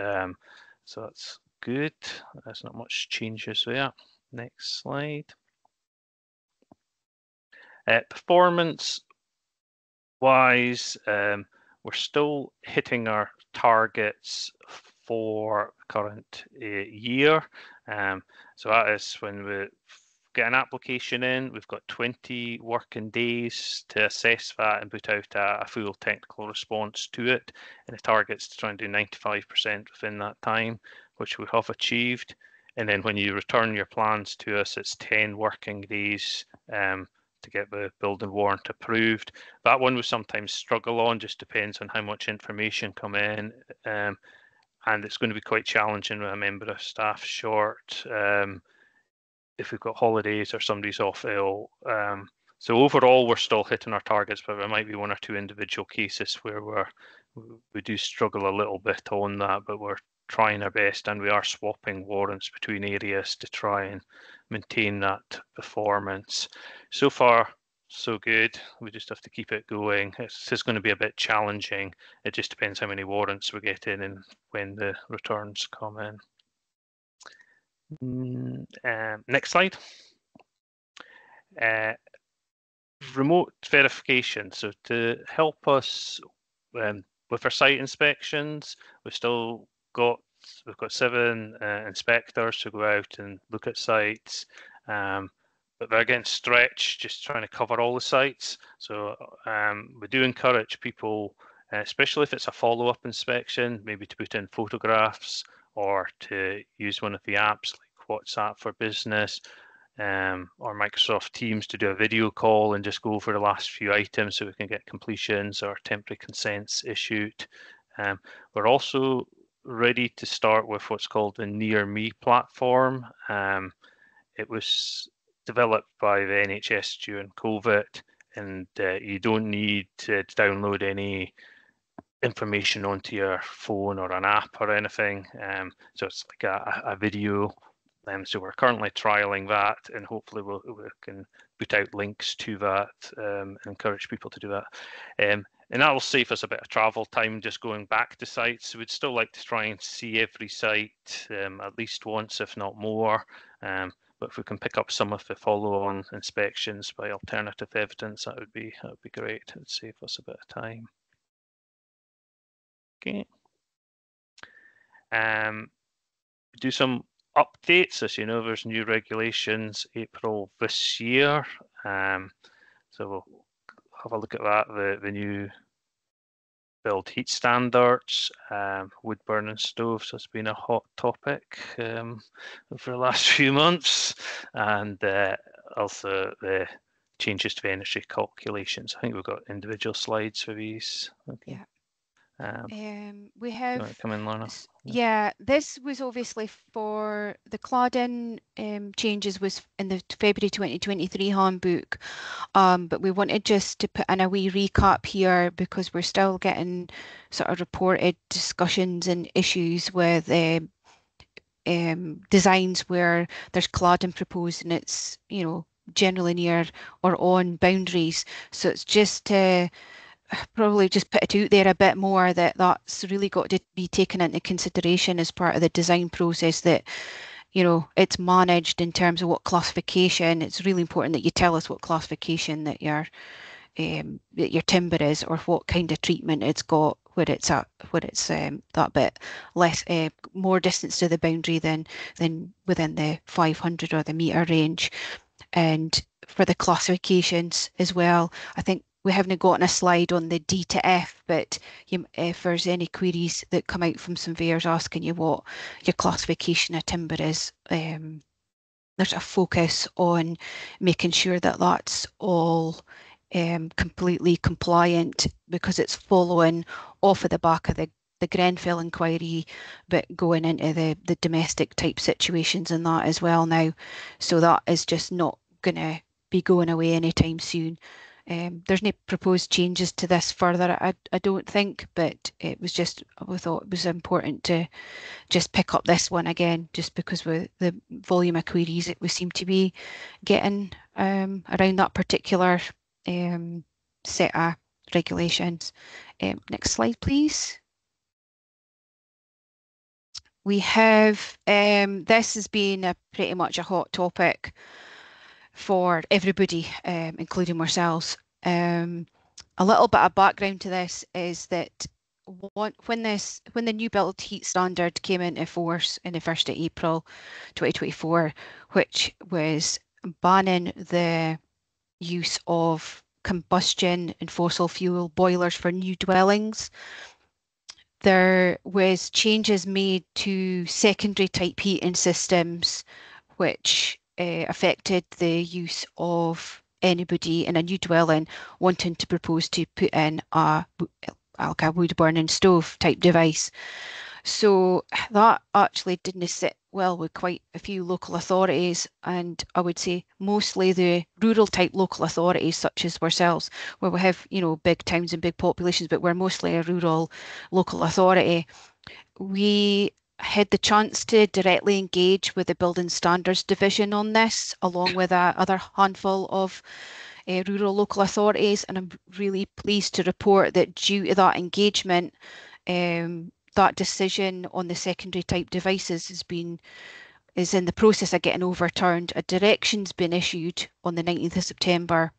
So that's good. There's not much changes there. Next slide. Performance wise, we're still hitting our targets for current year. So that is when we get an application in, we've got 20 working days to assess that and put out a full technical response to it. And the target's to try and do 95% within that time, which we have achieved. And then when you return your plans to us, it's 10 working days to get the building warrant approved. That one we sometimes struggle on, just depends on how much information come in. And it's going to be quite challenging with a member of staff short. If we've got holidays or somebody's off ill. So overall, we're still hitting our targets, but there might be one or two individual cases where we do struggle a little bit on that, but we're trying our best, and we are swapping warrants between areas to try and maintain that performance. So far, so good. We just have to keep it going. It's going to be a bit challenging. It just depends how many warrants we get in and when the returns come in. Next slide. Remote verification. So to help us with our site inspections, we've got 7 inspectors who go out and look at sites, but they're getting stretched just trying to cover all the sites. So we do encourage people, especially if it's a follow-up inspection, maybe to put in photographs or to use one of the apps like WhatsApp for Business or Microsoft Teams to do a video call and just go over the last few items so we can get completions or temporary consents issued. We're also ready to start with what's called the Near Me platform. It was developed by the NHS during COVID, and you don't need to download any information onto your phone or an app or anything. So it's like a video. So we're currently trialing that, and hopefully we can put out links to that, encourage people to do that. And that will save us a bit of travel time just going back to sites. We'd still like to try and see every site at least once, if not more. But if we can pick up some of the follow-on inspections by alternative evidence, that would be great. It would save us a bit of time. Okay. Do some updates. As you know, there's new regulations April this year. So we'll have a look at that. The new build heat standards, wood burning stoves has been a hot topic over the last few months, and also the changes to energy calculations. I think we've got individual slides for these. Okay. Yeah. You We want have, to come in, Lorna? yeah, this was obviously for the cladding changes was in the February 2023 handbook, but we wanted just to put in a wee recap here because we're still getting sort of reported discussions and issues with designs where there's cladding proposed and it's, you know, generally near or on boundaries. So it's just to probably just put it out there a bit more that that's really got to be taken into consideration as part of the design process, that, you know, it's managed in terms of what classification. It's really important that you tell us what classification that your timber is, or what kind of treatment it's got, where it's at, where it's that bit less more distance to the boundary than within the 500 or the metre range. And for the classifications as well, I think we haven't gotten a slide on the D to F, but if there's any queries that come out from surveyors asking you what your classification of timber is, there's a focus on making sure that that's all completely compliant, because it's following off of the back of the Grenfell inquiry, but going into the domestic type situations and that as well now. So that is just not going to be going away anytime soon. There's no proposed changes to this further, I don't think, but it was just, we thought it was important to just pick up this one again, just because with the volume of queries that we seem to be getting around that particular set of regulations. Next slide, please. We have, this has been pretty much a hot topic for everybody, including ourselves. A little bit of background to this is that when the new build heat standard came into force in the 1st of April 2024, which was banning the use of combustion and fossil fuel boilers for new dwellings, there was changes made to secondary type heating systems, which affected the use of anybody in a new dwelling wanting to propose to put in a wood burning stove type device. So that actually didn't sit well with quite a few local authorities, and I would say mostly the rural type local authorities such as ourselves, where we have, you know, big towns and big populations, but we're mostly a rural local authority. We had the chance to directly engage with the Building Standards Division on this, along with other handful of rural local authorities, and I'm really pleased to report that due to that engagement, that decision on the secondary type devices is in the process of getting overturned. A direction's been issued on the 19th of September,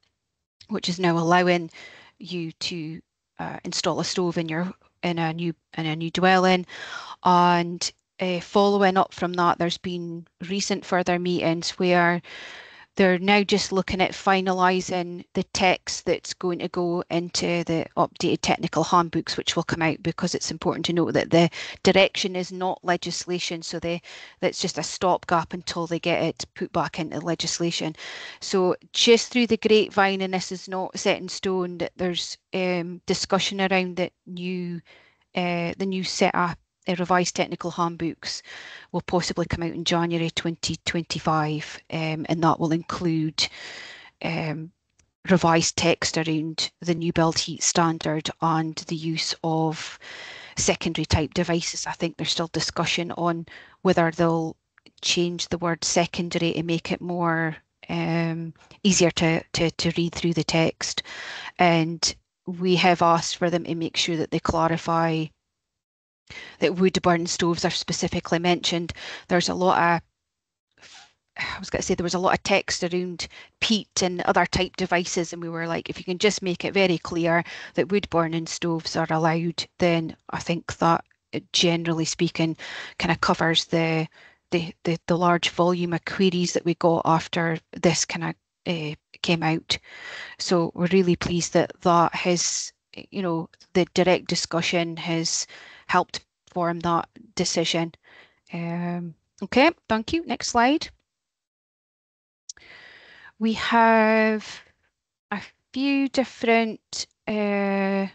which is now allowing you to install a stove in a new dwelling. And following up from that, there's been recent further meetings where they're now just looking at finalising the text that's going to go into the updated technical handbooks, which will come out, because it's important to note that the direction is not legislation, so that's just a stopgap until they get it put back into legislation. So just through the grapevine, and this is not set in stone, that there's discussion around the new set of revised technical handbooks will possibly come out in January 2025, and that will include revised text around the new build heat standard and the use of secondary type devices. I think there's still discussion on whether they'll change the word secondary to make it more easier to read through the text. And we have asked for them to make sure that they clarify that wood burn stoves are specifically mentioned. There's a lot of, I was going to say, there was a lot of text around peat and other type devices, and we were like, if you can just make it very clear that wood burning stoves are allowed, then I think that, generally speaking, kind of covers the large volume of queries that we got after this kind of came out. So we're really pleased that that has, you know, the direct discussion has helped form that decision. Okay, thank you. Next slide. We have a few different, I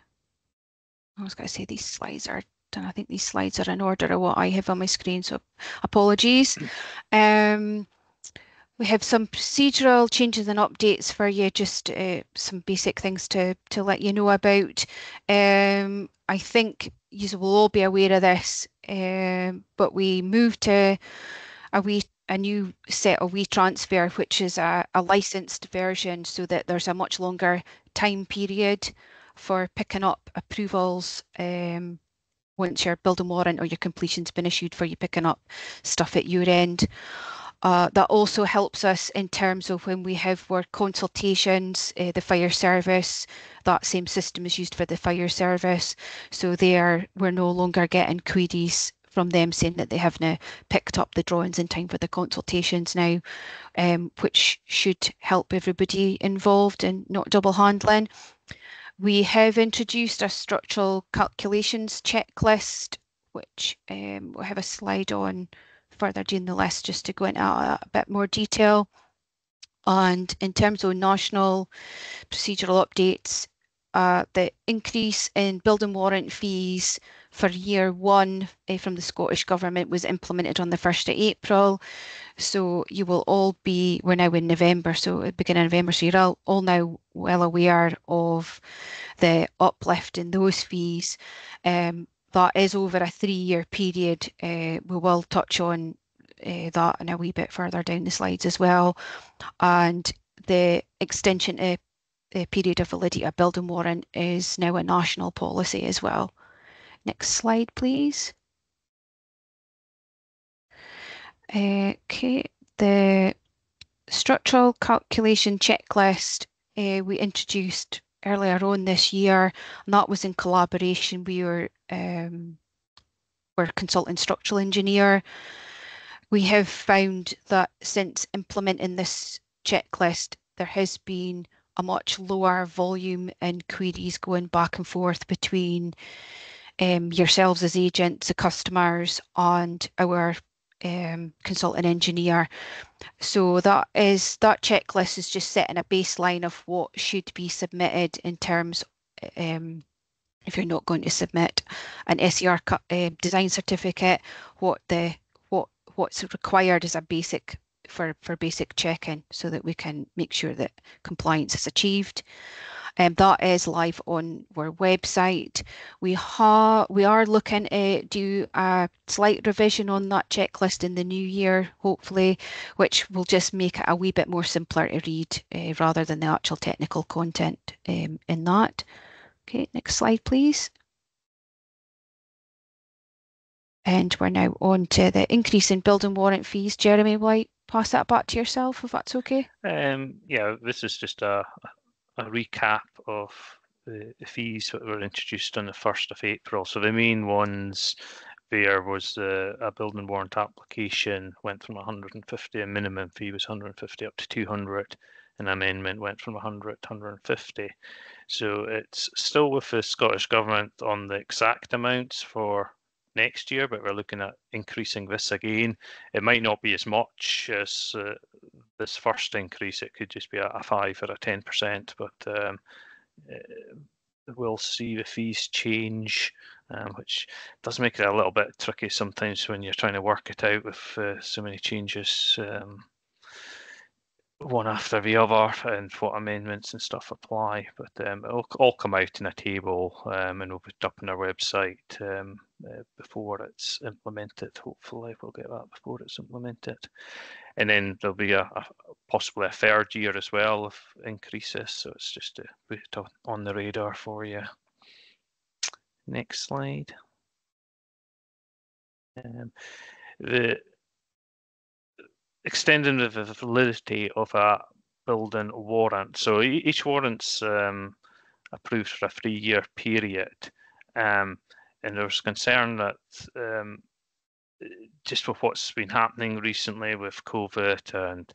was going to say these slides are done. I think these slides are in order of what I have on my screen, so apologies. We have some procedural changes and updates for you, just some basic things to let you know about. I think you will all be aware of this, but we moved to a new set of WeTransfer, which is a licensed version, so that there's a much longer time period for picking up approvals once your building warrant or your completion's been issued for you picking up stuff at your end. That also helps us in terms of when we have our consultations, the fire service, that same system is used for the fire service. So we're no longer getting queries from them saying that they haven't picked up the drawings in time for the consultations now, which should help everybody involved and not double handling. We have introduced a structural calculations checklist, which we'll have a slide on further down the list just to go into a bit more detail. And in terms of national procedural updates, the increase in building warrant fees for year one from the Scottish Government was implemented on the 1st of April. So you will all be, we're now in November, so at the beginning of November, so you're all now well aware of the uplift in those fees. That is over a 3-year period. We will touch on that in a wee bit further down the slides as well. And the extension to the period of validity of building warrant is now a national policy as well. Next slide, please. Okay, the structural calculation checklist we introduced earlier on this year, and that was in collaboration with our consultant structural engineer. We have found that since implementing this checklist, there has been a much lower volume in queries going back and forth between yourselves as agents, the customers, and our consultant engineer. So that checklist is just setting a baseline of what should be submitted in terms if you're not going to submit an SER design certificate, what's required as a basic for basic checking, so that we can make sure that compliance is achieved. That is live on our website. We are looking to do a slight revision on that checklist in the new year, hopefully, which will just make it a wee bit more simpler to read rather than the actual technical content in that. Okay, next slide, please. And we're now on to the increase in building warrant fees. Jeremy, will I pass that back to yourself, if that's okay? Yeah, this is just a recap of the fees that were introduced on the 1st of April. So the main ones there was a building warrant application went from 150, a minimum fee was 150 up to 200, an amendment went from 100 to 150. So it's still with the Scottish Government on the exact amounts for next year, but we're looking at increasing this again. It might not be as much as this first increase. It could just be a 5 or a 10%, but we'll see the fees change, which does make it a little bit tricky sometimes when you're trying to work it out with so many changes one after the other and what amendments and stuff apply, but it'll all come out in a table and will be up on our website before it's implemented. Hopefully we'll get that before it's implemented, and then there'll be possibly a third year as well of increases, so it's just to put it on the radar for you. Next slide. The extending the validity of a building warrant. So each warrant's approved for a 3-year period, and there's concern that just with what's been happening recently with COVID and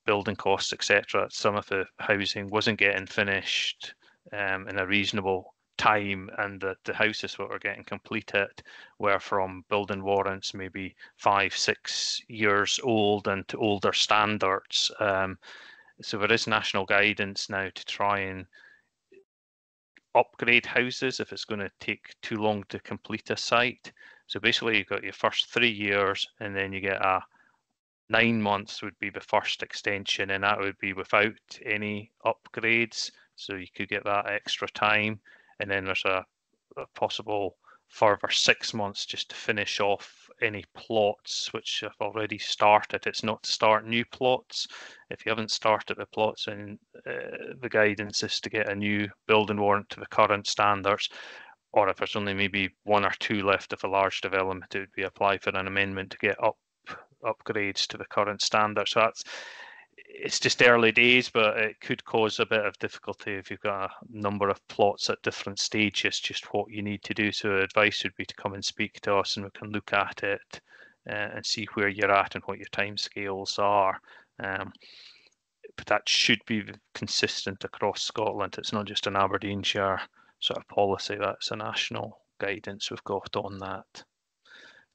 building costs, etc., some of the housing wasn't getting finished in a reasonable time, and that the houses that were getting completed were from building warrants maybe 5-6 years old and to older standards. So there is national guidance now to try and upgrade houses if it's going to take too long to complete a site. So basically you've got your first 3 years, and then you get 9 months would be the first extension, and that would be without any upgrades, so you could get that extra time. And then there's a possible further 6 months just to finish off any plots which have already started. It's not to start new plots. If you haven't started the plots, and the guidance is to get a new building warrant to the current standards, or if there's only maybe 1 or 2 left of a large development, it would be apply for an amendment to get upgrades to the current standard. So it's just early days, but it could cause a bit of difficulty if you've got a number of plots at different stages, just what you need to do. So advice would be to come and speak to us, and we can look at it and see where you're at and what your timescales are. But that should be consistent across Scotland. It's not just an Aberdeenshire sort of policy, that's a national guidance we've got on that.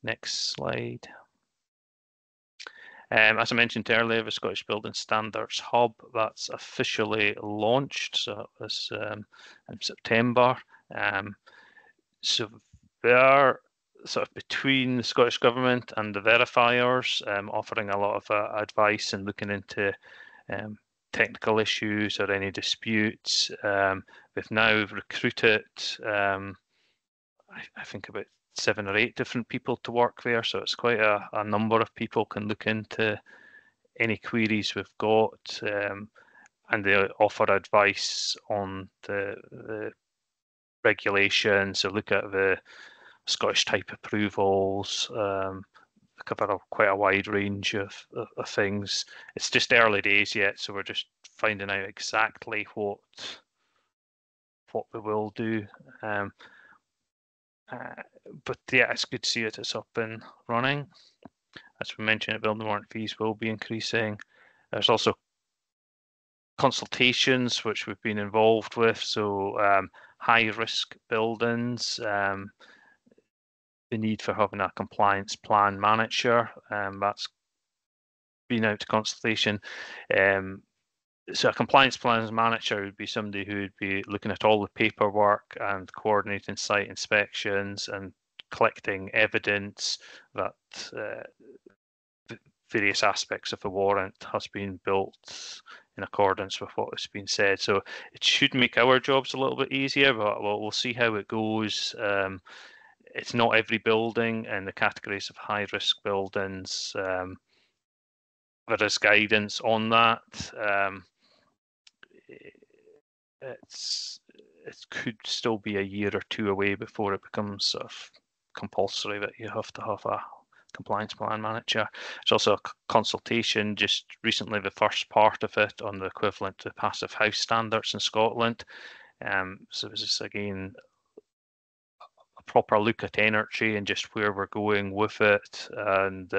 Next slide. As I mentioned earlier, the Scottish Building Standards Hub, that's officially launched, so it was in September. So they are sort of between the Scottish Government and the verifiers, offering a lot of advice and looking into technical issues or any disputes. We've now recruited, I think, about 7 or 8 different people to work there, so it's quite a number of people can look into any queries we've got, and they offer advice on the regulations. So look at the Scottish type approvals, cover quite a wide range of things. It's just early days yet, so we're just finding out exactly what we will do. But yeah, it's good to see it. It's up and running. As we mentioned, building warrant fees will be increasing. There's also consultations which we've been involved with. So high risk buildings, the need for having a compliance plan manager, that's been out to consultation. So a compliance plans manager would be somebody who would be looking at all the paperwork and coordinating site inspections and collecting evidence that various aspects of a warrant has been built in accordance with what has been said. So it should make our jobs a little bit easier, but we'll see how it goes. It's not every building, and the categories of high risk buildings, there is guidance on that. It could still be a year or 2 away before it becomes sort of compulsory that you have to have a compliance plan manager. There's also a consultation just recently, the first part of it, on the equivalent to passive house standards in Scotland. So this is again a proper look at energy and just where we're going with it, and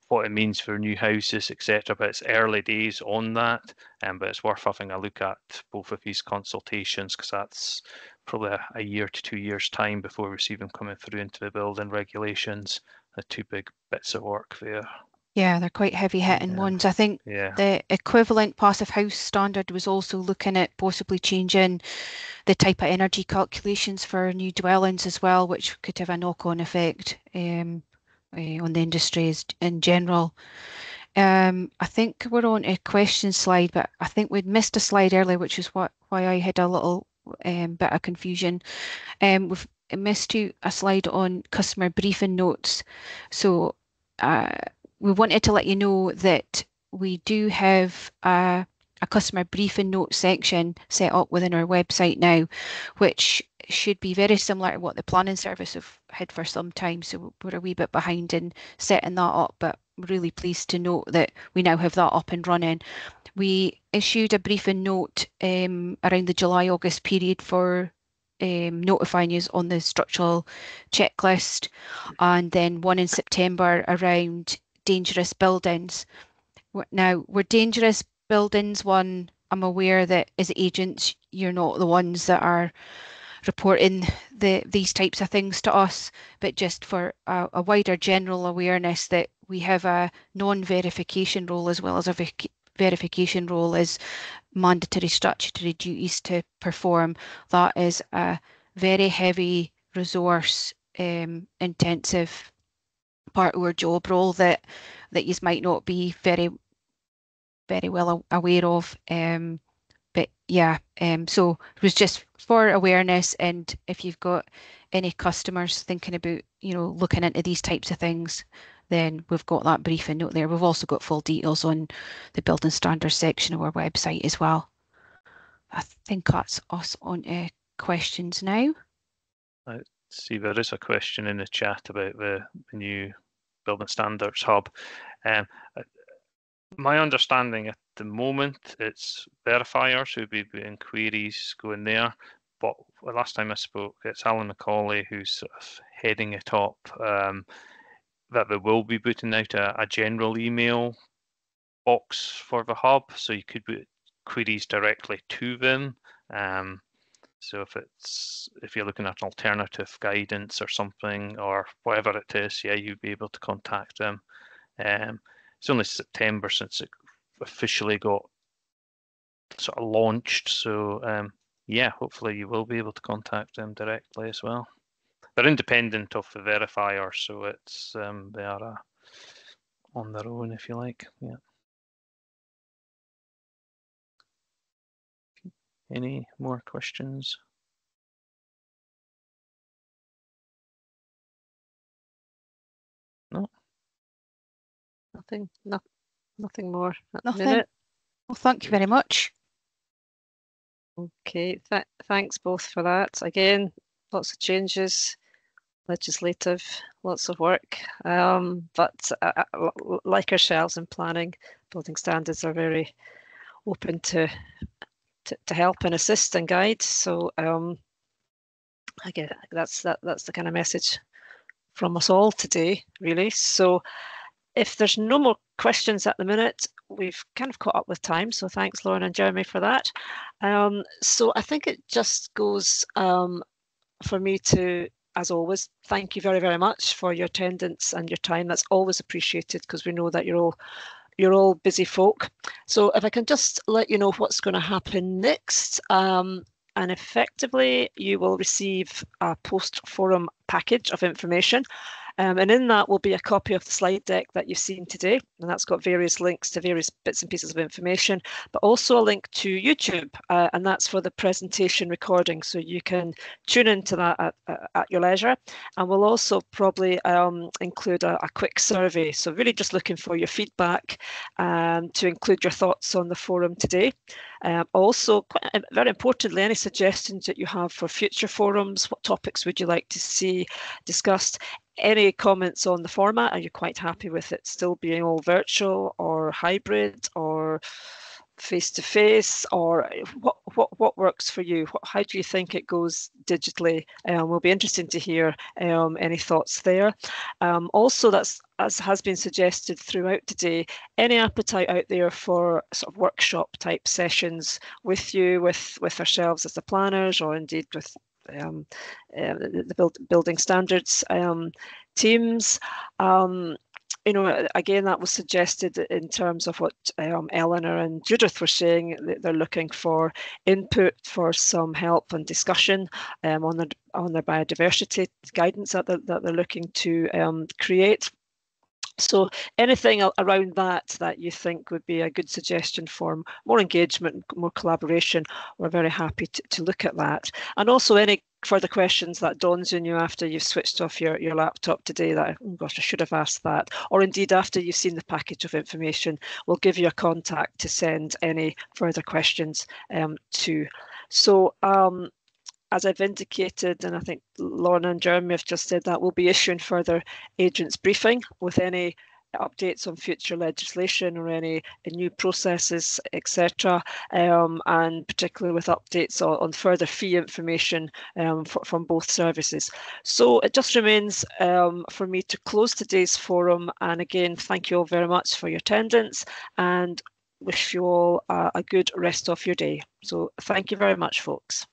what it means for new houses, etc. But it's early days on that, but it's worth having a look at both of these consultations, because that's probably a year to 2 years time before we see them coming through into the building regulations. The 2 big bits of work there. Yeah, they're quite heavy hitting ones. I think the equivalent passive house standard was also looking at possibly changing the type of energy calculations for new dwellings as well, which could have a knock-on effect on the industries in general. I think we're on a question slide, but I think we'd missed a slide earlier, which is why I had a little bit of confusion. We've missed a slide on customer briefing notes. So we wanted to let you know that we do have a customer briefing note section set up within our website now, which should be very similar to what the planning service have had for some time. So we're a wee bit behind in setting that up, but really pleased to note that we now have that up and running. We issued a briefing note around the July-August period for notifying you on the structural checklist, and then one in September around dangerous buildings. Now, we're dangerous buildings one, I'm aware that as agents, you're not the ones that are reporting these types of things to us, but just for a wider general awareness that we have a non-verification role as well as a verification role as mandatory statutory duties to perform. That is a very heavy resource intensive part of our job role that you might not be very well aware of. But yeah, so it was just for awareness, and if you've got any customers thinking about, looking into these types of things, then we've got that briefing note there. We've also got full details on the building standards section of our website as well. I think that's us on questions now. I see there is a question in the chat about the new building standards hub. My understanding at the moment, it's verifiers who'll be putting queries going there. But the last time I spoke, it's Alan Macaulay who's sort of heading it up, that they will be putting out a general email box for the hub, so you could put queries directly to them. So if you're looking at alternative guidance or something or whatever it is, yeah, you'd be able to contact them. It's only September since it officially got sort of launched, so yeah, hopefully you will be able to contact them directly as well. They're independent of the verifier, so it's they are on their own, if you like. Yeah. Any more questions? No. Nothing more at the Nothing. minute. Well, thank you very much. Okay, thanks both for that. Again, lots of changes, legislative, lots of work. But like ourselves in planning, building standards are very open to help and assist and guide. So again, that's the kind of message from us all today, really. So if there's no more questions at the minute, we've kind of caught up with time. So thanks, Lauren and Jeremy, for that. So I think it just goes for me to, as always, thank you very, very much for your attendance and your time. That's always appreciated because we know that you're all busy folk. So if I can just let you know what's going to happen next. And effectively, you will receive a post-forum package of information. And in that will be a copy of the slide deck that you've seen today. And that's got various links to various bits and pieces of information, but also a link to YouTube. And that's for the presentation recording. So you can tune into that at your leisure. And we'll also probably include a quick survey. So really just looking for your feedback to include your thoughts on the forum today. Also, very importantly, any suggestions that you have for future forums, what topics would you like to see discussed? Any comments on the format? Are you quite happy with it still being all virtual or hybrid or face-to-face, or what works for you? How do you think it goes digitally? Will be interesting to hear any thoughts there. Also, that's, as has been suggested throughout today, any appetite out there for sort of workshop type sessions with you, with ourselves as the planners, or indeed with the building standards teams. Again, that was suggested in terms of what Eleanor and Judith were saying. They're looking for input, for some help and discussion on their biodiversity guidance that they're looking to create. So anything around that you think would be a good suggestion for more engagement, more collaboration, we're very happy to look at that. And also any further questions that dawns on you after you've switched off your laptop today that, oh gosh, I should have asked that, or indeed after you've seen the package of information, we'll give you a contact to send any further questions to. So as I've indicated, and I think Lorna and Jeremy have just said that, we'll be issuing further agents briefing with any updates on future legislation or any new processes, etc., and particularly with updates on further fee information from both services. So it just remains for me to close today's forum, and again, thank you all very much for your attendance and wish you all a good rest of your day. So thank you very much, folks.